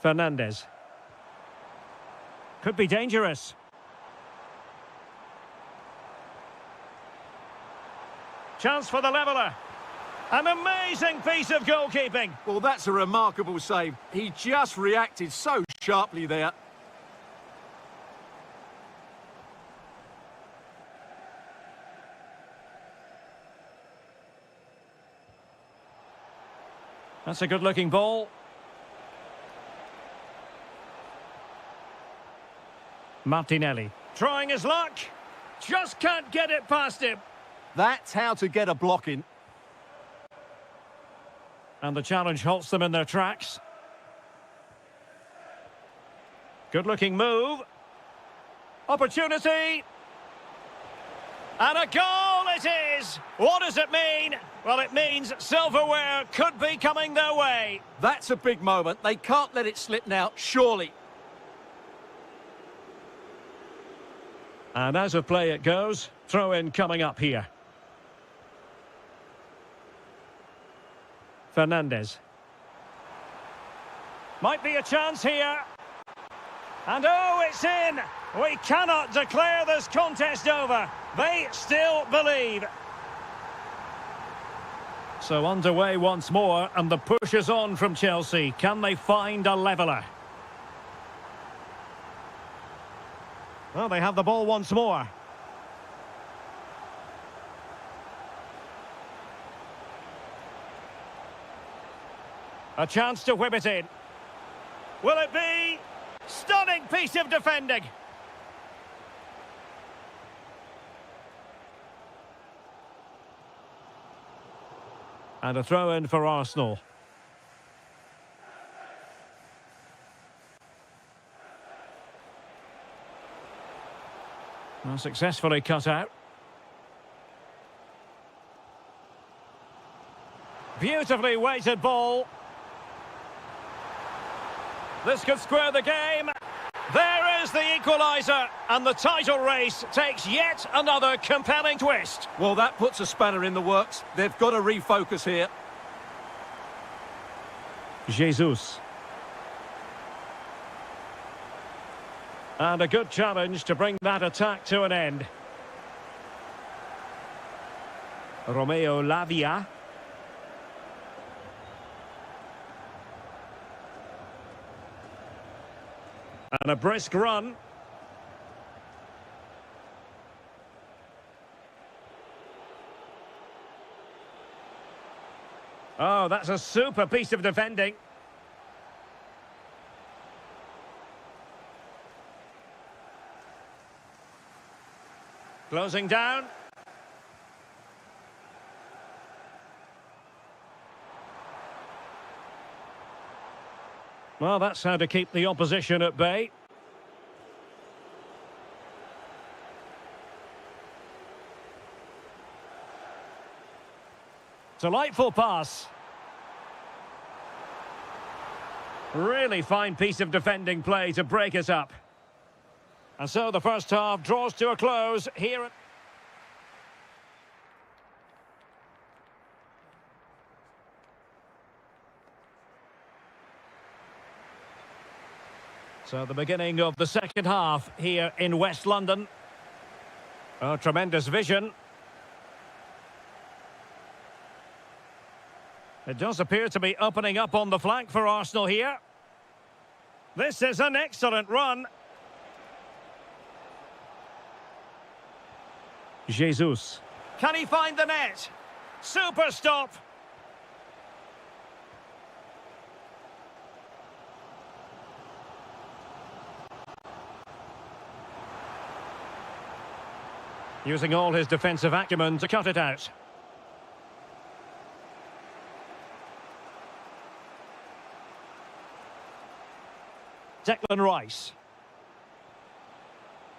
Fernandez. Could be dangerous. Chance for the leveller. An amazing piece of goalkeeping. Well, that's a remarkable save. He just reacted so sharply there. That's a good-looking ball. Martinelli. Trying his luck. Just can't get it past him. That's how to get a block in. And the challenge halts them in their tracks. Good-looking move. Opportunity. And a goal it is! What does it mean? Well, it means silverware could be coming their way. That's a big moment. They can't let it slip now, surely. And as of play it goes, throw-in coming up here. Fernandez. Might be a chance here. And oh, it's in! We cannot declare this contest over. They still believe. So underway once more, and the push is on from Chelsea. Can they find a leveller? Well, they have the ball once more. A chance to whip it in. Will it be? Stunning piece of defending. And a throw-in for Arsenal. Well, successfully cut out. Beautifully weighted ball. This could square the game. There is the equaliser, and the title race takes yet another compelling twist. Well, that puts a spanner in the works. They've got to refocus here. Jesus. And a good challenge to bring that attack to an end. Romeo Lavia. And a brisk run. Oh, that's a super piece of defending. Closing down. Well, that's how to keep the opposition at bay. Delightful pass. Really fine piece of defending play to break it up. And so the first half draws to a close here at... So the beginning of the second half here in West London. Oh, tremendous vision. It does appear to be opening up on the flank for Arsenal here. This is an excellent run. Jesus. Can he find the net? Super stop. Using all his defensive acumen to cut it out. Declan Rice.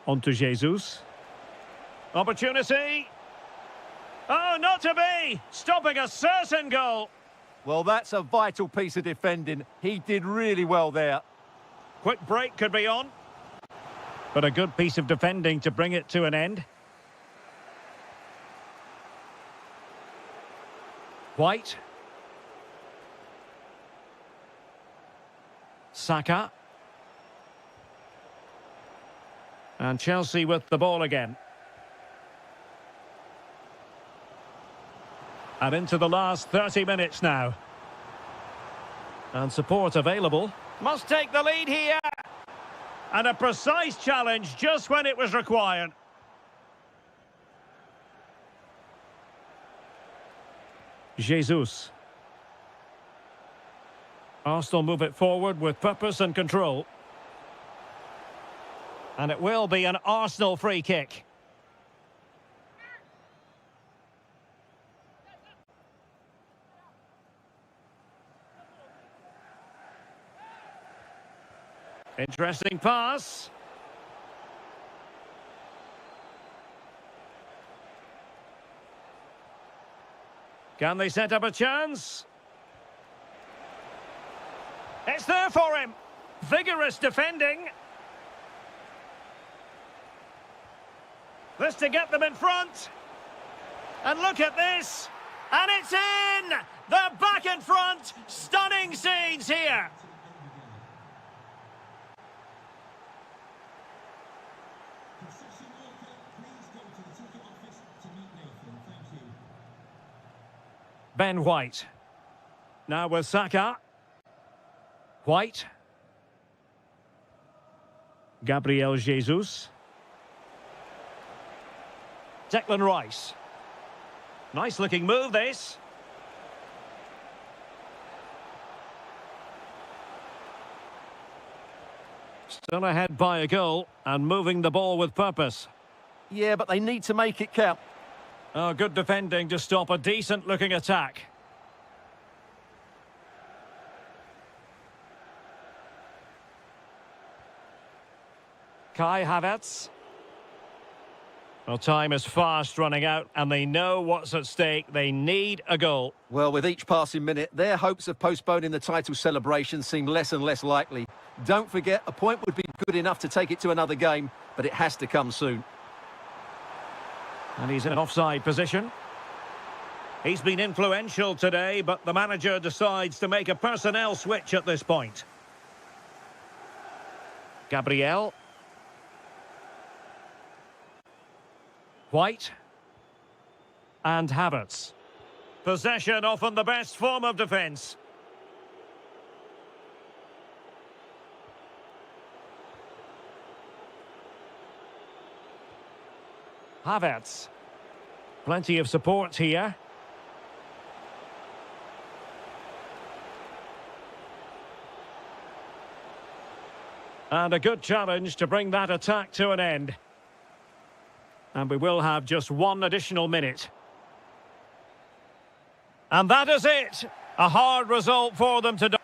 On to Jesus. Opportunity. Oh, not to be! Stopping a certain goal. Well, that's a vital piece of defending. He did really well there. Quick break could be on. But a good piece of defending to bring it to an end. White. Saka. And Chelsea with the ball again. And into the last 30 minutes now. And support available. Must take the lead here. And a precise challenge just when it was required. Jesus. Arsenal move it forward with purpose and control. And it will be an Arsenal free kick. Interesting pass. Can they set up a chance? It's there for him. Vigorous defending. This to get them in front. And look at this. And it's in! They're back in front. Stunning scenes here. Ben White. Now with Saka. White. Gabriel Jesus. Declan Rice. Nice looking move, this. Still ahead by a goal and moving the ball with purpose. Yeah, but they need to make it count. Oh, good defending to stop a decent looking attack. Kai Havertz. Well, time is fast running out and they know what's at stake. They need a goal. Well, with each passing minute, their hopes of postponing the title celebration seem less and less likely. Don't forget, a point would be good enough to take it to another game, but it has to come soon. And he's in an offside position. He's been influential today, but the manager decides to make a personnel switch at this point. Gabriel. White. And Havertz. Possession often the best form of defence. Havertz. Plenty of support here. And a good challenge to bring that attack to an end. And we will have just one additional minute. And that is it. A hard result for them to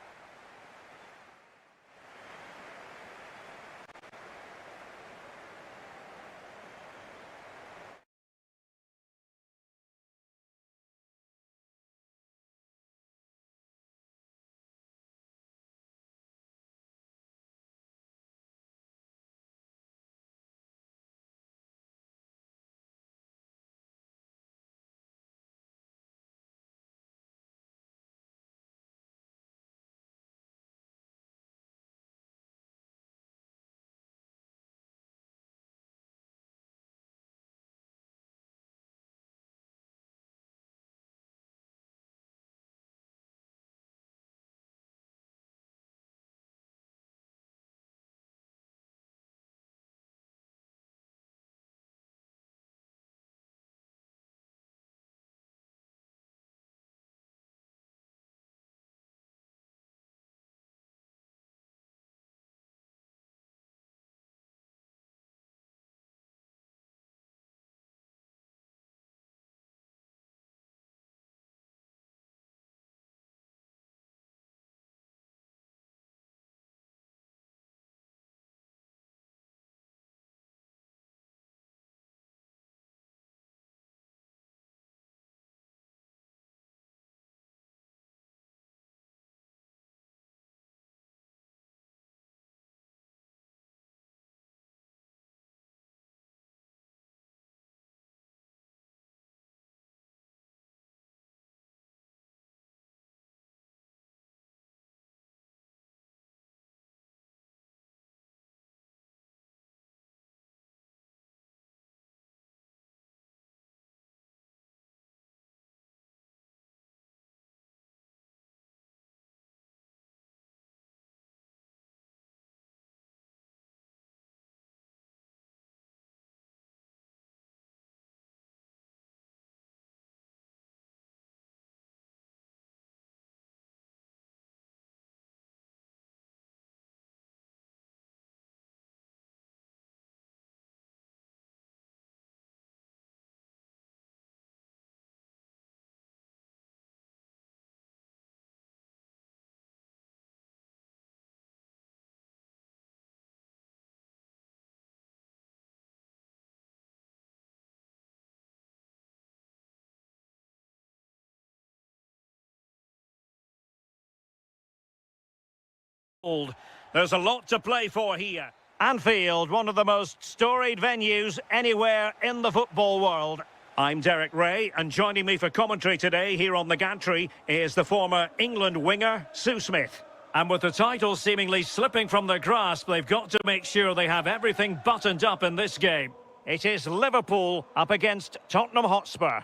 There's a lot to play for here. Anfield, one of the most storied venues anywhere in the football world. I'm Derek Ray, and joining me for commentary today here on the gantry is the former England winger, Sue Smith. And with the title seemingly slipping from their grasp, they've got to make sure they have everything buttoned up in this game. It is Liverpool up against Tottenham Hotspur.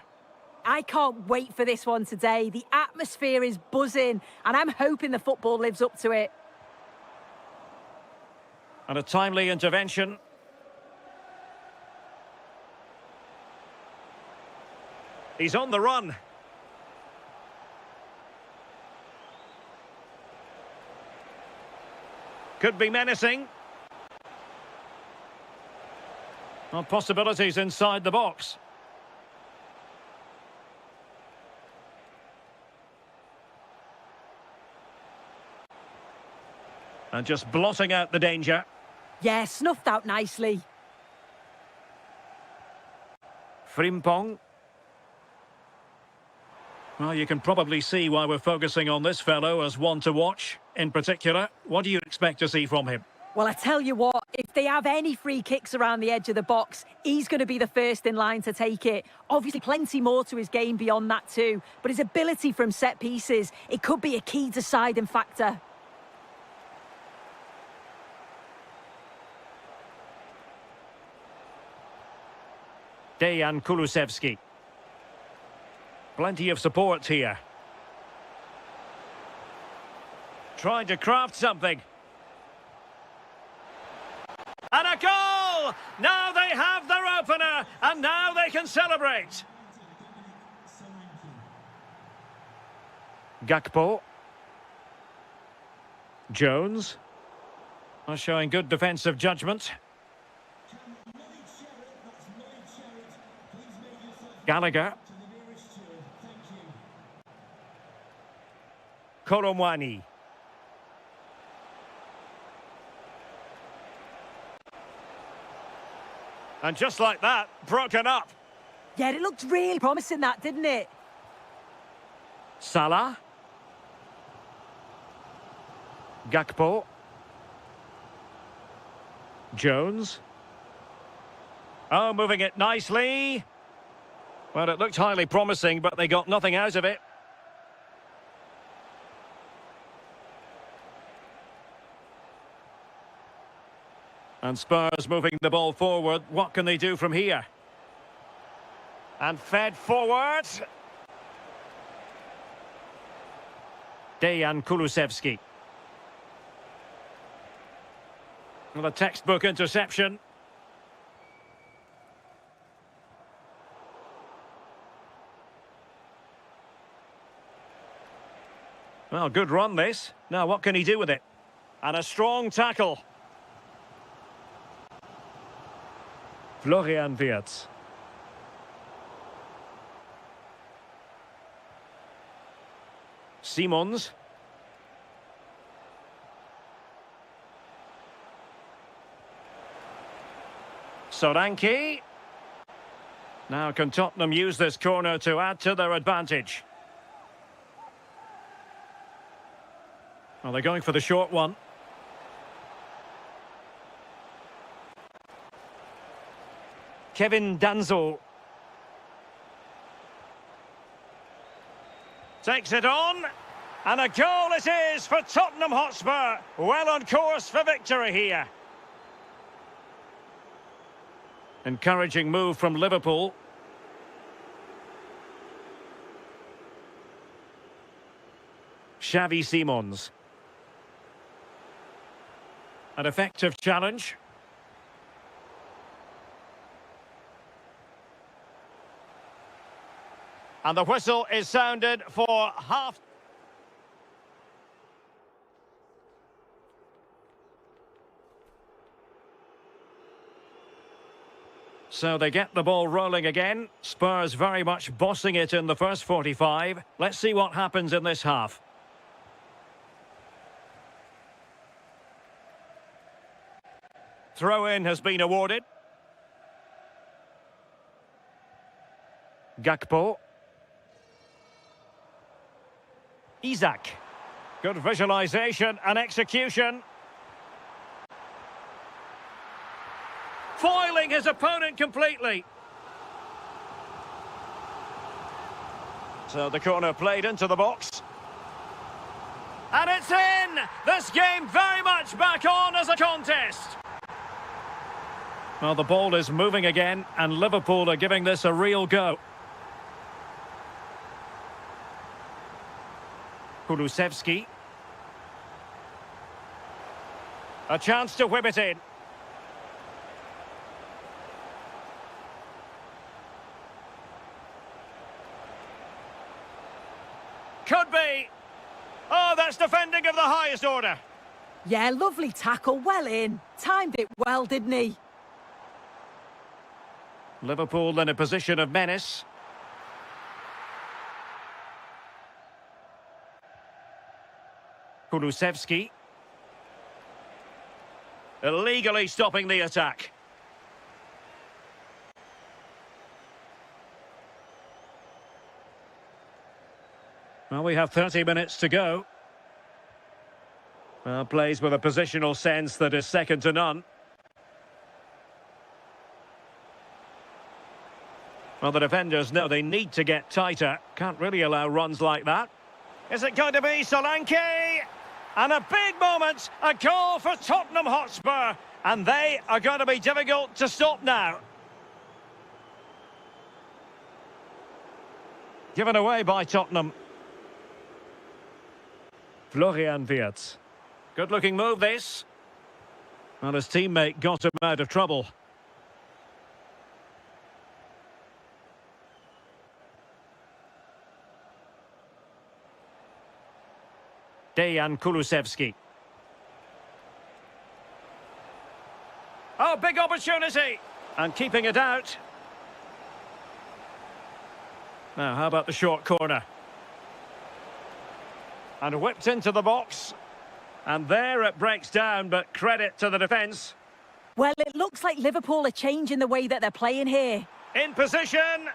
I can't wait for this one today. The atmosphere is buzzing, and I'm hoping the football lives up to it. And a timely intervention. He's on the run. Could be menacing. Well, possibilities inside the box. And just blotting out the danger. Yeah, snuffed out nicely. Frimpong. Well, you can probably see why we're focusing on this fellow as one to watch. In particular, what do you expect to see from him? Well, I tell you what, if they have any free kicks around the edge of the box, he's going to be the first in line to take it. Obviously, plenty more to his game beyond that too. But his ability from set pieces, it could be a key deciding factor. Dejan Kulusevski. Plenty of support here. Trying to craft something. And a goal! Now they have their opener, and now they can celebrate. Gakpo. Jones. Are showing good defensive judgment. Gallagher. Koromwani. And just like that, broken up. Yeah, it looked really promising, that, didn't it? Salah. Gakpo. Jones. Oh, moving it nicely. Well, it looked highly promising, but they got nothing out of it. And Spurs moving the ball forward. What can they do from here? And fed forward. Dejan Kulusevski. Well, a textbook interception. Well, good run this. Now, what can he do with it? And a strong tackle. Florian Wirtz. Simons. Soranke. Now can Tottenham use this corner to add to their advantage? Well, they're going for the short one. Kevin Danzo. Takes it on. And a goal it is for Tottenham Hotspur. Well on course for victory here. Encouraging move from Liverpool. Xavi Simons. An effective challenge. And the whistle is sounded for half. So they get the ball rolling again. Spurs very much bossing it in the first 45. Let's see what happens in this half. Throw-in has been awarded. Gakpo. Isak. Good visualization and execution. Foiling his opponent completely. So the corner played into the box. And it's in! This game very much back on as a contest. Well, the ball is moving again, and Liverpool are giving this a real go. Kulusevski. A chance to whip it in. Could be. Oh, that's defending of the highest order. Yeah, lovely tackle, well in. Timed it well, didn't he? Liverpool in a position of menace. Kulusevski. Illegally stopping the attack. Well, we have 30 minutes to go. Plays with a positional sense that is second to none. Well, the defenders know they need to get tighter. Can't really allow runs like that. Is it going to be Solanke? And a big moment, a goal for Tottenham Hotspur. And they are going to be difficult to stop now. Given away by Tottenham. Florian Wirtz. Good-looking move, this. Well, his teammate got him out of trouble. Dejan Kulusevski. Oh, big opportunity! And keeping it out. Now, how about the short corner? And whipped into the box. And there it breaks down, but credit to the defence. Well, it looks like Liverpool are changing the way that they're playing here. In position.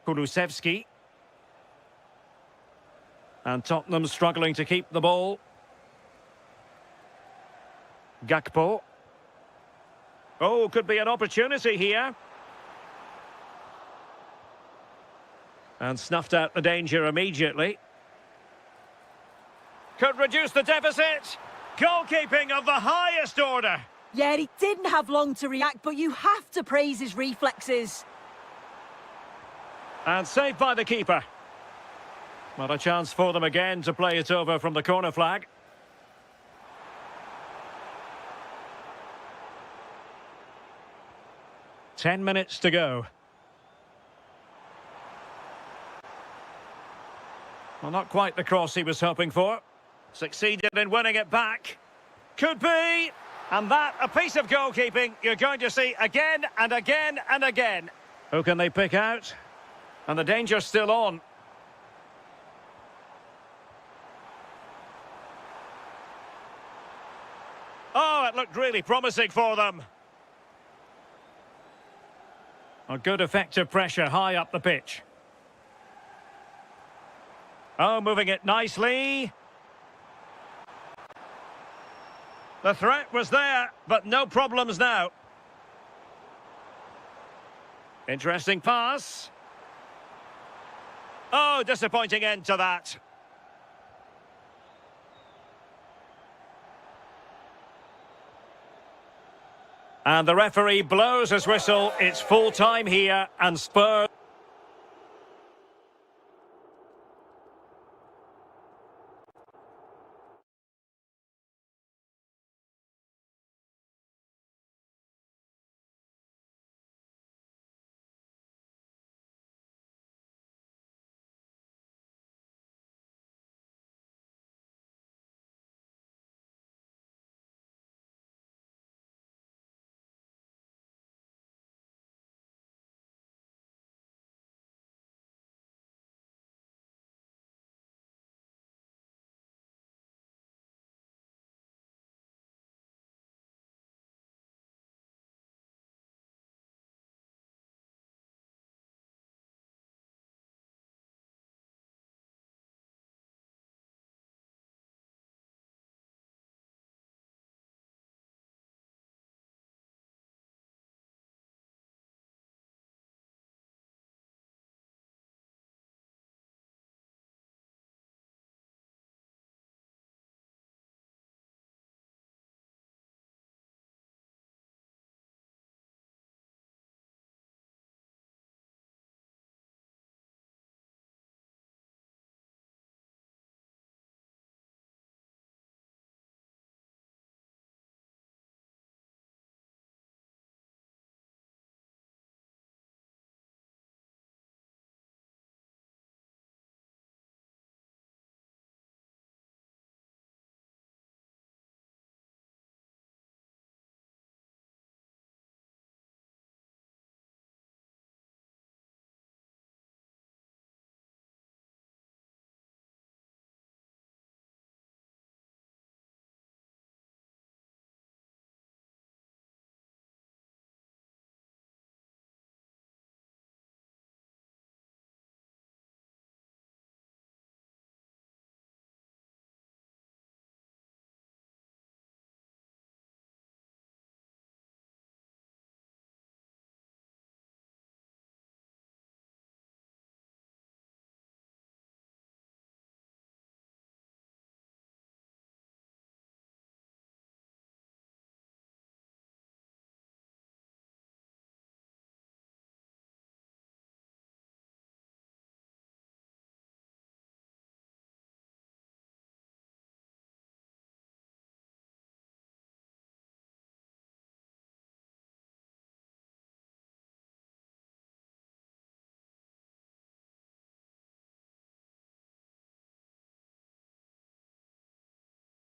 Kulusevski. And Tottenham struggling to keep the ball. Gakpo. Oh, could be an opportunity here. And snuffed out the danger immediately. Could reduce the deficit. Goalkeeping of the highest order. Yeah, he didn't have long to react, but you have to praise his reflexes. And saved by the keeper. Well, a chance for them again to play it over from the corner flag. Ten minutes to go. Well, not quite the cross he was hoping for. Succeeded in winning it back. Could be. And that, a piece of goalkeeping you're going to see again and again and again. Who can they pick out? And the danger's still on. Oh, it looked really promising for them. A good effective pressure high up the pitch. Oh, moving it nicely. The threat was there, but no problems now. Interesting pass. Oh, disappointing end to that. And the referee blows his whistle. It's full time here, and Spurs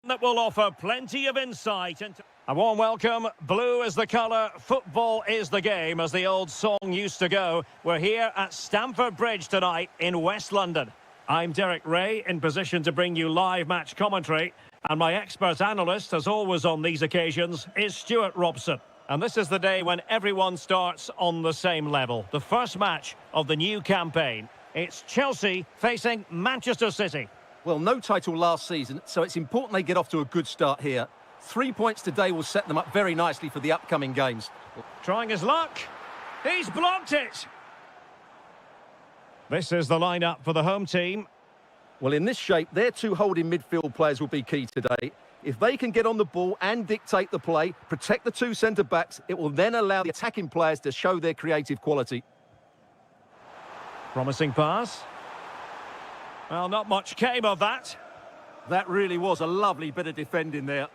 that will offer plenty of insight into... A warm welcome. Blue is the colour, football is the game, as the old song used to go. We're here at Stamford Bridge tonight in West London. I'm Derek Ray, in position to bring you live match commentary, and my expert analyst, as always on these occasions, is Stuart Robson. And this is the day when everyone starts on the same level. The first match of the new campaign. It's Chelsea facing Manchester City. Well, no title last season, so it's important they get off to a good start here. 3 points today will set them up very nicely for the upcoming games. Trying his luck. He's blocked it. This is the lineup for the home team. Well, in this shape, their two holding midfield players will be key today. If they can get on the ball and dictate the play, protect the two centre-backs, it will then allow the attacking players to show their creative quality. Promising pass. Well, not much came of that. That really was a lovely bit of defending there.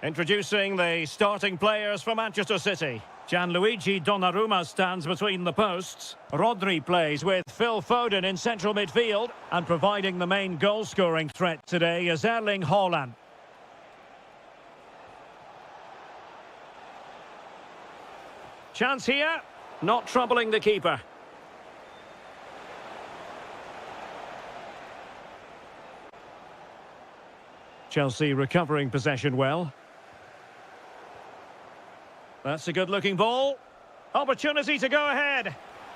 Introducing the starting players for Manchester City. Gianluigi Donnarumma stands between the posts. Rodri plays with Phil Foden in central midfield. And providing the main goal-scoring threat today is Erling Haaland. Chance here. Not troubling the keeper. Chelsea recovering possession well. That's a good-looking ball. Opportunity to go ahead.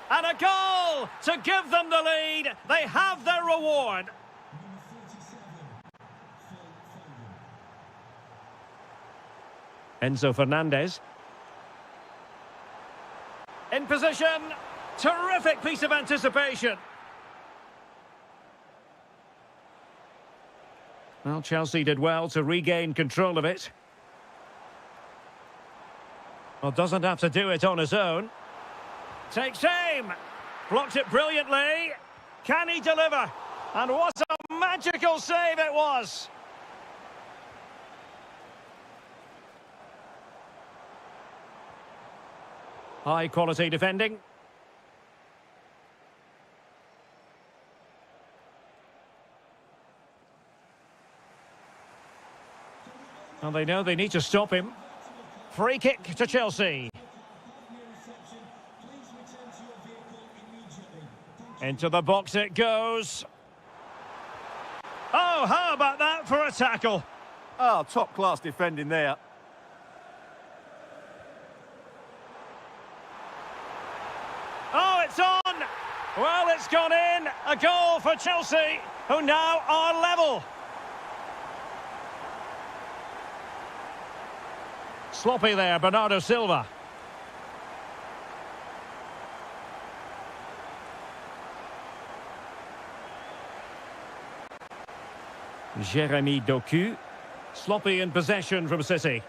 And a goal to give them the lead. They have their reward. Enzo Fernandez. In position. Terrific piece of anticipation. Well, Chelsea did well to regain control of it. Well, doesn't have to do it on his own. Takes aim. Blocked it brilliantly. Can he deliver? And what a magical save it was. High quality defending. And they know they need to stop him. Free kick to Chelsea. Into the box it goes. Oh, how about that for a tackle? Oh, top-class defending there. Oh, it's on! Well, it's gone in. A goal for Chelsea, who now are level. Sloppy there, Bernardo Silva. Jeremy Doku. Sloppy in possession from City.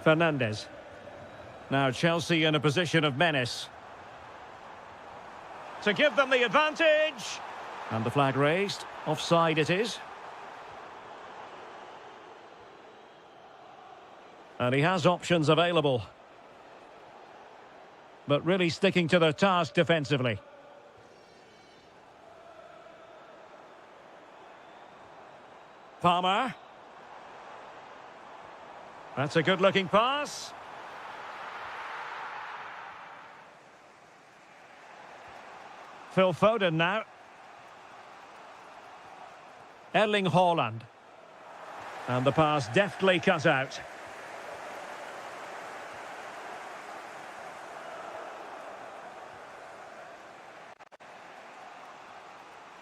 Fernandez. Now Chelsea in a position of menace. To give them the advantage. And the flag raised. Offside it is. And he has options available. But really sticking to their task defensively. Palmer. That's a good-looking pass. Phil Foden now. Erling Haaland. And the pass deftly cut out.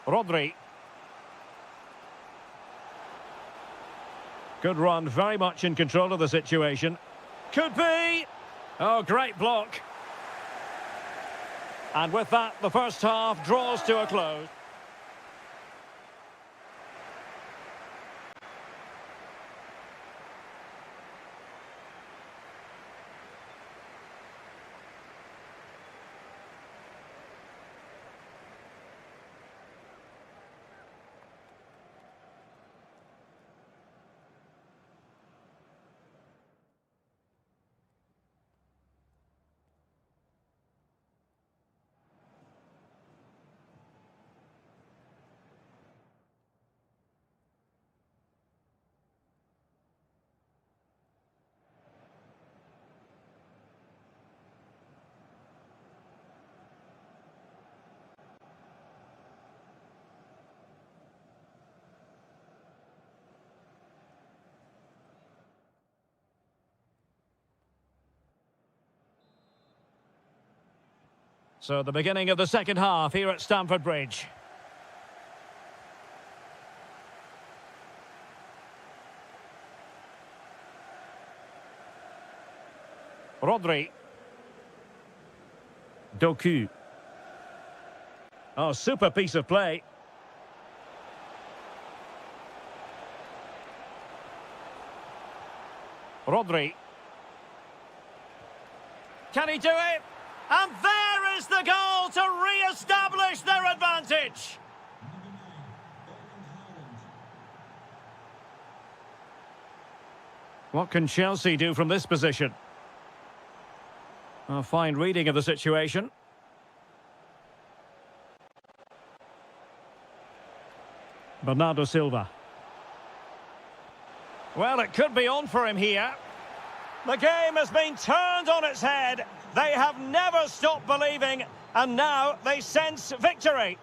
Rodri. Good run, very much in control of the situation. Could be. Oh, great block. And with that, the first half draws to a close. So the beginning of the second half here at Stamford Bridge. Rodri. Doku. Oh, super piece of play. Rodri. Can he do it? And there is the goal to re-establish their advantage. What can Chelsea do from this position? A fine reading of the situation. Bernardo Silva. Well, it could be on for him here. The game has been turned on its head. They have never stopped believing, and now they sense victory.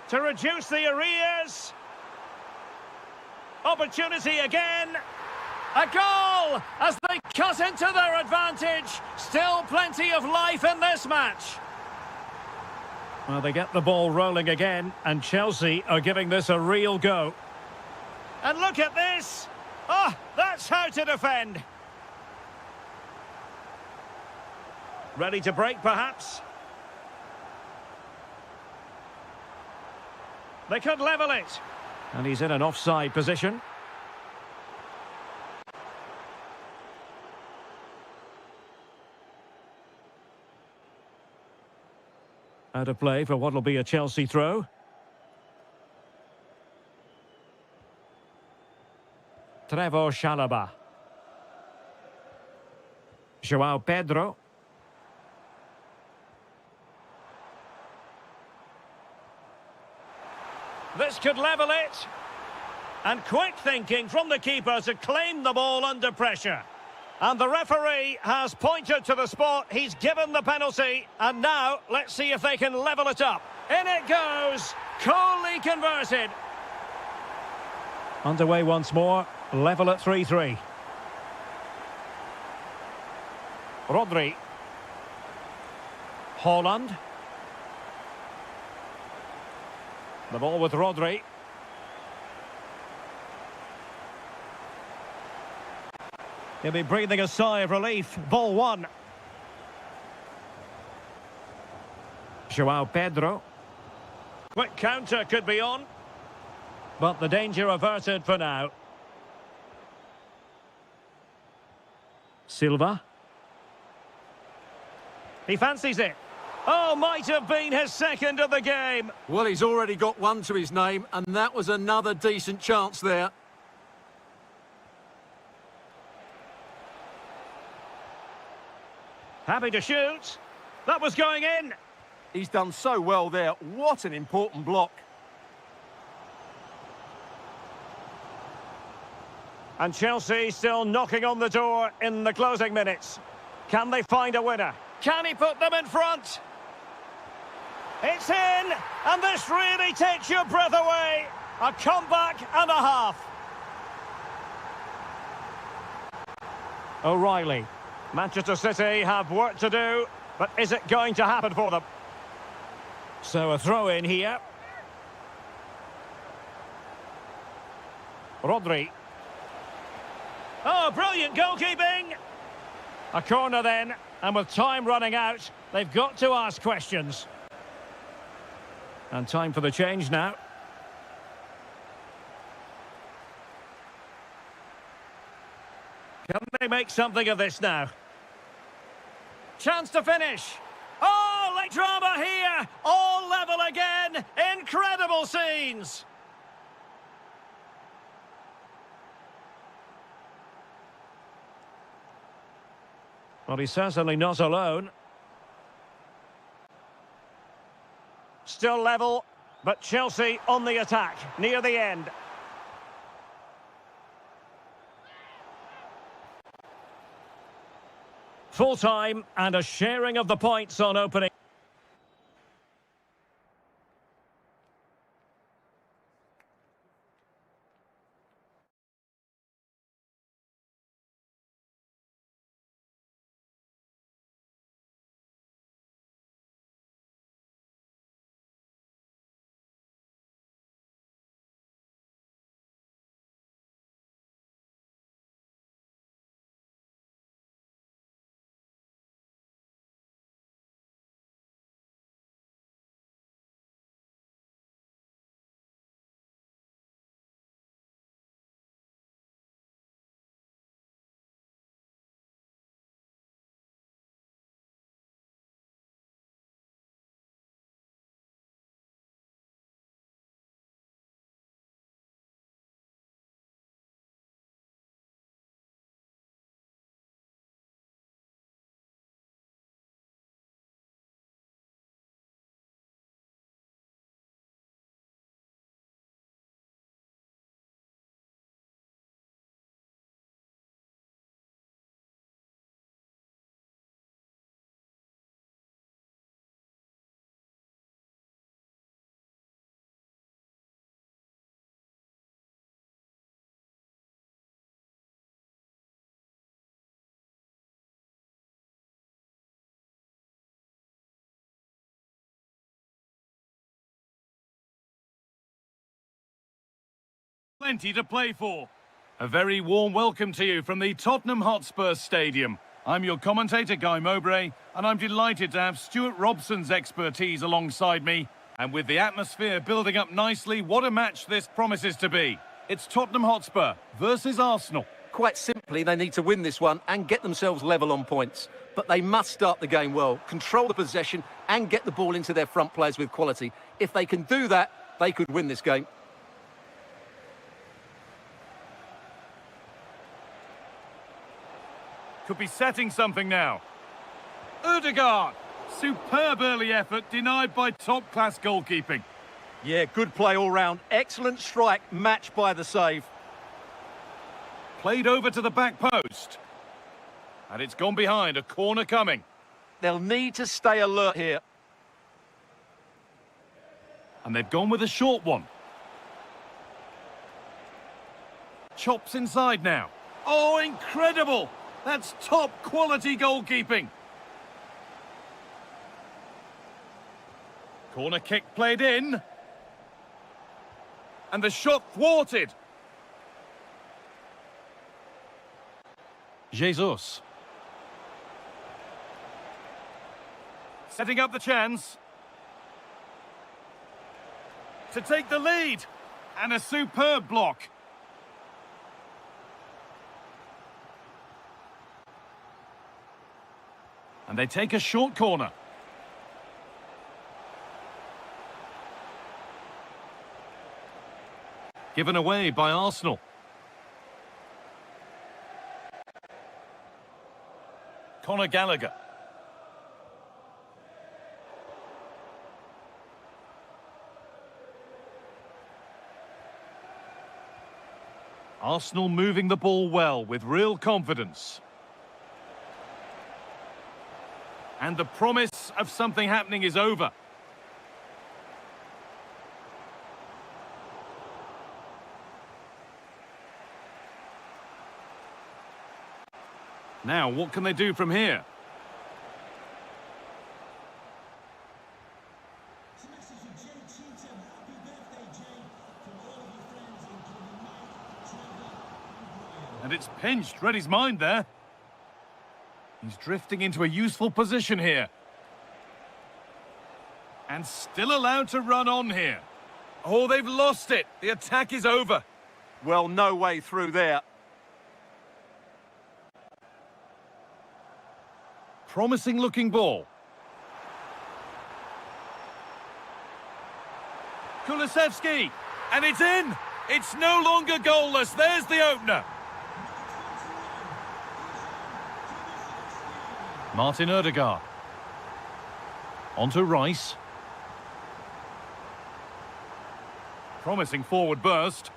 To reduce the arrears. Opportunity again. A goal as they cut into their advantage. Still plenty of life in this match. Well, they get the ball rolling again, and Chelsea are giving this a real go. And look at this. Oh, that's how to defend. Ready to break, perhaps? They could level it. And he's in an offside position. Out of play for what will be a Chelsea throw. Trevor Chalobah. João Pedro. This could level it. And quick thinking from the keeper to claim the ball under pressure. And the referee has pointed to the spot. He's given the penalty. And now, let's see if they can level it up. In it goes. Coolly converted. Underway once more. Level at 3-3. Rodri. Haaland. The ball with Rodri. He'll be breathing a sigh of relief. Ball one. João Pedro. Quick counter could be on. But the danger averted for now. Silva. He fancies it. Oh, might have been his second of the game. Well, he's already got one to his name, and that was another decent chance there. Happy to shoot. That was going in. He's done so well there. What an important block. And Chelsea still knocking on the door in the closing minutes. Can they find a winner? Can he put them in front? It's in, and this really takes your breath away. A comeback and a half. O'Reilly. Manchester City have work to do, but is it going to happen for them? So a throw in here. Rodri. Oh, brilliant goalkeeping. A corner then, and with time running out, they've got to ask questions. And time for the change now. Can they make something of this now? Chance to finish. Oh, late drama here. All level again. Incredible scenes. Well, he's certainly not alone. Still level, but Chelsea on the attack near the end. Full time and a sharing of the points on opening. Plenty to play for. A very warm welcome to you from the Tottenham Hotspur Stadium. I'm your commentator, Guy Mowbray, and I'm delighted to have Stuart Robson's expertise alongside me. And with the atmosphere building up nicely, what a match this promises to be. It's Tottenham Hotspur versus Arsenal. Quite simply, they need to win this one and get themselves level on points. But they must start the game well, control the possession and get the ball into their front players with quality. If they can do that, they could win this game. Could be setting something now. Ødegaard. Superb early effort denied by top-class goalkeeping. Yeah, good play all round. Excellent strike, matched by the save. Played over to the back post. And it's gone behind, a corner coming. They'll need to stay alert here. And they've gone with a short one. Chops inside now. Oh, incredible! That's top-quality goalkeeping. Corner kick played in. And the shot thwarted. Jesus. Setting up the chance. To take the lead. And a superb block. And they take a short corner. Given away by Arsenal. Conor Gallagher. Arsenal moving the ball well with real confidence. And the promise of something happening is over. Now, what can they do from here? And it's pinched, read his mind there. He's drifting into a useful position here. And still allowed to run on here. Oh, they've lost it. The attack is over. Well, no way through there. Promising looking ball. Kulusevski. And it's in. It's no longer goalless. There's the opener. Martin Ødegaard. Onto Rice. Promising forward burst.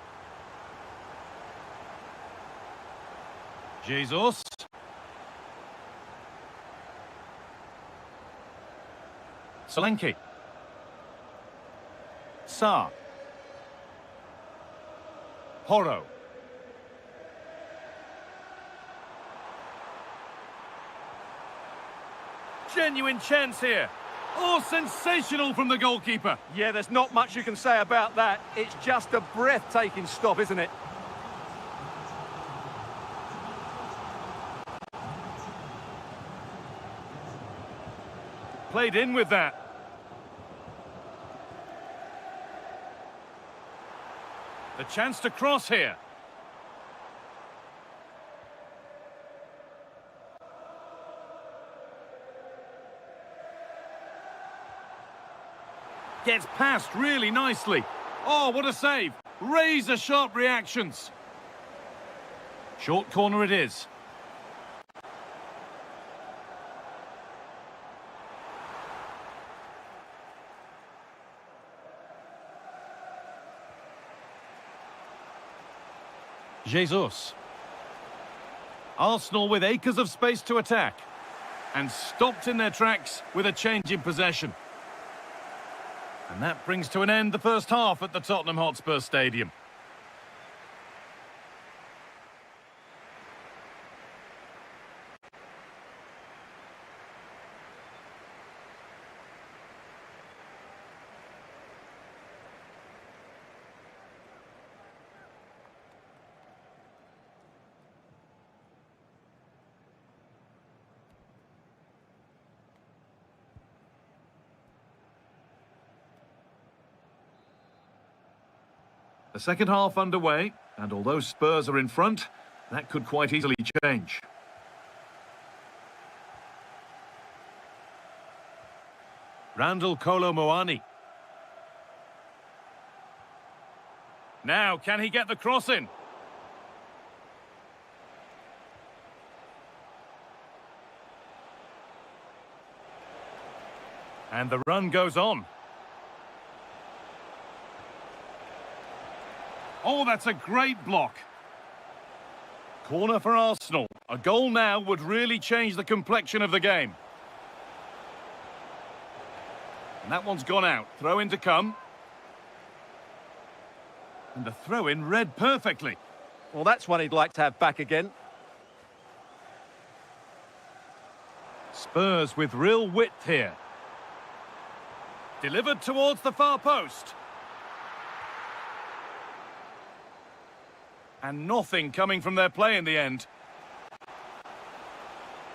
Jesus. Solanke. Sarr. Horo. Genuine chance here. Oh, sensational from the goalkeeper. Yeah, there's not much you can say about that. It's just a breathtaking stop, isn't it? Played in with that. The chance to cross here. Gets past really nicely. Oh, what a save. Razor-sharp reactions. Short corner it is. Jesus. Arsenal with acres of space to attack. And stopped in their tracks with a change in possession. And that brings to an end the first half at the Tottenham Hotspur Stadium. The second half underway, and although Spurs are in front, that could quite easily change. Randall Kolo Muani. Now, can he get the cross in? And the run goes on. Oh, that's a great block. Corner for Arsenal. A goal now would really change the complexion of the game. And that one's gone out. Throw in to come. And the throw in read perfectly. Well, that's one he'd like to have back again. Spurs with real width here. Delivered towards the far post. And nothing coming from their play in the end.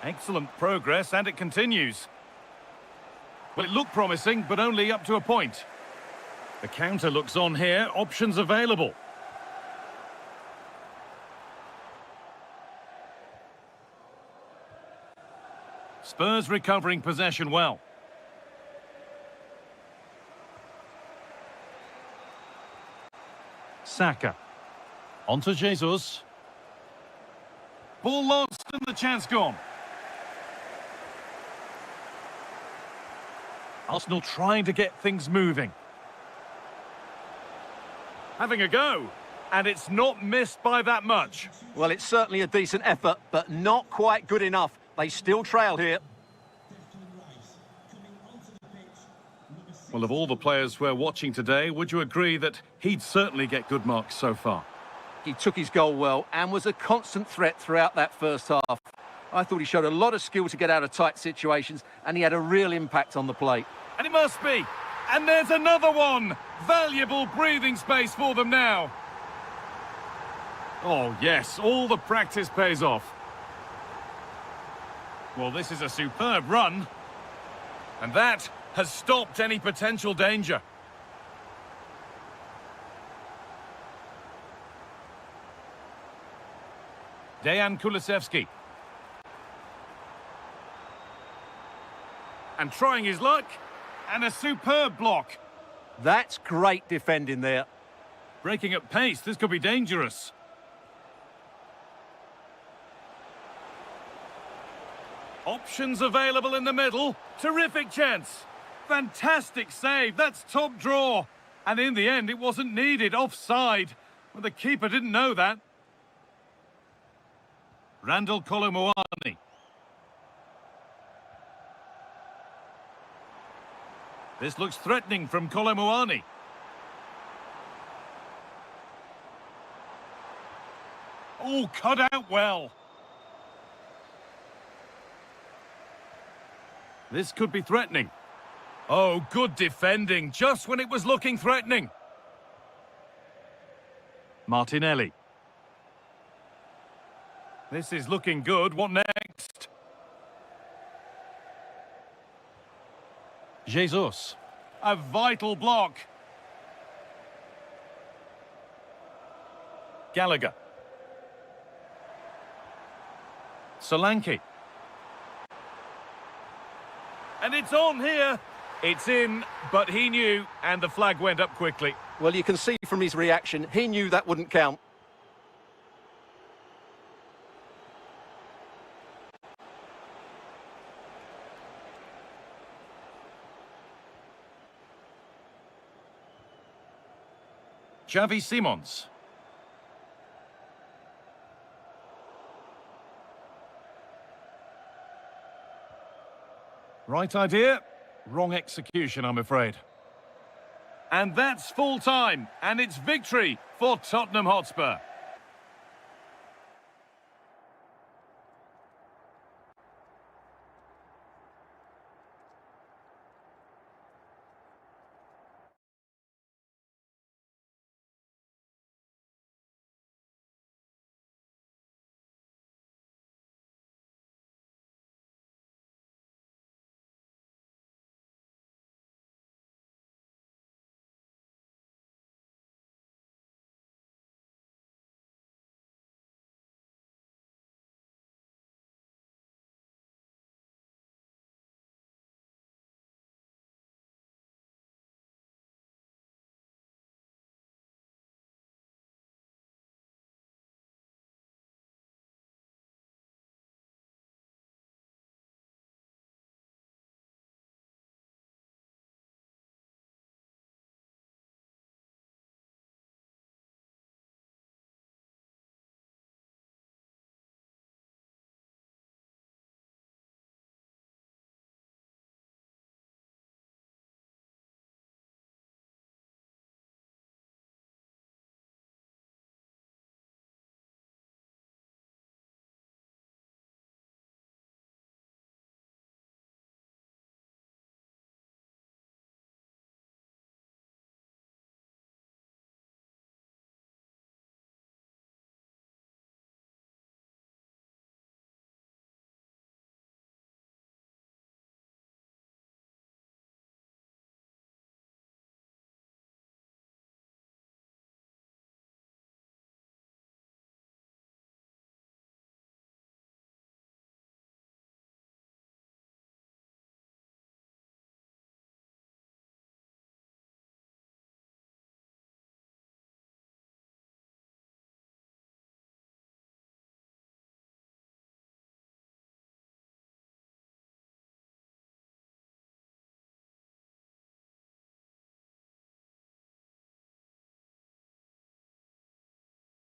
Excellent progress, and it continues. Well, it looked promising, but only up to a point. The counter looks on here, options available. Spurs recovering possession well. Saka. On to Jesus. Ball lost and the chance gone. Arsenal trying to get things moving. Having a go. And it's not missed by that much. Well, it's certainly a decent effort, but not quite good enough. They still trail here. Well, of all the players we're watching today, would you agree that he'd certainly get good marks so far? He took his goal well and was a constant threat throughout that first half. I thought he showed a lot of skill to get out of tight situations, and he had a real impact on the plate. And it must be. And there's another one. Valuable breathing space for them now. Oh, yes, all the practice pays off. Well, this is a superb run. And that has stopped any potential danger. Dejan Kulusevski. And trying his luck. And a superb block. That's great defending there. Breaking at pace, this could be dangerous. Options available in the middle. Terrific chance. Fantastic save. That's top draw. And in the end, it wasn't needed. Offside. Well, the keeper didn't know that. Randall Kolo Muani. This looks threatening from Kolo Muani. Oh, cut out well. This could be threatening. Oh, good defending, just when it was looking threatening. Martinelli. This is looking good. What next? Jesus. A vital block. Gallagher. Solanke. And it's on here. It's in, but he knew, and the flag went up quickly. Well, you can see from his reaction, he knew that wouldn't count. Xavi Simons. Right idea, wrong execution, I'm afraid. And that's full time, and it's victory for Tottenham Hotspur.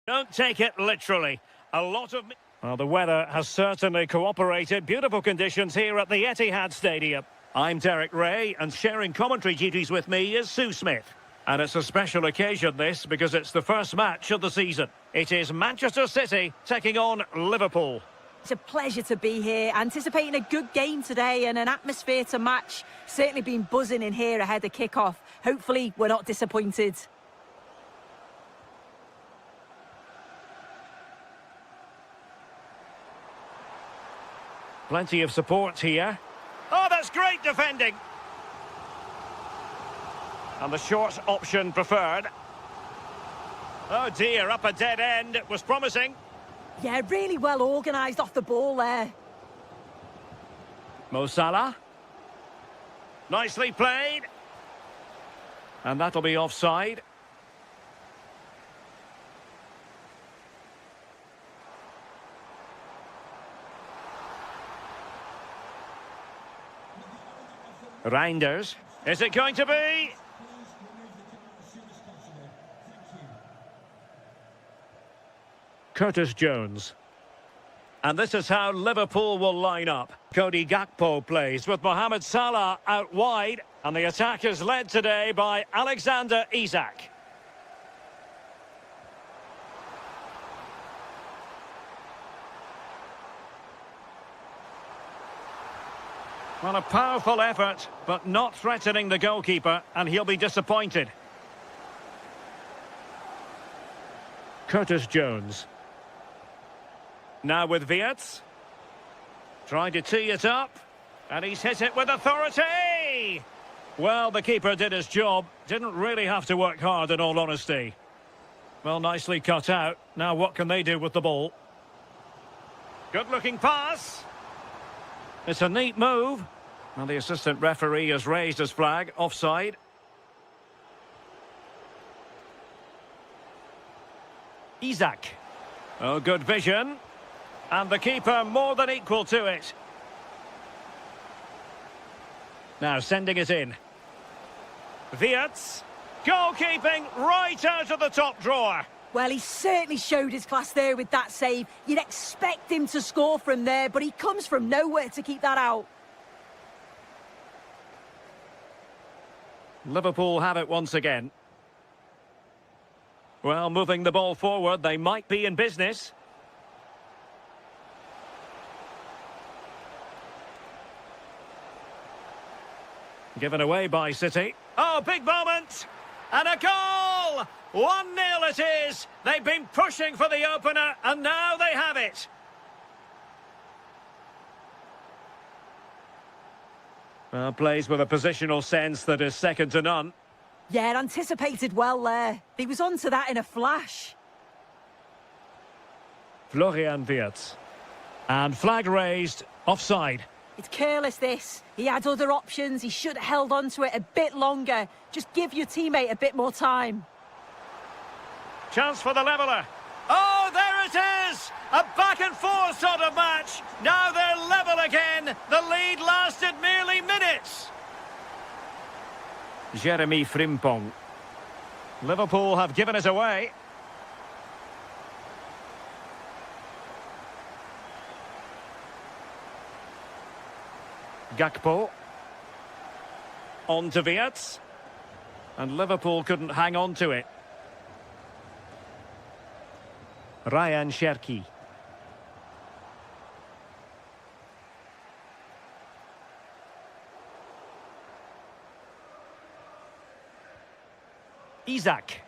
Don't take it literally. A lot of... Well, the weather has certainly cooperated. Beautiful conditions here at the Etihad Stadium. I'm Derek Ray, and sharing commentary duties with me is Sue Smith. And it's a special occasion, this, because it's the first match of the season. It is Manchester City taking on Liverpool. It's a pleasure to be here, anticipating a good game today and an atmosphere to match. Certainly been buzzing in here ahead of kick-off. Hopefully, we're not disappointed. Plenty of support here. Oh, that's great defending! And the short option preferred. Oh dear, up a dead end. It was promising. Yeah, really well organised off the ball there. Mo Salah. Nicely played. And that'll be offside. Reinders. Is it going to be? Curtis Jones. And this is how Liverpool will line up. Cody Gakpo plays with Mohamed Salah out wide. And the attack is led today by Alexander Isak. Well, a powerful effort, but not threatening the goalkeeper, and he'll be disappointed. Curtis Jones. Now with Wirtz. Trying to tee it up. And he's hit it with authority! Well, the keeper did his job. Didn't really have to work hard, in all honesty. Well, nicely cut out. Now what can they do with the ball? Good-looking pass. It's a neat move. Well, the assistant referee has raised his flag. Offside. Isak. Oh, good vision. And the keeper more than equal to it. Now sending it in. Wirtz. Goalkeeping right out of the top drawer. Well, he certainly showed his class there with that save. You'd expect him to score from there, but he comes from nowhere to keep that out. Liverpool have it once again. Well, moving the ball forward, they might be in business. Given away by City. Oh, big moment! And a goal! 1-0 it is! They've been pushing for the opener, and now they have it! Well, plays with a positional sense that is second to none. Yeah, anticipated well there. He was onto that in a flash. Florian Wirtz. And flag raised, offside. It's careless, this. He had other options. He should have held on to it a bit longer. Just give your teammate a bit more time. Chance for the leveller. Oh, there it is! A back-and-forth sort of match. Now they're level again. The lead lasted merely minutes. Jeremy Frimpong. Liverpool have given it away. Gakpo. On to Wirtz. And Liverpool couldn't hang on to it. Ryan Cherki. Isak.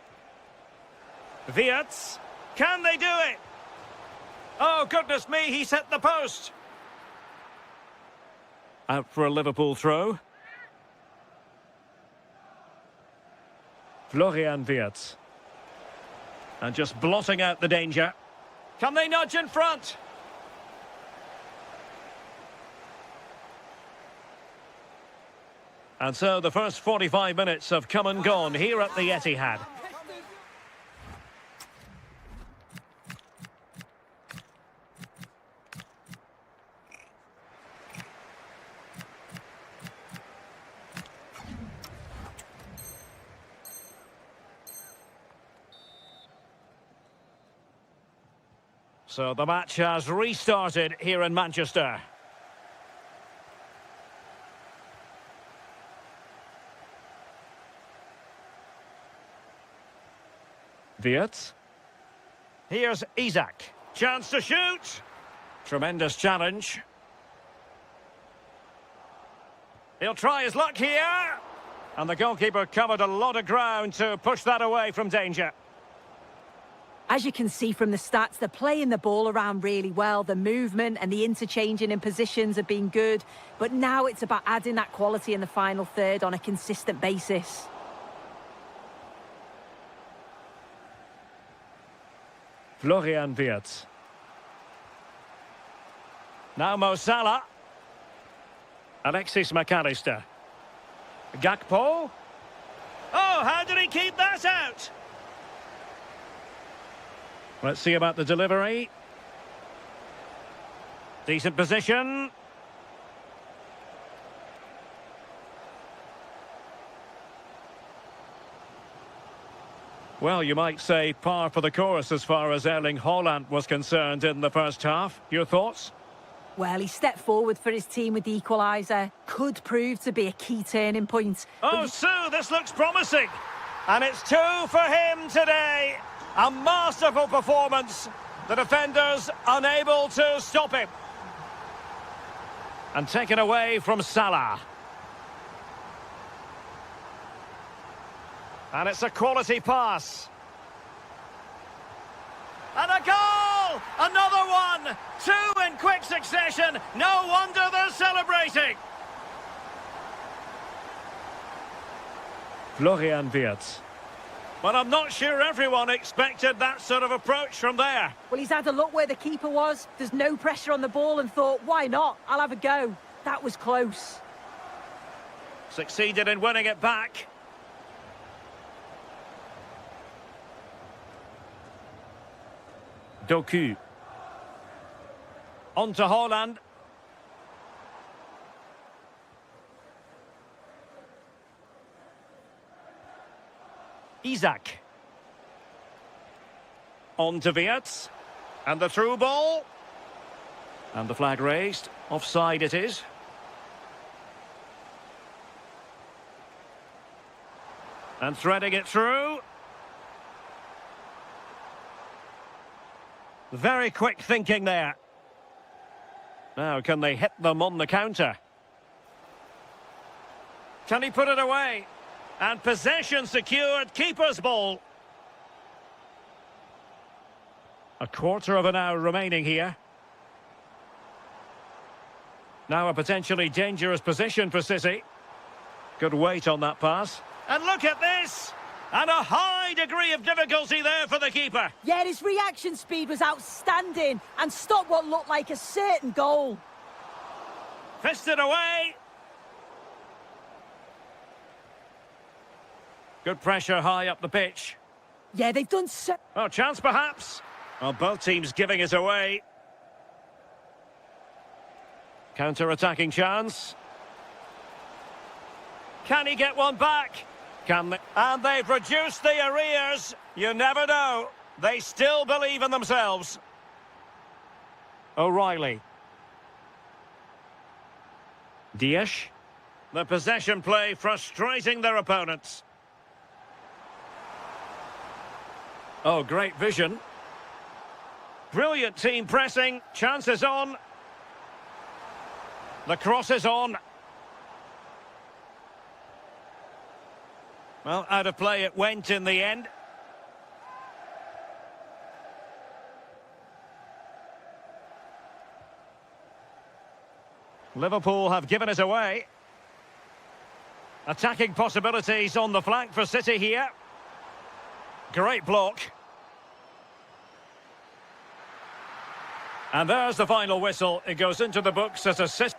Wirtz. Can they do it? Oh, goodness me, he's hit the post. Out for a Liverpool throw. Florian Wirtz. And just blotting out the danger. Can they nudge in front? And so the first 45 minutes have come and gone here at the Etihad. So the match has restarted here in Manchester. Wirtz. Here's Isak. Chance to shoot. Tremendous challenge. He'll try his luck here. And the goalkeeper covered a lot of ground to push that away from danger. As you can see from the stats, they're playing the ball around really well. The movement and the interchanging in positions have been good. But now it's about adding that quality in the final third on a consistent basis. Florian Wirtz. Now Mo Salah. Alexis McAllister. Gakpo. Oh, how did he keep that out? Let's see about the delivery. Decent position. Well, you might say par for the course as far as Erling Haaland was concerned in the first half. Your thoughts? Well, he stepped forward for his team with the equaliser. Could prove to be a key turning point. Oh, Sue, this looks promising. And it's 2 for him today. A masterful performance. The defenders unable to stop him. And taken away from Salah. And it's a quality pass. And a goal! Another one! 2 in quick succession. No wonder they're celebrating. Florian Wirtz. But I'm not sure everyone expected that sort of approach from there. Well, he's had a look where the keeper was. There's no pressure on the ball and thought, why not? I'll have a go. That was close. Succeeded in winning it back. Doku. On to Haaland. Isak. On to Wirtz. And the through ball. And the flag raised. Offside it is. And threading it through. Very quick thinking there. Now, can they hit them on the counter? Can he put it away? And possession secured, keeper's ball. A quarter of an hour remaining here. Now a potentially dangerous position for City. Good weight on that pass. And look at this! And a high degree of difficulty there for the keeper. Yeah, his reaction speed was outstanding and stopped what looked like a certain goal. Fisted away. Good pressure high up the pitch. Yeah, they've done so... Oh, chance perhaps. Well, both teams giving it away. Counter-attacking chance. Can he get one back? Can they? And they've reduced the arrears. You never know. They still believe in themselves. O'Reilly. Dias. The possession play frustrating their opponents. Oh, great vision. Brilliant team pressing. Chances on. The cross is on. Well, out of play it went in the end. Liverpool have given it away. Attacking possibilities on the flank for City here. Great block. And there's the final whistle. It goes into the books as a City.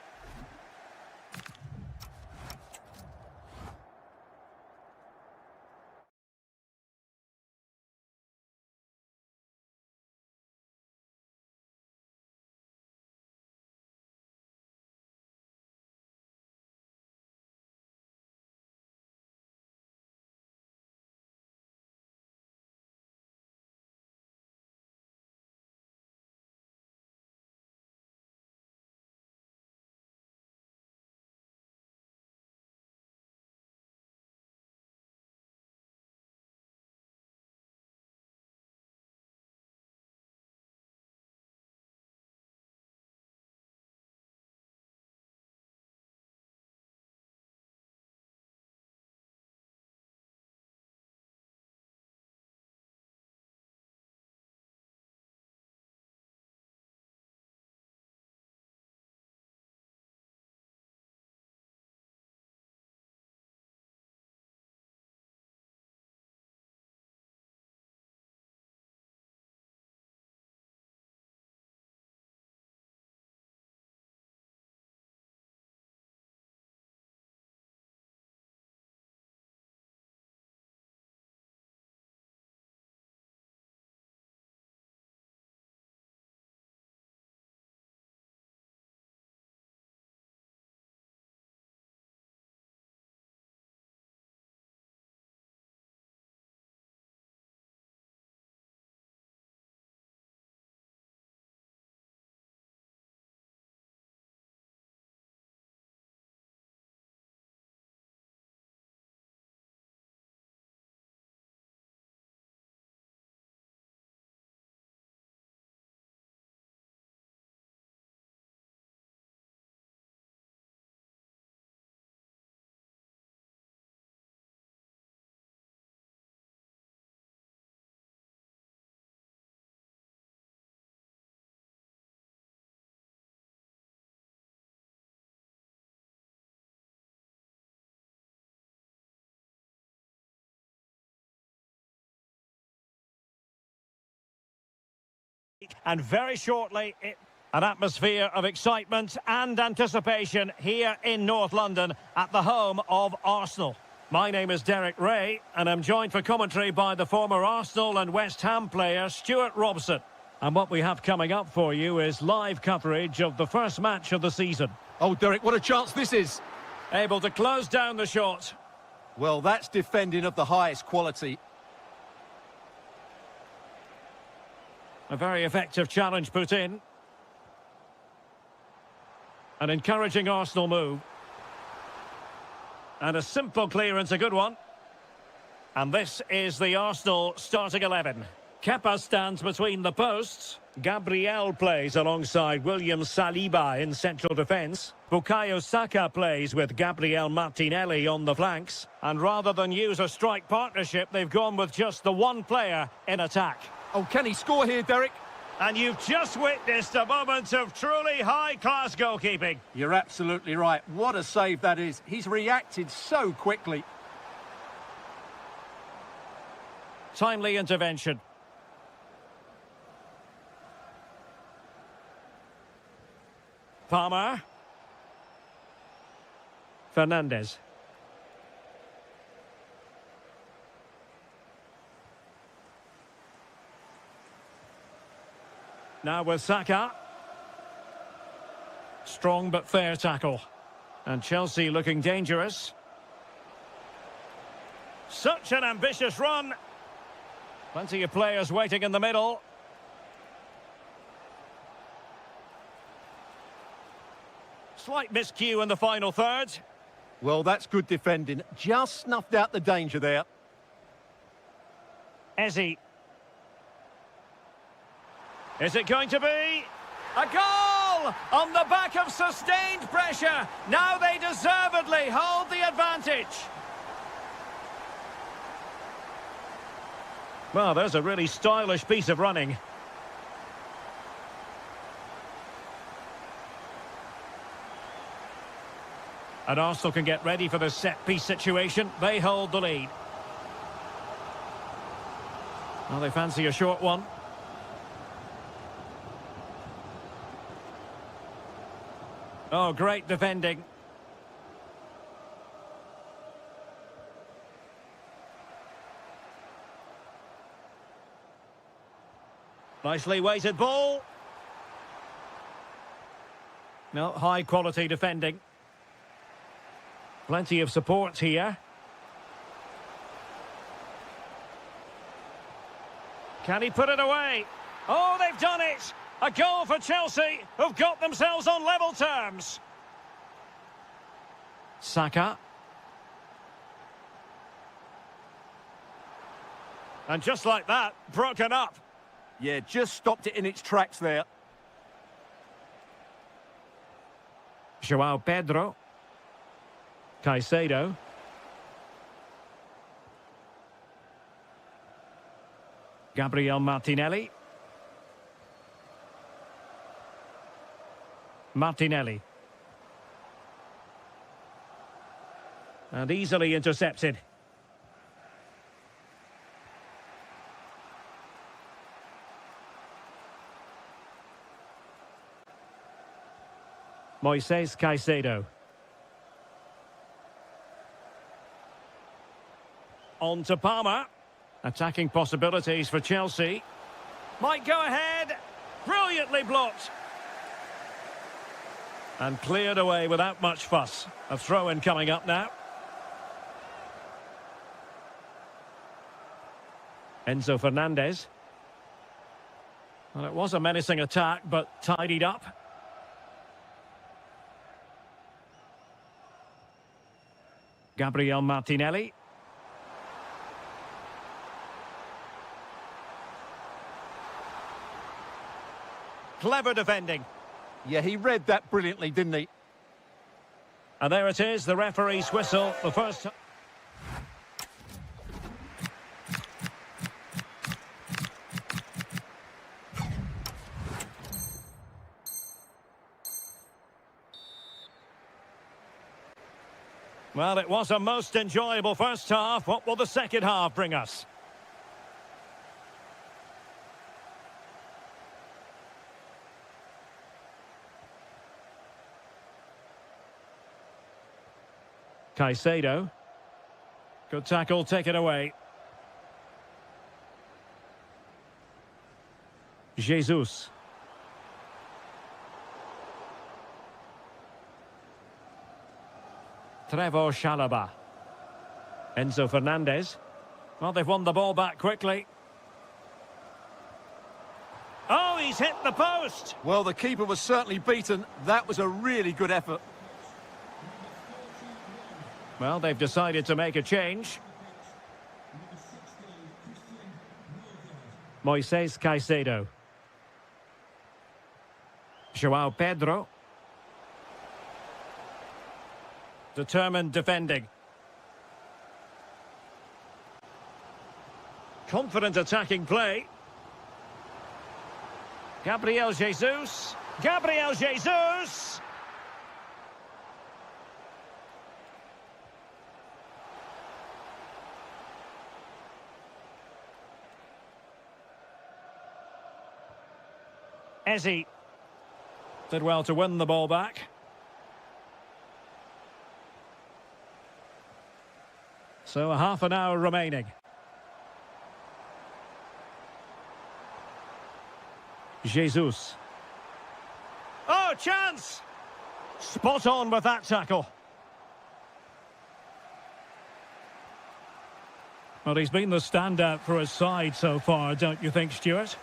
And very shortly, an atmosphere of excitement and anticipation here in North London at the home of Arsenal. My name is Derek Ray, and I'm joined for commentary by the former Arsenal and West Ham player Stuart Robson. And what we have coming up for you is live coverage of the first match of the season. Oh, Derek, what a chance this is. Able to close down the shot. Well, that's defending of the highest quality. A very effective challenge put in. An encouraging Arsenal move. And a simple clearance, a good one. And this is the Arsenal starting 11. Kepa stands between the posts. Gabriel plays alongside William Saliba in central defence. Bukayo Saka plays with Gabriel Martinelli on the flanks. And rather than use a strike partnership, they've gone with just the one player in attack. Oh, can he score here, Derek? And you've just witnessed a moment of truly high-class goalkeeping. You're absolutely right. What a save that is. He's reacted so quickly. Timely intervention. Palmer. Fernandes. Now with Saka. Strong but fair tackle. And Chelsea looking dangerous. Such an ambitious run. Plenty of players waiting in the middle. Slight miscue in the final third. Well, that's good defending. Just snuffed out the danger there. Eze. Is it going to be a goal on the back of sustained pressure? Now they deservedly hold the advantage. Well, there's a really stylish piece of running. And Arsenal can get ready for the set-piece situation. They hold the lead. Well, they fancy a short one. Oh, great defending. Nicely weighted ball. No, high-quality defending. Plenty of support here. Can he put it away? Oh, they've done it! A goal for Chelsea, who've got themselves on level terms. Saka. And just like that, broken up. Yeah, just stopped it in its tracks there. João Pedro. Caicedo. Gabriel Martinelli. Martinelli. And easily intercepted. Moises Caicedo. On to Palmer. Attacking possibilities for Chelsea. Might go ahead. Brilliantly blocked. And cleared away without much fuss. A throw-in coming up now. Enzo Fernandez. Well, it was a menacing attack, but tidied up. Gabriel Martinelli. Clever defending. Yeah, he read that brilliantly, didn't he? And there it is, the referee's whistle. The first... Well, it was a most enjoyable first half. What will the second half bring us? Caicedo. Good tackle, taken away. Jesus. Trevor Chalobah. Enzo Fernandez. Well, they've won the ball back quickly. Oh, he's hit the post! Well, the keeper was certainly beaten. That was a really good effort. Well, they've decided to make a change. Moises Caicedo. João Pedro. Determined defending. Confident attacking play. Gabriel Jesus. Gabriel Jesus! Eze did well to win the ball back. So a half an hour remaining. Jesus. Oh, chance! Spot on with that tackle. Well, he's been the standout for his side so far, don't you think, Stuart?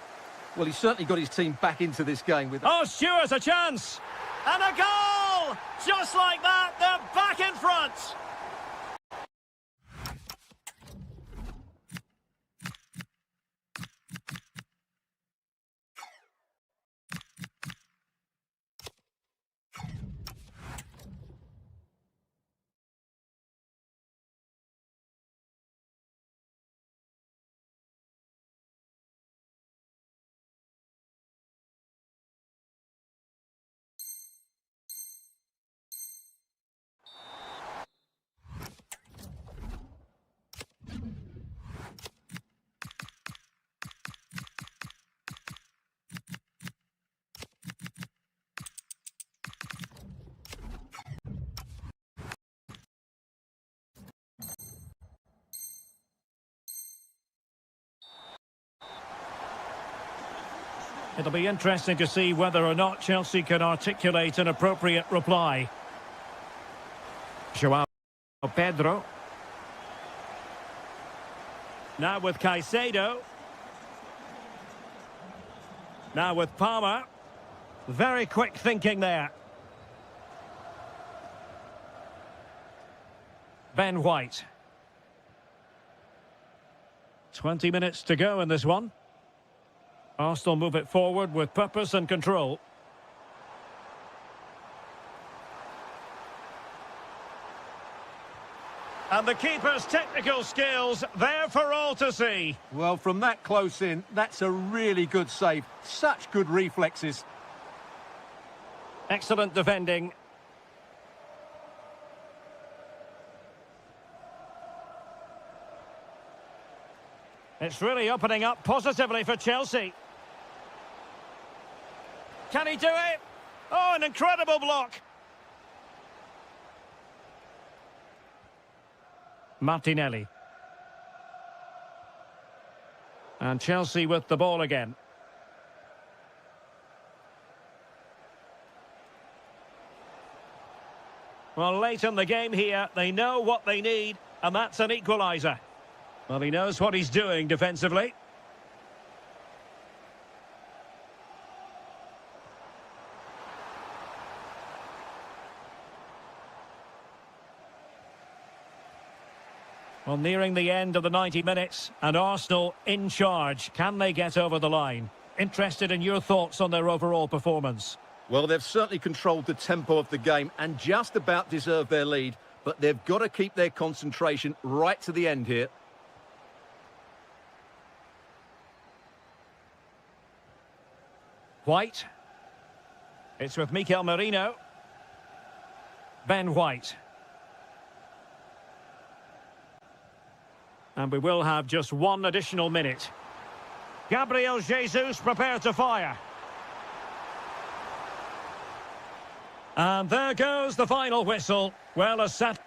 Well, he's certainly got his team back into this game with... Oh, Stuart, a chance! And a goal! Just like that, they're back in front! It'll be interesting to see whether or not Chelsea can articulate an appropriate reply. João Pedro. Now with Caicedo. Now with Palmer. Very quick thinking there. Ben White. 20 minutes to go in this one. Arsenal move it forward with purpose and control. And the keeper's technical skills there for all to see. Well, from that close in, that's a really good save. Such good reflexes. Excellent defending. It's really opening up positively for Chelsea. Can he do it? Oh, an incredible block. Martinelli. And Chelsea with the ball again. Well, late in the game here, they know what they need, and that's an equaliser. Well, he knows what he's doing defensively. Well, nearing the end of the 90 minutes, and Arsenal in charge. Can they get over the line? Interested in your thoughts on their overall performance? Well, they've certainly controlled the tempo of the game and just about deserved their lead, but they've got to keep their concentration right to the end here. White. It's with Mikel Merino. Ben White. And we will have just one additional minute. Gabriel Jesus prepared to fire. And there goes the final whistle. Well, a set.